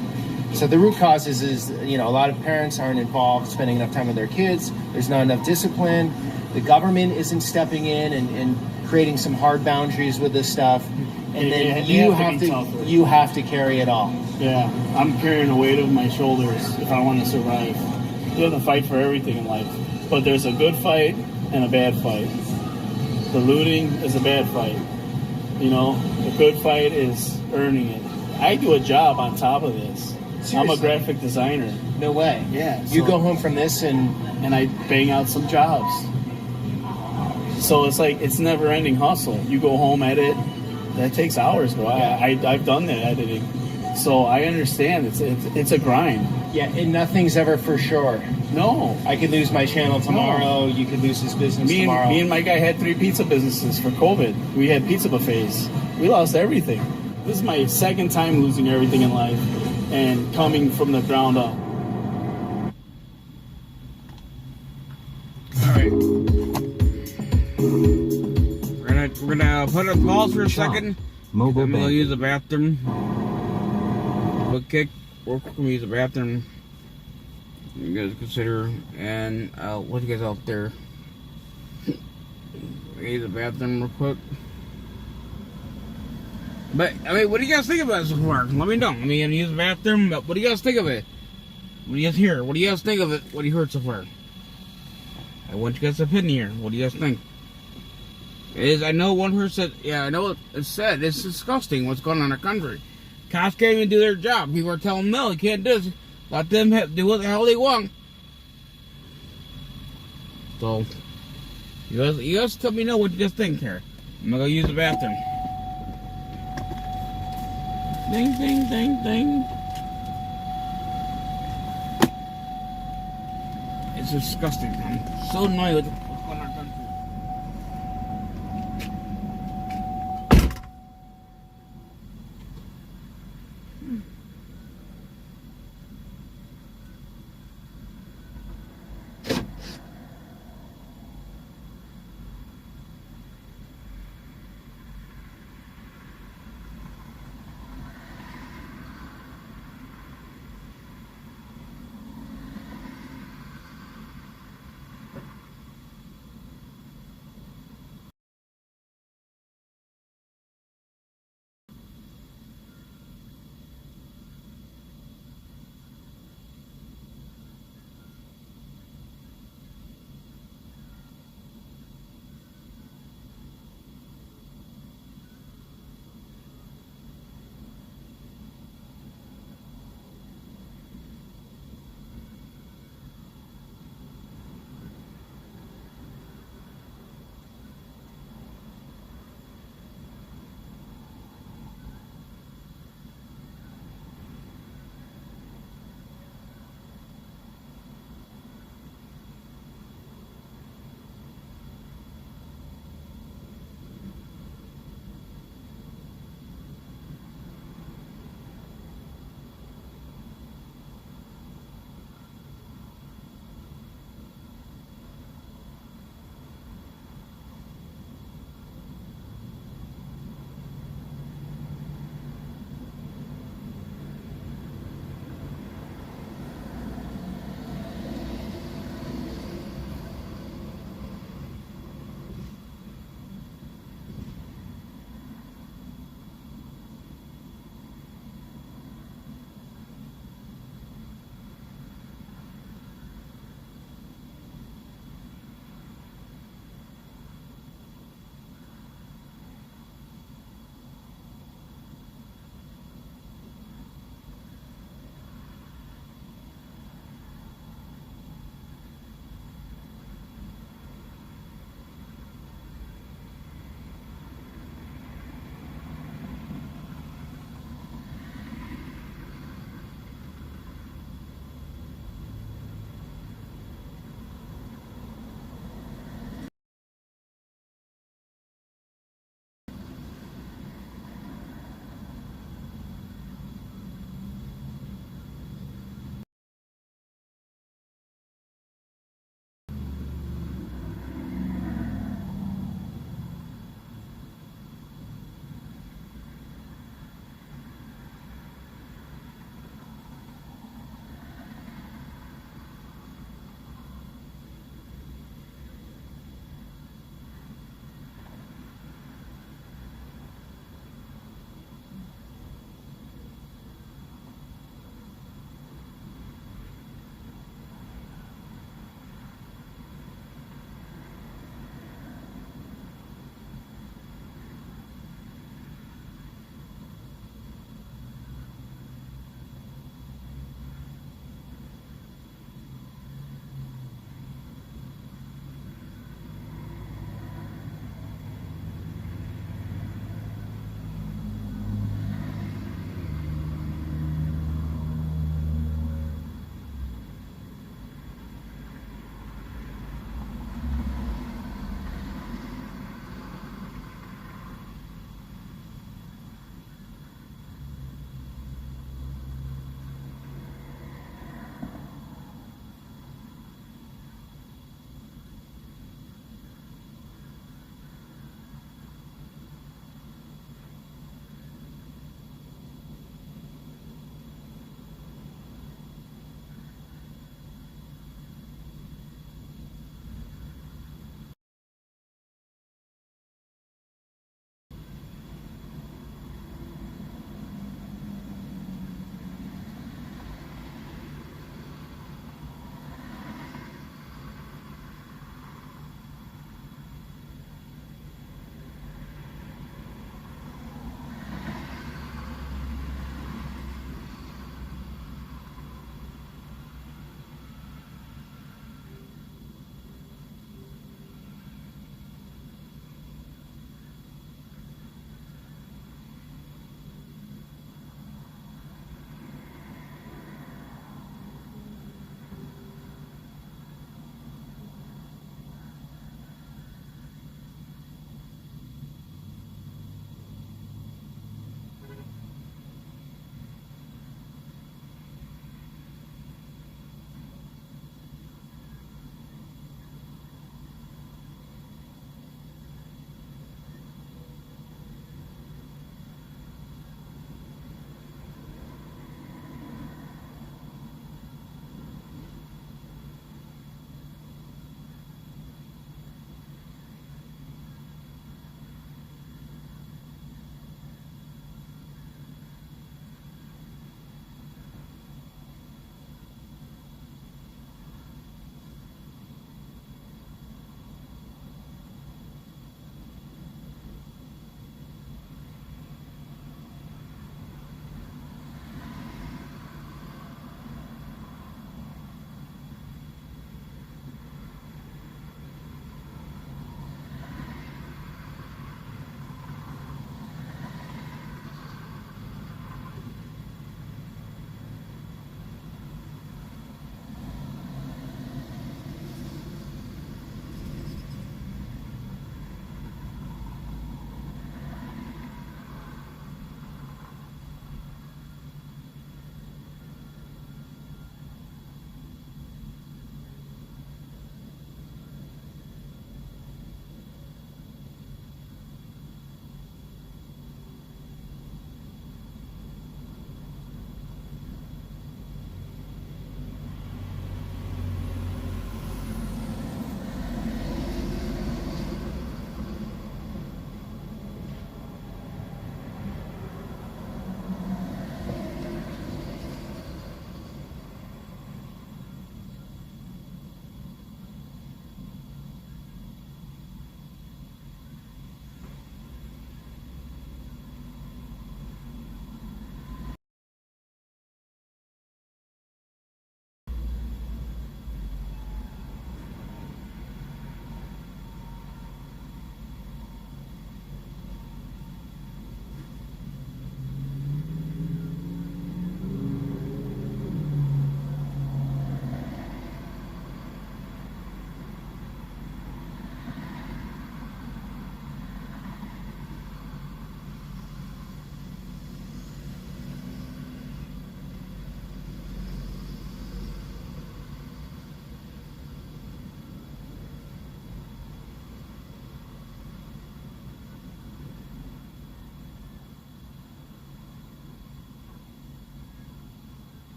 So the root causes is, a lot of parents aren't involved, spending enough time with their kids. There's not enough discipline. The government isn't stepping in and creating some hard boundaries with this stuff. And then you have to carry it all. Yeah, I'm carrying the weight of my shoulders if I want to survive. You have to fight for everything in life. But there's a good fight and a bad fight. The looting is a bad fight. The good fight is earning it. I do a job on top of this. Seriously? I'm a graphic designer. No way. Yeah. You go home from this and I bang out some jobs. So it's never ending hustle. You go home, edit. That takes hours, bro. Yeah. I've done that editing. So I understand it's a grind. Yeah, and nothing's ever for sure. No. I could lose my channel tomorrow. No. You could lose this business tomorrow. Me and my guy had 3 pizza businesses for COVID. We had pizza buffets. We lost everything. This is my second time losing everything in life and coming from the ground up. All right. We're gonna put a pause for a second. Mobile. I'm gonna use the bathroom. Quick kick. We're gonna use the bathroom. You guys consider, and I'll let you guys out there. Use the bathroom real quick. But I mean, what do you guys think about it so far? Let me know. I mean, use the bathroom, but what do you guys think of it? What do you guys hear? What do you guys think of it? What do you heard so far? I want you guys' opinion here. What do you guys think? I know one person said, yeah, I know it's said, it's disgusting what's going on in our country. Cops can't even do their job. People are telling them, no, you can't do this. Let them do what the hell they want. So, you guys tell me what you guys think here. I'm gonna go use the bathroom. Ding, ding, ding, ding. It's disgusting. I'm so annoyed with what's going on in our country.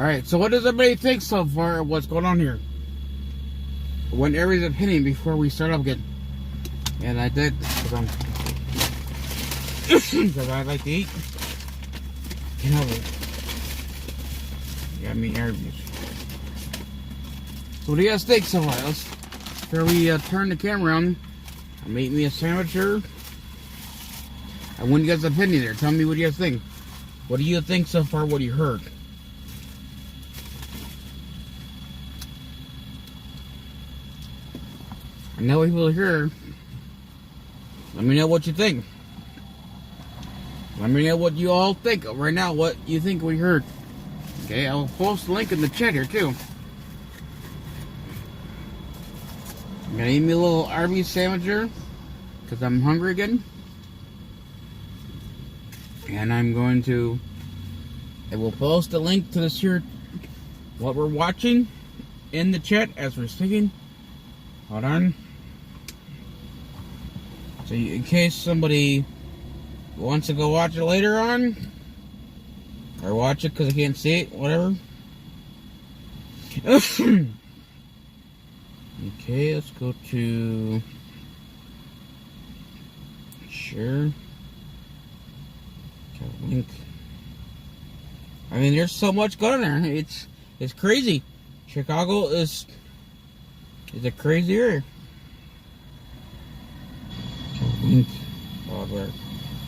Alright, so what does everybody think so far of what's going on here? I want everybody's opinion before we start up again. And I did, because I like to eat. Can't help it. Got me interviews. So what do you guys think so far? Before we turn the camera on, I'm eating me a sandwich here. I want you guys' opinion there. Tell me what you guys think. What do you think so far? What you heard? I know people here. Let me know what you think. Let me know what you all think right now. What you think we heard? Okay, I'll post a link in the chat here too. I'm gonna eat me a little Arby's sandwich here because I'm hungry again. And I will post a link to this here, what we're watching, in the chat as we're speaking. Hold on. So in case somebody wants to go watch it later on, or watch it because I can't see it, whatever. Okay, let's go to share. Link. I mean, there's so much going on there. It's crazy. Chicago is a crazy area. Link.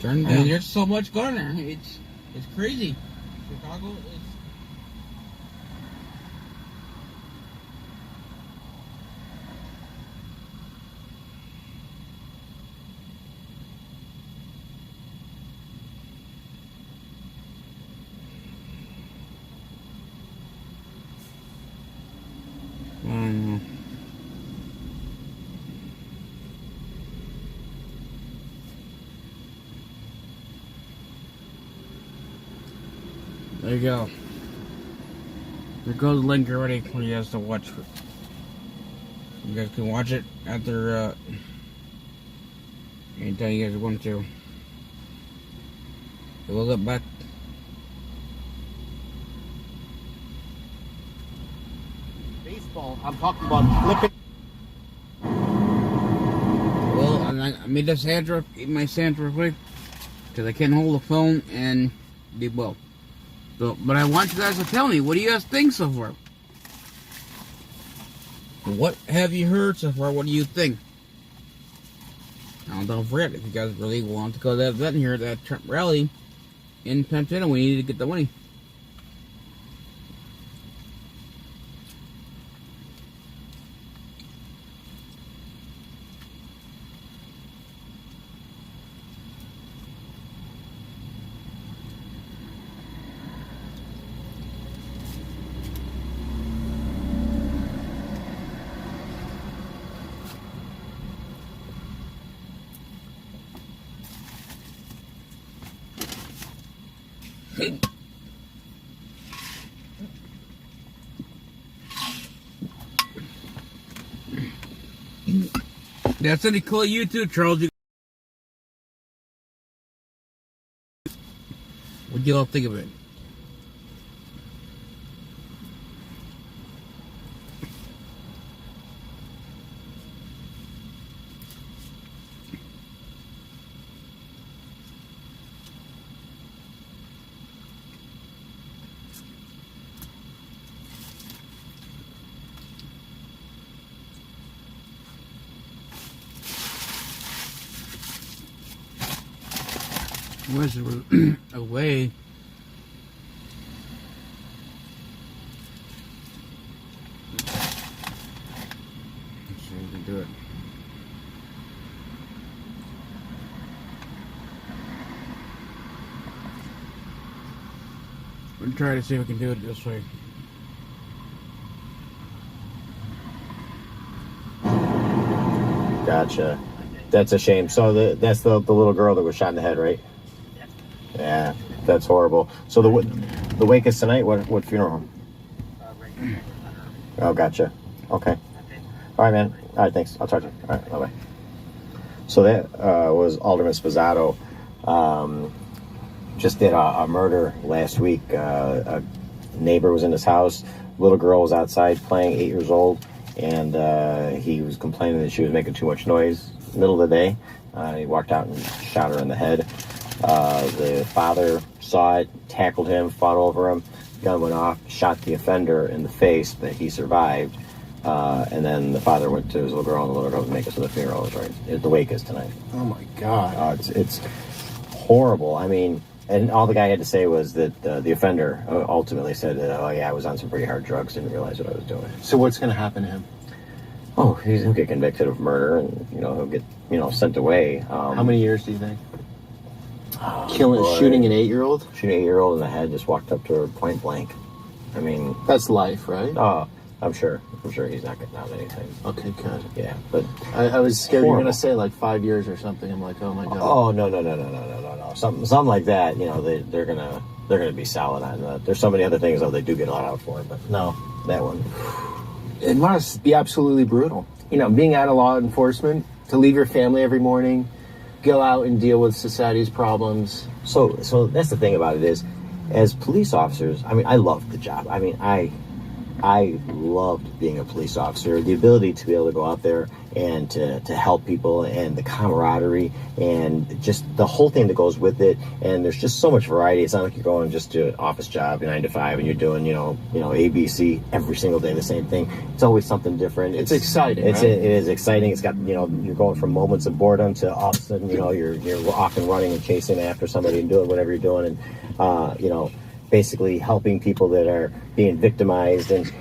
Turn down. I mean, there's so much going on there. It's crazy. Chicago is. There you go. There goes the link already for you guys to watch. You guys can watch it after anytime you guys want to. We'll get back. Baseball, I'm talking about flipping. Well, I made this sandwich, eat my sandwich real quick, because I can't hold the phone and be well. So, but I want you guys to tell me, what do you guys think so far? What have you heard so far? What do you think? Now, don't forget, if you guys really want to go to that event here, that Trump rally in Pennsylvania, we need to get the money. That's any cool YouTube, Charles. What do you all think of it? Was away. Let's see if we can do it. We'll try to see if we can do it this way. Gotcha. That's a shame. So that's the little girl that was shot in the head, right? Yeah, that's horrible. So the wake is tonight. What funeral home? Oh, gotcha. Okay. All right, man. All right, thanks. I'll talk to you. All right, bye bye. So that was Alderman Sposato. Just did a murder last week. A neighbor was in his house. Little girl was outside playing, 8 years old, and he was complaining that she was making too much noise in the middle of the day. He walked out and shot her in the head. The father saw it, tackled him, fought over him. Gun went off, shot the offender in the face, but he survived. And then the father went to his little girl, and the little girl was making it to the funeral. It was right. The wake is tonight. Oh my God. It's horrible. I mean, and all the guy had to say was that the offender ultimately said that, oh yeah, I was on some pretty hard drugs, didn't realize what I was doing. So what's going to happen to him? Oh, he'll get convicted of murder, and he'll get sent away. How many years do you think? Shooting an 8-year-old? Shooting an 8-year-old in the head, just walked up to her point blank. I mean, that's life, right? Oh, I'm sure he's not getting out anything. Okay, good. Yeah, but I was scared you were gonna say like 5 years or something. I'm like, oh my God. Oh no. Something like that. They're gonna be solid on that. There's so many other things though they do get a lot out for, but no, that one. It must be absolutely brutal. Being out of law enforcement, to leave your family every morning, go out and deal with society's problems. So that's the thing about it is, as police officers, I mean, I loved the job. I mean, I loved being a police officer. The ability to be able to go out there and to help people, and the camaraderie, and just the whole thing that goes with it. And there's just so much variety. It's not like you're going just to an office job 9 to 5 and you're doing ABC every single day the same thing. It's always something different. It's exciting. It is exciting. It's got you're going from moments of boredom to all of a sudden you're off and running and chasing after somebody and doing whatever you're doing, and basically helping people that are being victimized, and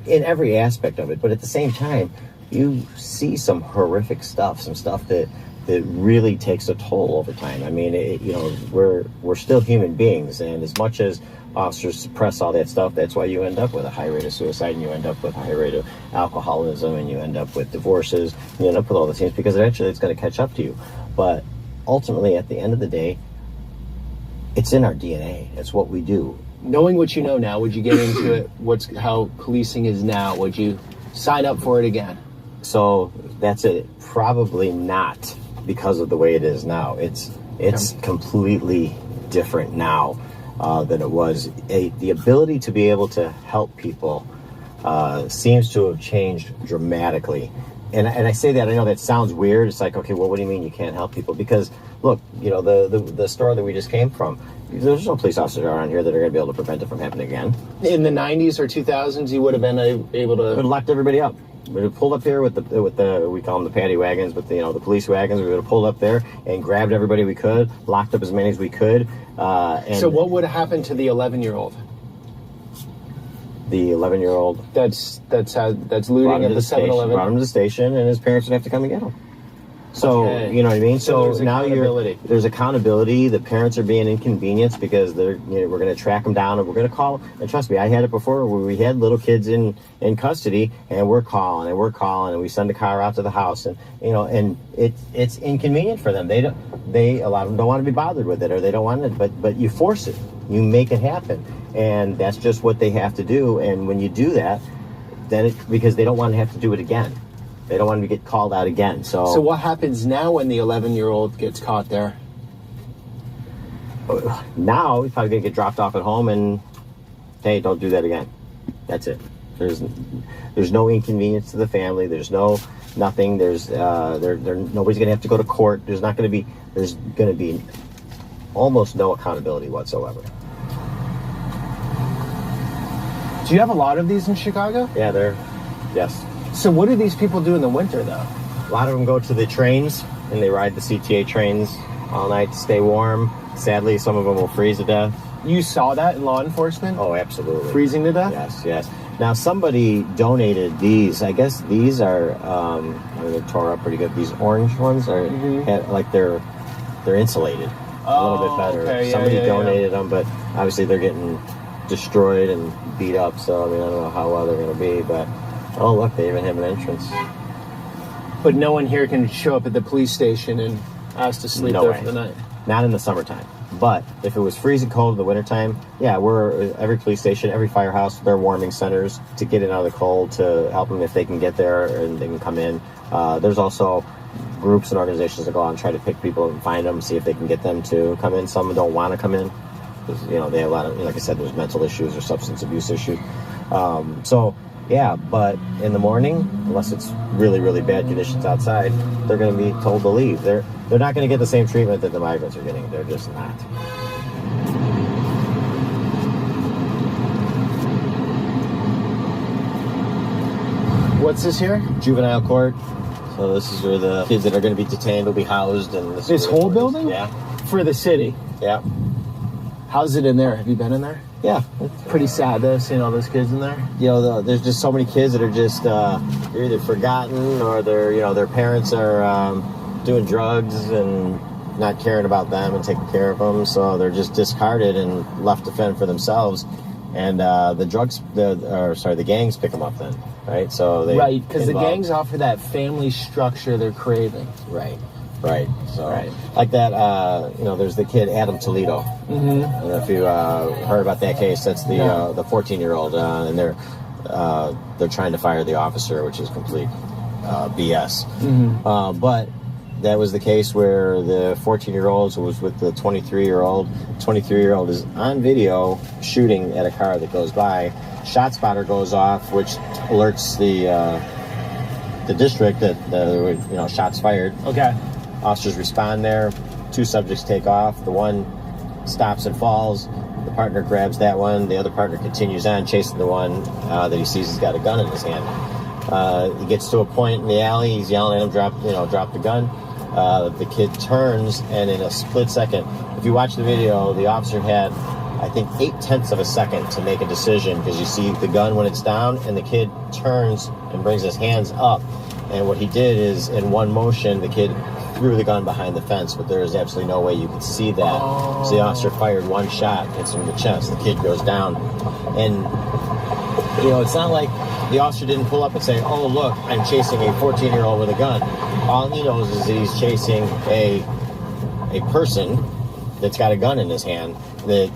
in every aspect of it. But at the same time, you see some horrific stuff, some stuff that really takes a toll over time. I mean, we're still human beings, and as much as officers suppress all that stuff, that's why you end up with a high rate of suicide, and you end up with a high rate of alcoholism, and you end up with divorces, and you end up with all these things, because eventually it's going to catch up to you. But ultimately, at the end of the day, it's in our DNA. It's what we do. Knowing what you know now, would you get into it? How policing is now? Would you sign up for it again? So that's it. Probably not, because of the way it is now. It's completely different now than it was. The ability to be able to help people seems to have changed dramatically. And I say that, I know that sounds weird. It's like, okay, well, what do you mean you can't help people? Because look, the store that we just came from, there's no police officers around here that are going to be able to prevent it from happening again. In the 90s or 2000s, you would have been able to... We would have locked everybody up. We would have pulled up here with the we call them the paddy wagons, but the police wagons. We would have pulled up there and grabbed everybody we could, locked up as many as we could. So what would have happened to the 11-year-old? The 11-year-old that's looting at the 7-Eleven. Brought him to the station, and his parents would have to come and get him. So, okay. You know what I mean? So there's now there's accountability. The parents are being inconvenienced because we're going to track them down, and we're going to call. And trust me, I had it before where we had little kids in custody, and we're calling, and we send a car out to the house, and and it's inconvenient for them. A lot of them don't want to be bothered with it, or they don't want it, but you force it, you make it happen, and that's just what they have to do. And when you do that, then because they don't want to have to do it again. They don't want to get called out again. So what happens now when the 11-year-old gets caught there? Now he's probably going to get dropped off at home, and hey, don't do that again. That's it. There's no inconvenience to the family. There's nothing. There's nobody's going to have to go to court. There's going to be almost no accountability whatsoever. Do you have a lot of these in Chicago? Yeah, yes. So what do these people do in the winter, though? A lot of them go to the trains, and they ride the CTA trains all night to stay warm. Sadly, some of them will freeze to death. You saw that in law enforcement? Oh, absolutely. Freezing to death? Yes. Now, somebody donated these. I guess these are, they're tore up pretty good. These orange ones are they're insulated a little bit better. Okay. Somebody donated them, but obviously they're getting destroyed and beat up. So, I don't know how well they're going to be, but... Oh, look, they even have an entrance. But no one here can show up at the police station and ask to sleep there for the night? Not in the summertime. But if it was freezing cold in the wintertime, yeah, every police station, every firehouse, they're warming centers to get in out of the cold, to help them if they can get there and they can come in. There's also groups and organizations that go out and try to pick people and find them, see if they can get them to come in. Some don't want to come in. because they have a lot of, like I said, there's mental issues or substance abuse issues. So yeah, but in the morning, unless it's really, really bad conditions outside, they're going to be told to leave. They're not going to get the same treatment that the migrants are getting. They're just not. What's this here? Juvenile court. So this is where the kids that are going to be detained will be housed. And this whole building? Yeah. For the city? Yeah. How's it in there? Have you been in there? Yeah. It's pretty sad though, seeing all those kids in there. There's just so many kids that are just they're either forgotten or their parents are doing drugs and not caring about them and taking care of them, so they're just discarded and left to fend for themselves. And the gangs pick them up then, right? So because the gangs offer that family structure they're craving. Right. So, like that, there's the kid Adam Toledo. I don't know if you heard about that case. That's the 14-year-old, and they're trying to fire the officer, which is complete BS. But that was the case where the 14-year-old was with the 23-year-old. 23-year-old is on video shooting at a car that goes by. Shot spotter goes off, which alerts the district that there were shots fired. Okay. Officers respond there. 2 subjects take off. The one stops and falls. The partner grabs that one. The other partner continues on chasing the one that he sees has got a gun in his hand. He gets to a point in the alley. He's yelling at him, drop the gun. The kid turns, and in a split second, if you watch the video, the officer had, I think, 0.8 of a second to make a decision, because you see the gun when it's down, and the kid turns and brings his hands up. And what he did is, in one motion, the kid threw the gun behind the fence, but there is absolutely no way you could see that. So the officer fired one shot, hits him in the chest. The kid goes down. And, it's not like the officer didn't pull up and say, oh, look, I'm chasing a 14-year-old with a gun. All he knows is that he's chasing a person that's got a gun in his hand that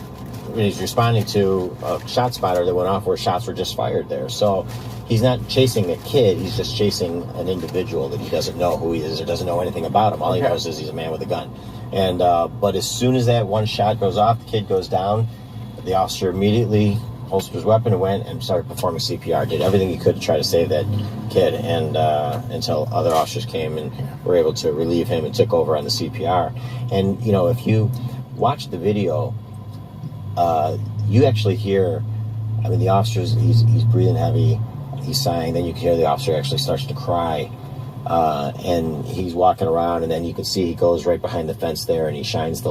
he's responding to a shot spotter that went off where shots were just fired there. So he's not chasing a kid, he's just chasing an individual that he doesn't know who he is or doesn't know anything about him. All he knows is he's a man with a gun. And but as soon as that one shot goes off, the kid goes down, the officer immediately holstered his weapon and went and started performing CPR, did everything he could to try to save that kid, and until other officers came and were able to relieve him and took over on the CPR. And, if you watch the video, you actually hear, the officer's, he's breathing heavy, he's sighing, then you can hear the officer actually starts to cry, and he's walking around, and then you can see he goes right behind the fence there, and he shines his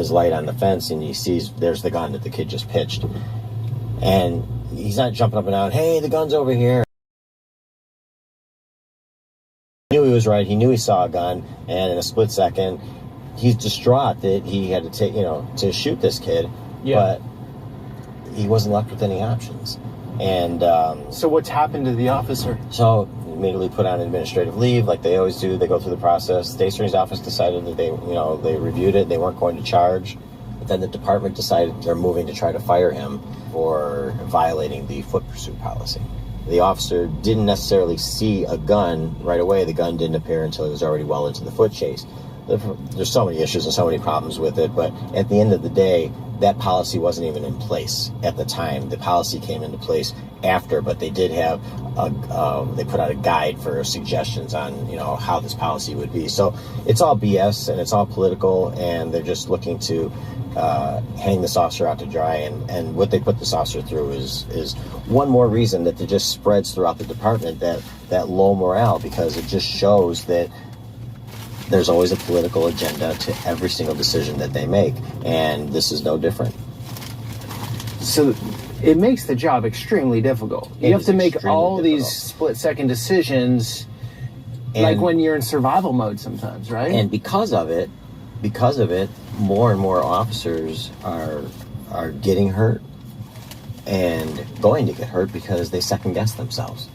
light on the fence, and he sees there's the gun that the kid just pitched. And he's not jumping up and down, hey, the gun's over here. He knew he was right. He knew he saw a gun. And in a split second, he's distraught that he had to take, to shoot this kid. Yeah. But he wasn't left with any options. And so what's happened to the officer? So immediately put on administrative leave, like they always do. They go through the process. The State Attorney's Office decided that they reviewed it. They weren't going to charge. But then the department decided they're moving to try to fire him for violating the foot pursuit policy. The officer didn't necessarily see a gun right away. The gun didn't appear until it was already well into the foot chase. There's so many issues and so many problems with it, but at the end of the day, that policy wasn't even in place at the time. The policy came into place after, but they did have they put out a guide for suggestions on how this policy would be. So it's all BS and it's all political, and they're just looking to hang this officer out to dry. And what they put this officer through is one more reason that it just spreads throughout the department that low morale, because it just shows that there's always a political agenda to every single decision that they make, and this is no different. So it makes the job extremely difficult. You have to make all these split-second decisions, like when you're in survival mode sometimes, right? And because of it, more and more officers are getting hurt and going to get hurt because they second-guess themselves.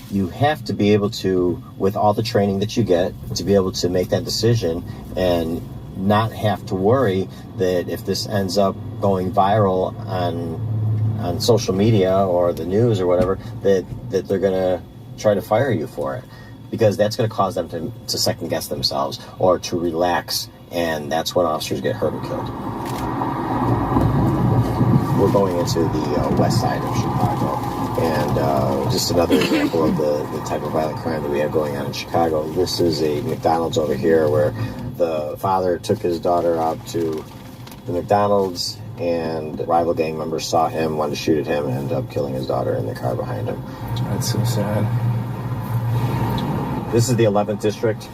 You have to be able to, with all the training that you get, to be able to make that decision and not have to worry that if this ends up going viral on social media or the news or whatever, that they're going to try to fire you for it, because that's going to cause them to second-guess themselves or to relax, and that's when officers get hurt or killed. we're going into the west side of Chicago. And just another example of the type of violent crime that we have going on in Chicago. This is a McDonald's over here where the father took his daughter out to the McDonald's, and rival gang members saw him, wanted to shoot at him, and ended up killing his daughter in the car behind him. That's so sad. This is the 11th district,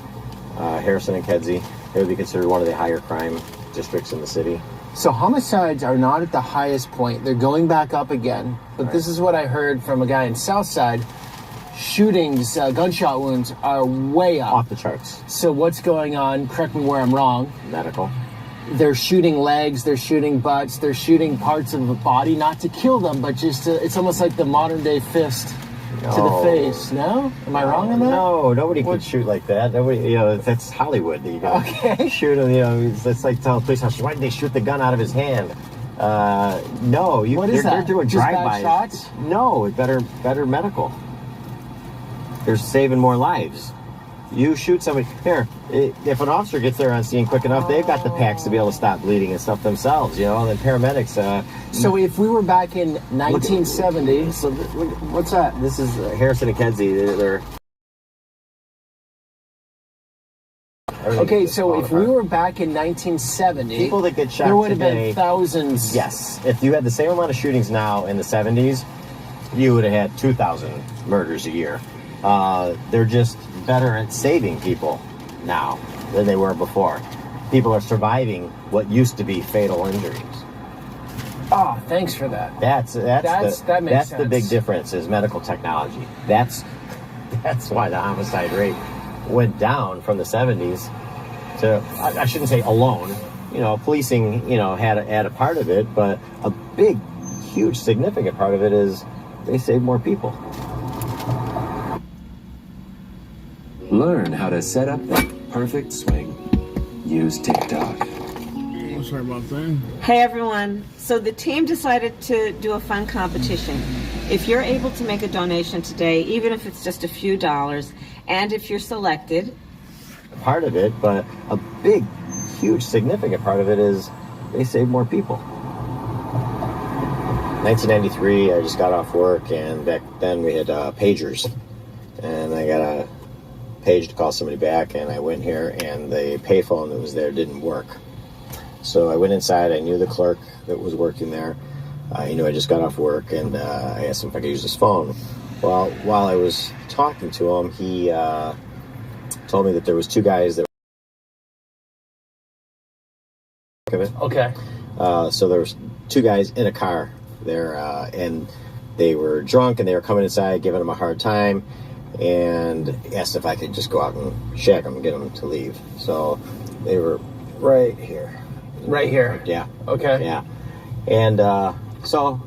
Harrison and Kedzie. It would be considered one of the higher crime districts in the city. So homicides are not at the highest point. They're going back up again. But This is what I heard from a guy in Southside. Shootings, gunshot wounds are way up. Off the charts. So what's going on? Correct me where I'm wrong. Medical. They're shooting legs, they're shooting butts, they're shooting parts of the body, not to kill them, but just to, it's almost like the modern day fist to the face. No? Am I wrong on that? No, nobody could shoot like that. Nobody, that's Hollywood. You can shoot him, it's like telling police officers, why did they shoot the gun out of his hand? No, what is that? They're doing just drive-bys. Bad shots? No, better medical. They're saving more lives. You shoot somebody. Here, if an officer gets there on scene quick enough, they've got the packs to be able to stop bleeding and stuff themselves, and then paramedics. So if we were back in 1970, so what's that? This is Harrison and Kedzie. They're okay, so if we were back in 1970, people that get shot there would have today, been thousands. Yes. If you had the same amount of shootings now in the 70s, you would have had 2,000 murders a year. They're just better at saving people now than they were before. People are surviving what used to be fatal injuries. Oh, thanks for that. That makes sense. The big difference is medical technology. That's why the homicide rate went down from the 70s to, I shouldn't say alone. Policing, had a part of it, but a big, huge, significant part of it is they save more people. Learn how to set up the perfect swing. Use TikTok. Sorry about that. Hey everyone. So the team decided to do a fun competition. If you're able to make a donation today, even if it's just a few dollars, and if you're selected. Part of it, but a big, huge, significant part of it is they save more people. 1993, I just got off work, and back then we had pagers. And I got a page to call somebody back, and I went here, and the payphone that was there didn't work. So I went inside. I knew the clerk that was working there. He knew I just got off work, and I asked him if I could use his phone. Well, while I was talking to him, he told me that there was two guys that were okay. So there was two guys in a car there, and they were drunk, and they were coming inside, giving him a hard time, and asked if I could just go out and shag them and get them to leave. So they were right here. Right here? Yeah. Okay. Yeah. And so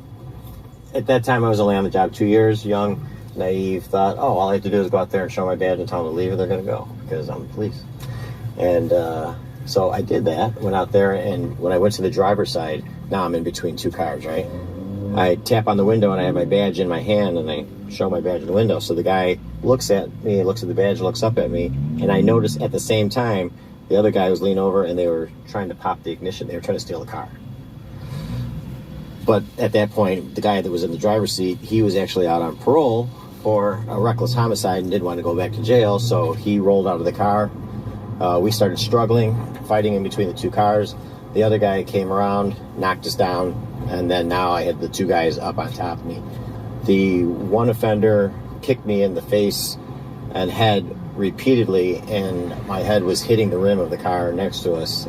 at that time I was only on the job 2 years, young, naive, thought, all I have to do is go out there and show my badge and tell them to leave, and they're going to go because I'm the police. And so I did that, went out there, and when I went to the driver's side, now I'm in between two cars, right? I tap on the window, and I have my badge in my hand, and I show my badge in the window. So the guy looks at me, looks at the badge, looks up at me, and I notice at the same time the other guy was leaning over, and they were trying to pop the ignition. They were trying to steal the car. But at that point, the guy that was in the driver's seat, he was actually out on parole for a reckless homicide and didn't want to go back to jail, so he rolled out of the car. We started struggling, fighting in between the two cars. The other guy came around, knocked us down, and then now I had the two guys up on top of me. The one offender kicked me in the face and head repeatedly, and my head was hitting the rim of the car next to us.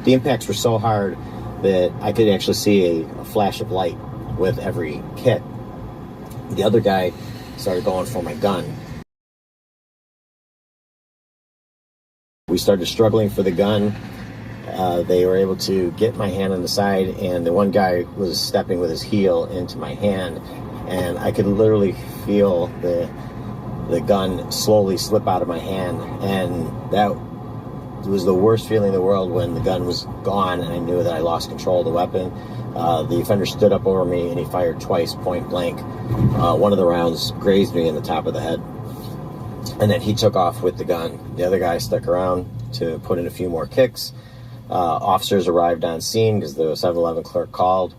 The impacts were so hard that I could actually see a flash of light with every hit. The other guy started going for my gun. We started struggling for the gun. They were able to get my hand on the side, and the one guy was stepping with his heel into my hand, and I could literally feel the gun slowly slip out of my hand, and that was the worst feeling in the world when the gun was gone and I knew that I lost control of the weapon. The offender stood up over me and he fired twice, point blank. One of the rounds grazed me in the top of the head, and then he took off with the gun. The other guy stuck around to put in a few more kicks. Officers arrived on scene because the 7-Eleven clerk called.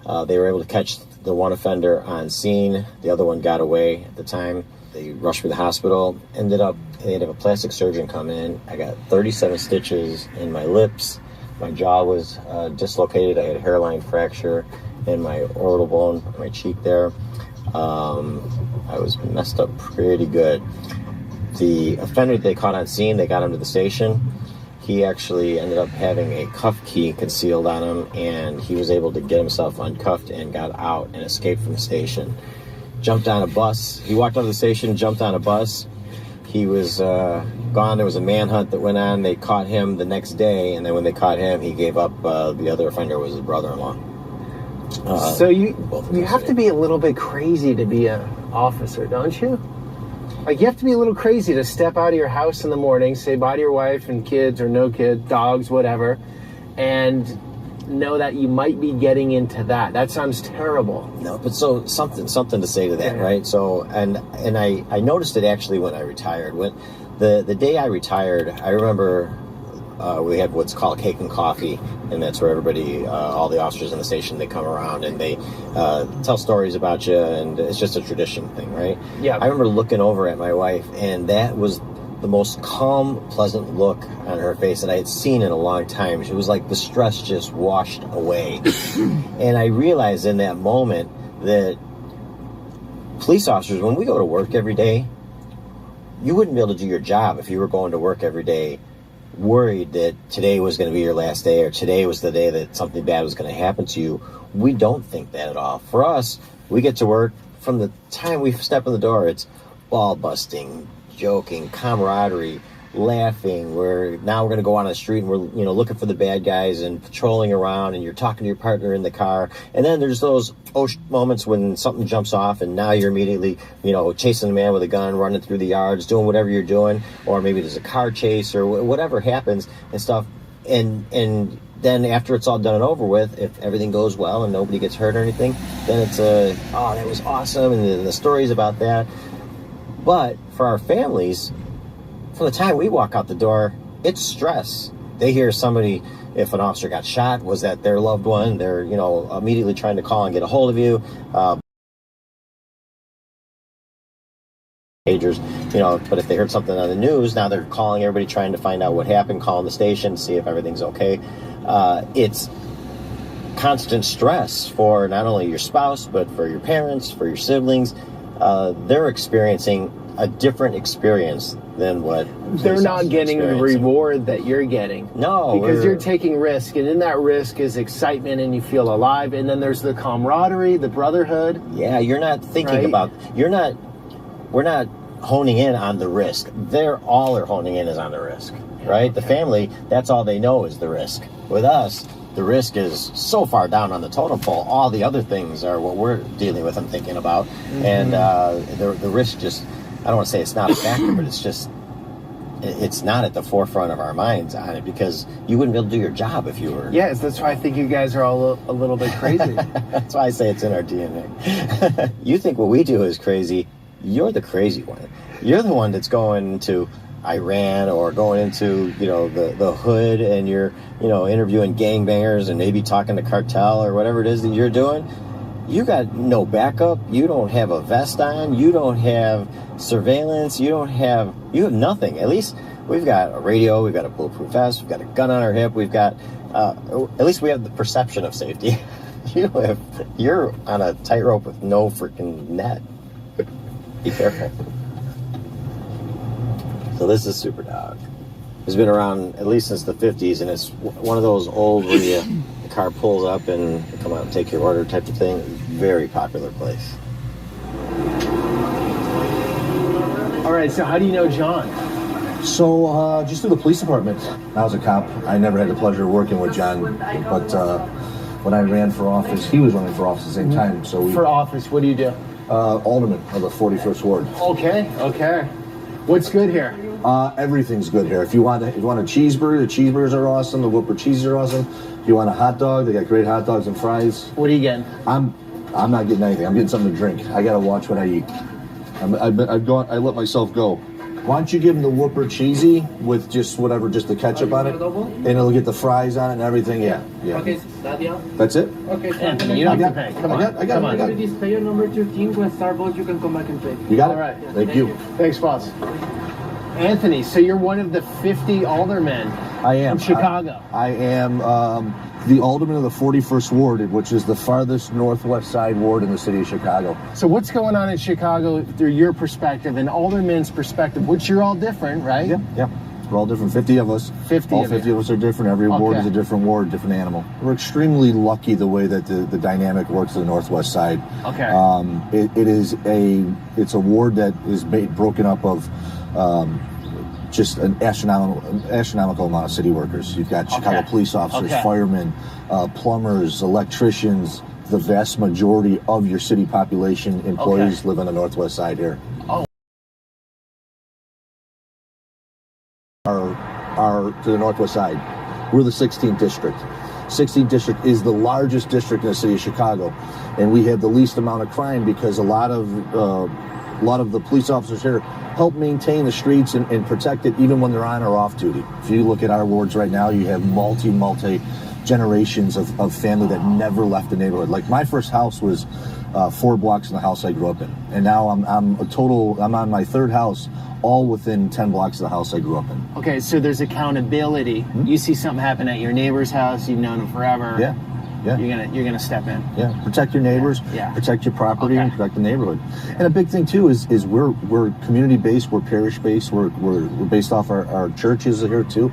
They were able to catch the one offender on scene. The other one got away at the time. They rushed me to the hospital. They had a plastic surgeon come in. I got 37 stitches in my lips. My jaw was dislocated. I had a hairline fracture in my orbital bone, my cheek there. I was messed up pretty good. The offender they caught on scene, they got him to the station. He actually ended up having a cuff key concealed on him, and he was able to get himself uncuffed and got out and escaped from the station. Jumped on a bus. He walked out of the station, jumped on a bus. He was gone. There was a manhunt that went on. They caught him the next day, and then when they caught him, he gave up. The other offender was his brother-in-law. So you have to be a little bit crazy to be an officer, don't you? Like, you have to be a little crazy to step out of your house in the morning, say bye to your wife and kids or no kids, dogs, whatever, and know that you might be getting into that. That sounds terrible. No, but so something to say to that, right? So, and I noticed it actually when I retired. When the day I retired, I remember we had what's called cake and coffee, and that's where everybody, all the officers in the station, they come around and they tell stories about you, and it's just a tradition thing, right? Yeah. I remember looking over at my wife, and that was the most calm, pleasant look on her face that I had seen in a long time. She was like the stress just washed away. And I realized in that moment that police officers, when we go to work every day, you wouldn't be able to do your job if you were going to work every day worried that today was going to be your last day or today was the day that something bad was going to happen to you. We don't think that at all. For us, we get to work from the time we step in the door. It's ball busting, joking, camaraderie, laughing. We're going to go on the street and we're looking for the bad guys and patrolling around, and you're talking to your partner in the car. And then there's those moments when something jumps off and now you're immediately chasing a man with a gun, running through the yards, doing whatever you're doing, or maybe there's a car chase or whatever happens and stuff. And then after it's all done and over with, if everything goes well and nobody gets hurt or anything, then it's that was awesome, and the stories about that. But for our families, from the time we walk out the door, it's stress. They hear somebody, if an officer got shot, was that their loved one? They're, immediately trying to call and get a hold of you. But if they heard something on the news, now they're calling everybody, trying to find out what happened, calling the station, see if everything's okay. It's constant stress for not only your spouse, but for your parents, for your siblings. They're experiencing a different experience than what they're not getting the reward that you're getting. No, because you're taking risk, and in that risk is excitement, and you feel alive. And then there's the camaraderie, the brotherhood. Yeah, you're not thinking about. We're not honing in on the risk. All they're honing in is on the risk, right? The family, that's all they know is the risk. With us, the risk is so far down on the totem pole. All the other things are what we're dealing with and thinking about. Mm-hmm. And the risk just, I don't want to say it's not a factor, but it's not at the forefront of our minds on it, because you wouldn't be able to do your job if you were. Yes, that's why I think you guys are all a little bit crazy. That's why I say it's in our DNA. You think what we do is crazy. You're the crazy one. You're the one that's going to Iran or going into, the hood, and you're, interviewing gangbangers and maybe talking to cartel or whatever it is that you're doing. You got no backup. You don't have a vest on. You don't have surveillance. You have nothing. At least we've got a radio. We've got a bulletproof vest. We've got a gun on our hip. We've got, at least we have the perception of safety. You're on a tightrope with no freaking net. Be careful. So this is Super Dog. It's been around at least since the 50s, and it's one of those old where the car pulls up and they come out and take your order type of thing. Very popular place. All right, so how do you know John? So just through the police department. I was a cop. I never had the pleasure of working with John, but when I ran for office, he was running for office at the same time. So for office, what do you do? Alderman of the 41st Ward. Okay. What's good here? Everything's good here. If you want a cheeseburger, the cheeseburgers are awesome. The Whopper cheeses are awesome. If you want a hot dog, they got great hot dogs and fries. What are you getting? I'm not getting anything. I'm getting something to drink. I gotta watch what I eat. I let myself go. Why don't you give them the Whopper cheesy with just whatever, just the ketchup on it, and it'll get the fries on it and everything. Yeah. Okay, That's it. Okay, Anthony, you don't have to pay. Come on. I got it. Display your number 13 with Starbucks. You can come back and pay. You got it. All right. Thank you. Thanks, boss. Anthony, so you're one of the 50 aldermen. I am. In Chicago. I am the alderman of the 41st Ward, which is the farthest northwest side ward in the city of Chicago. So what's going on in Chicago through your perspective and alderman's perspective, which you're all different, right? Yeah. We're all different, 50 of us. 50 all of 50 you. of us are different. Every ward is a different ward, different animal. We're extremely lucky the way that the dynamic works to the northwest side. Okay. It's a ward that is broken up of just an astronomical amount of city workers. You've got Chicago police officers, firemen, plumbers, electricians. The vast majority of your city population employees live on the northwest side here. Oh. Are to the northwest side. We're the 16th district. 16th district is the largest district in the city of Chicago, and we have the least amount of crime because a lot of the police officers here help maintain the streets and protect it even when they're on or off duty. If you look at our wards right now, you have multi generations of family that never left the neighborhood. Like my first house was 4 blocks from the house I grew up in, and now I'm on my third house, all within 10 blocks of the house I grew up in. Okay, so there's accountability. Mm-hmm. You see something happen at your neighbor's house, you've known him forever. Yeah. You're gonna step in. Yeah, protect your neighbors, protect your property, and protect the neighborhood. And a big thing too is we're community based, we're parish based, we're based off our churches here too.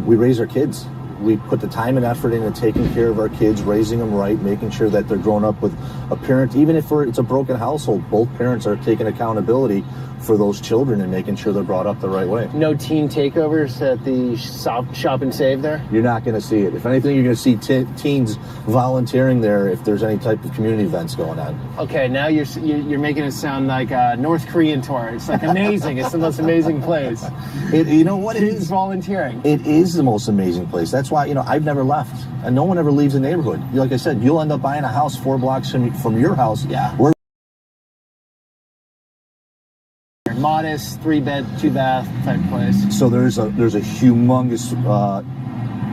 We raise our kids. We put the time and effort into taking care of our kids, raising them right, making sure that they're growing up with a parent. Even if it's a broken household, both parents are taking accountability for those children and making sure they're brought up the right way. No teen takeovers at the shop and save there? You're not going to see it. If anything, you're going to see teens volunteering there if there's any type of community events going on. Okay, now you're making it sound like a North Korean tour. It's like amazing. It's the most amazing place. You know what it is? Kids Volunteering. It is the most amazing place. That's why, I've never left. And no one ever leaves the neighborhood. Like I said, you'll end up buying a house 4 blocks from your house. Yeah. Where modest 3-bed, 2-bath type place. So there's a humongous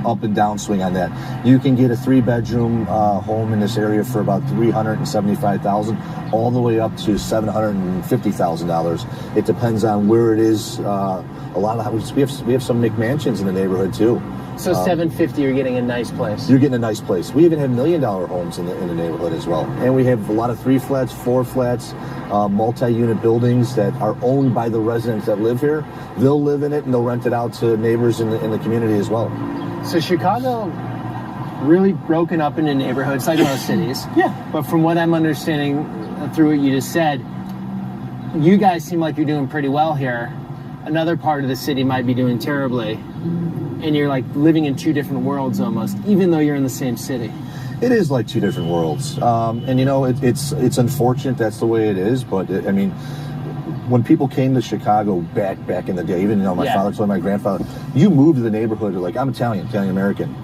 up and down swing on that. You can get a 3-bedroom home in this area for about $375,000, all the way up to $750,000. It depends on where it is. A lot of we have some McMansions in the neighborhood too. So $750, you're getting a nice place. You're getting a nice place. We even have $1 million homes in the neighborhood as well, and we have a lot of 3 flats, 4 flats, multi-unit buildings that are owned by the residents that live here. They'll live in it and they'll rent it out to neighbors in the community as well. So Chicago really broken up into neighborhoods like most cities. Yeah. But from what I'm understanding through what you just said, you guys seem like you're doing pretty well here. Another part of the city might be doing terribly. And you're like living in 2 different worlds almost, even though you're in the same city. It is like 2 different worlds. And it's unfortunate that's the way it is. But when people came to Chicago back in the day, even my father told my grandfather, you moved to the neighborhood, like I'm Italian American.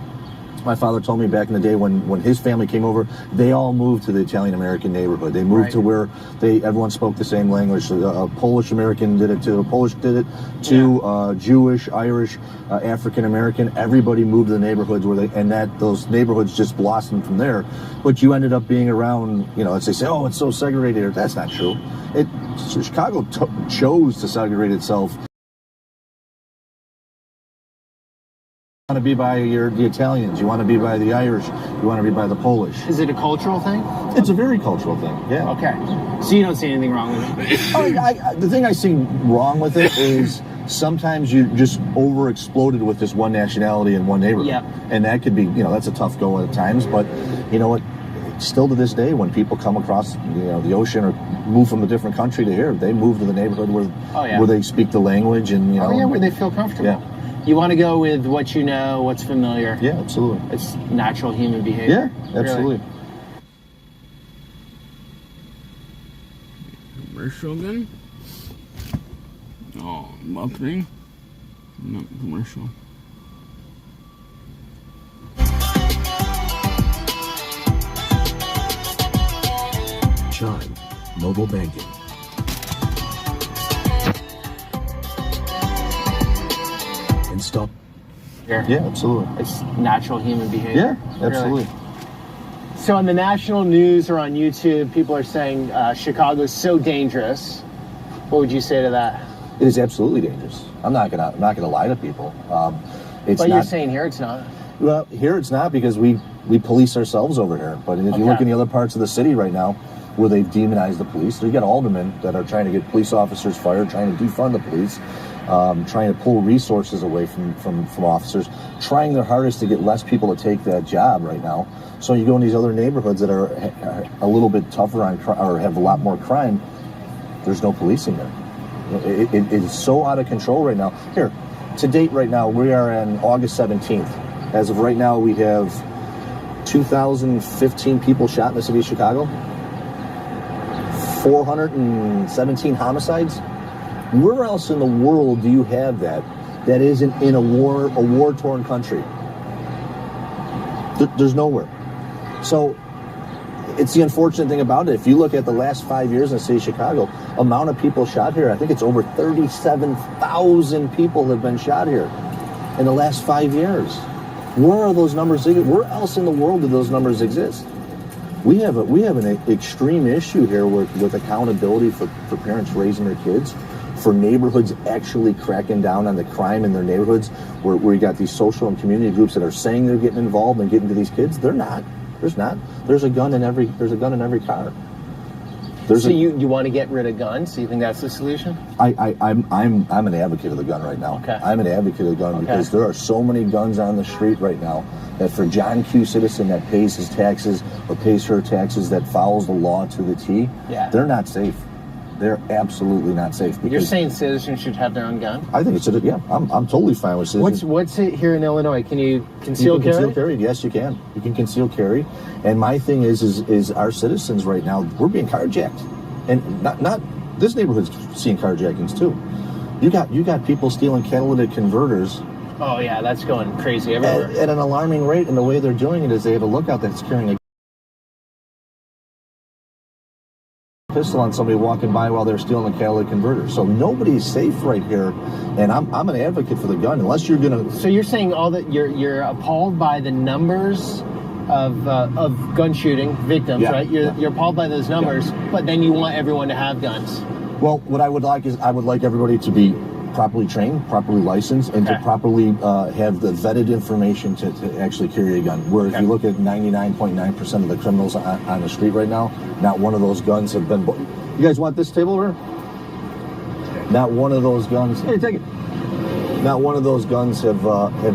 My father told me back in the day when his family came over, they all moved to the Italian American neighborhood. They moved to where everyone spoke the same language. A Polish American did it too. A Polish did it too. Jewish, Irish, African American. Everybody moved to the neighborhoods those neighborhoods just blossomed from there. But you ended up being around, as they say, oh, it's so segregated. That's not true. Chicago chose to segregate itself. You want to be by the Italians, you want to be by the Irish, you want to be by the Polish. Is it a cultural thing? It's a very cultural thing, yeah. Okay. So you don't see anything wrong with it? The thing I see wrong with it is sometimes you just overexploded with this one nationality in one neighborhood. Yep. And that could be, that's a tough go at times, but you know what? Still to this day, when people come across the ocean or move from a different country to here, they move to the neighborhood where they speak the language and where they feel comfortable. Yeah. You want to go with what you know, what's familiar. Yeah, absolutely. It's natural human behavior. Yeah, absolutely. Really. Commercial again? Oh, nothing. Not commercial. Chime Mobile Banking. install. Here. Yeah, absolutely. It's natural human behavior. Yeah, absolutely. Really. So on the national news or on YouTube, people are saying Chicago is so dangerous. What would you say to that? It is absolutely dangerous. I'm not gonna lie to people. But you're saying here it's not. Well, here it's not because we police ourselves over here. But if you look in the other parts of the city right now, where they've demonized the police, you got aldermen that are trying to get police officers fired, trying to defund the police, trying to pull resources away from officers, trying their hardest to get less people to take that job right now. So you go in these other neighborhoods that are a little bit tougher on or have a lot more crime. There's no policing there. It is so out of control right now. Here, to date right now, we are on August 17th. As of right now, we have 2,015 people shot in the city of Chicago, 417 homicides. Where else in the world do you have that isn't in a war-torn country? There's nowhere. So it's the unfortunate thing about it. If you look at the last 5 years in the city of Chicago, amount of people shot here, I think it's over 37,000 people have been shot here in the last 5 years. Where are those numbers? Where else in the world do those numbers exist? We have an extreme issue here with accountability for parents raising their kids, for neighborhoods actually cracking down on the crime in their neighborhoods, where you got these social and community groups that are saying they're getting involved and getting to these kids. They're not. There's not. There's a gun in every car. So you want to get rid of guns? Do you think that's the solution? I'm an advocate of the gun right now. Okay. I'm an advocate of the gun because there are so many guns on the street right now that for John Q. Citizen that pays his taxes or pays her taxes, that follows the law to the T, they're not safe. They're absolutely not safe. You're saying citizens should have their own gun? I think I'm totally fine with citizens. What's it here in Illinois? Can you conceal carry? Conceal carry? Yes, you can. You can conceal carry. And my thing is our citizens right now, we're being carjacked. And not this neighborhood's seeing carjackings too. You got people stealing catalytic converters. Oh yeah, that's going crazy everywhere. At an alarming rate, and the way they're doing it is they have a lookout that's carrying a pistol on somebody walking by while they're stealing a catalytic converter. So nobody's safe right here, and I'm an advocate for the gun. Unless you're gonna. So you're saying all that you're appalled by the numbers of gun shooting victims, right? You're appalled by those numbers, but then you want everyone to have guns. Well, what I would like is everybody to be properly trained, properly licensed, and to properly have the vetted information to actually carry a gun. Where if you look at 99.9% of the criminals on the street right now, not one of those guns have been. You guys want this table over? Not one of those guns. Hey, take it. Not one of those guns have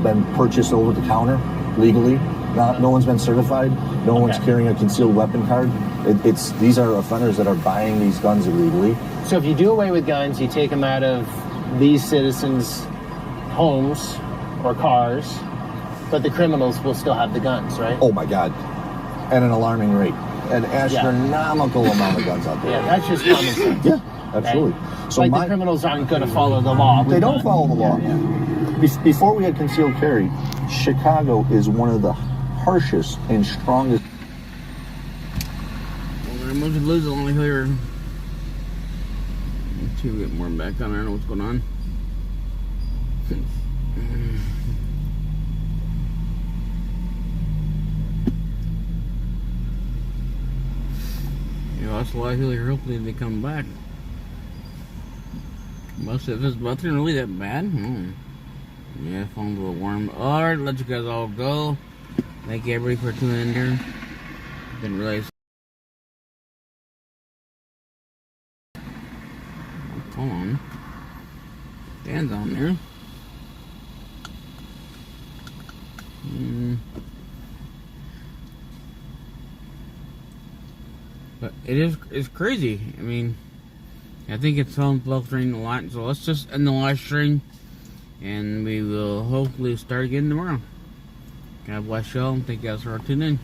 been purchased over the counter legally. No one's been certified. No one's carrying a concealed weapon card. These are offenders that are buying these guns illegally. So if you do away with guns, you take them out of these citizens' homes or cars, but the criminals will still have the guns, right? Oh my God, at an alarming rate, an astronomical amount of guns out there. Yeah, that's just common sense. Yeah, absolutely. Okay? So the criminals aren't going to follow the law. They don't follow the law. Before we had concealed carry, Chicago is one of the harshest and strongest. Well, I'm going to lose only here. Let's see if we get more back on. I don't know what's going on. Yeah, that's why hopefully they come back. Most of this nothing really that bad. Yeah, phone's a little warm. Alright, let you guys all go. Thank you everybody for tuning in here. Didn't realize. Hold on. Dan's on there. But it's crazy. I mean, I think it's on filtering the line. So let's just end the live stream, and we will hopefully start again tomorrow. God bless y'all, and thank you guys for tuning in.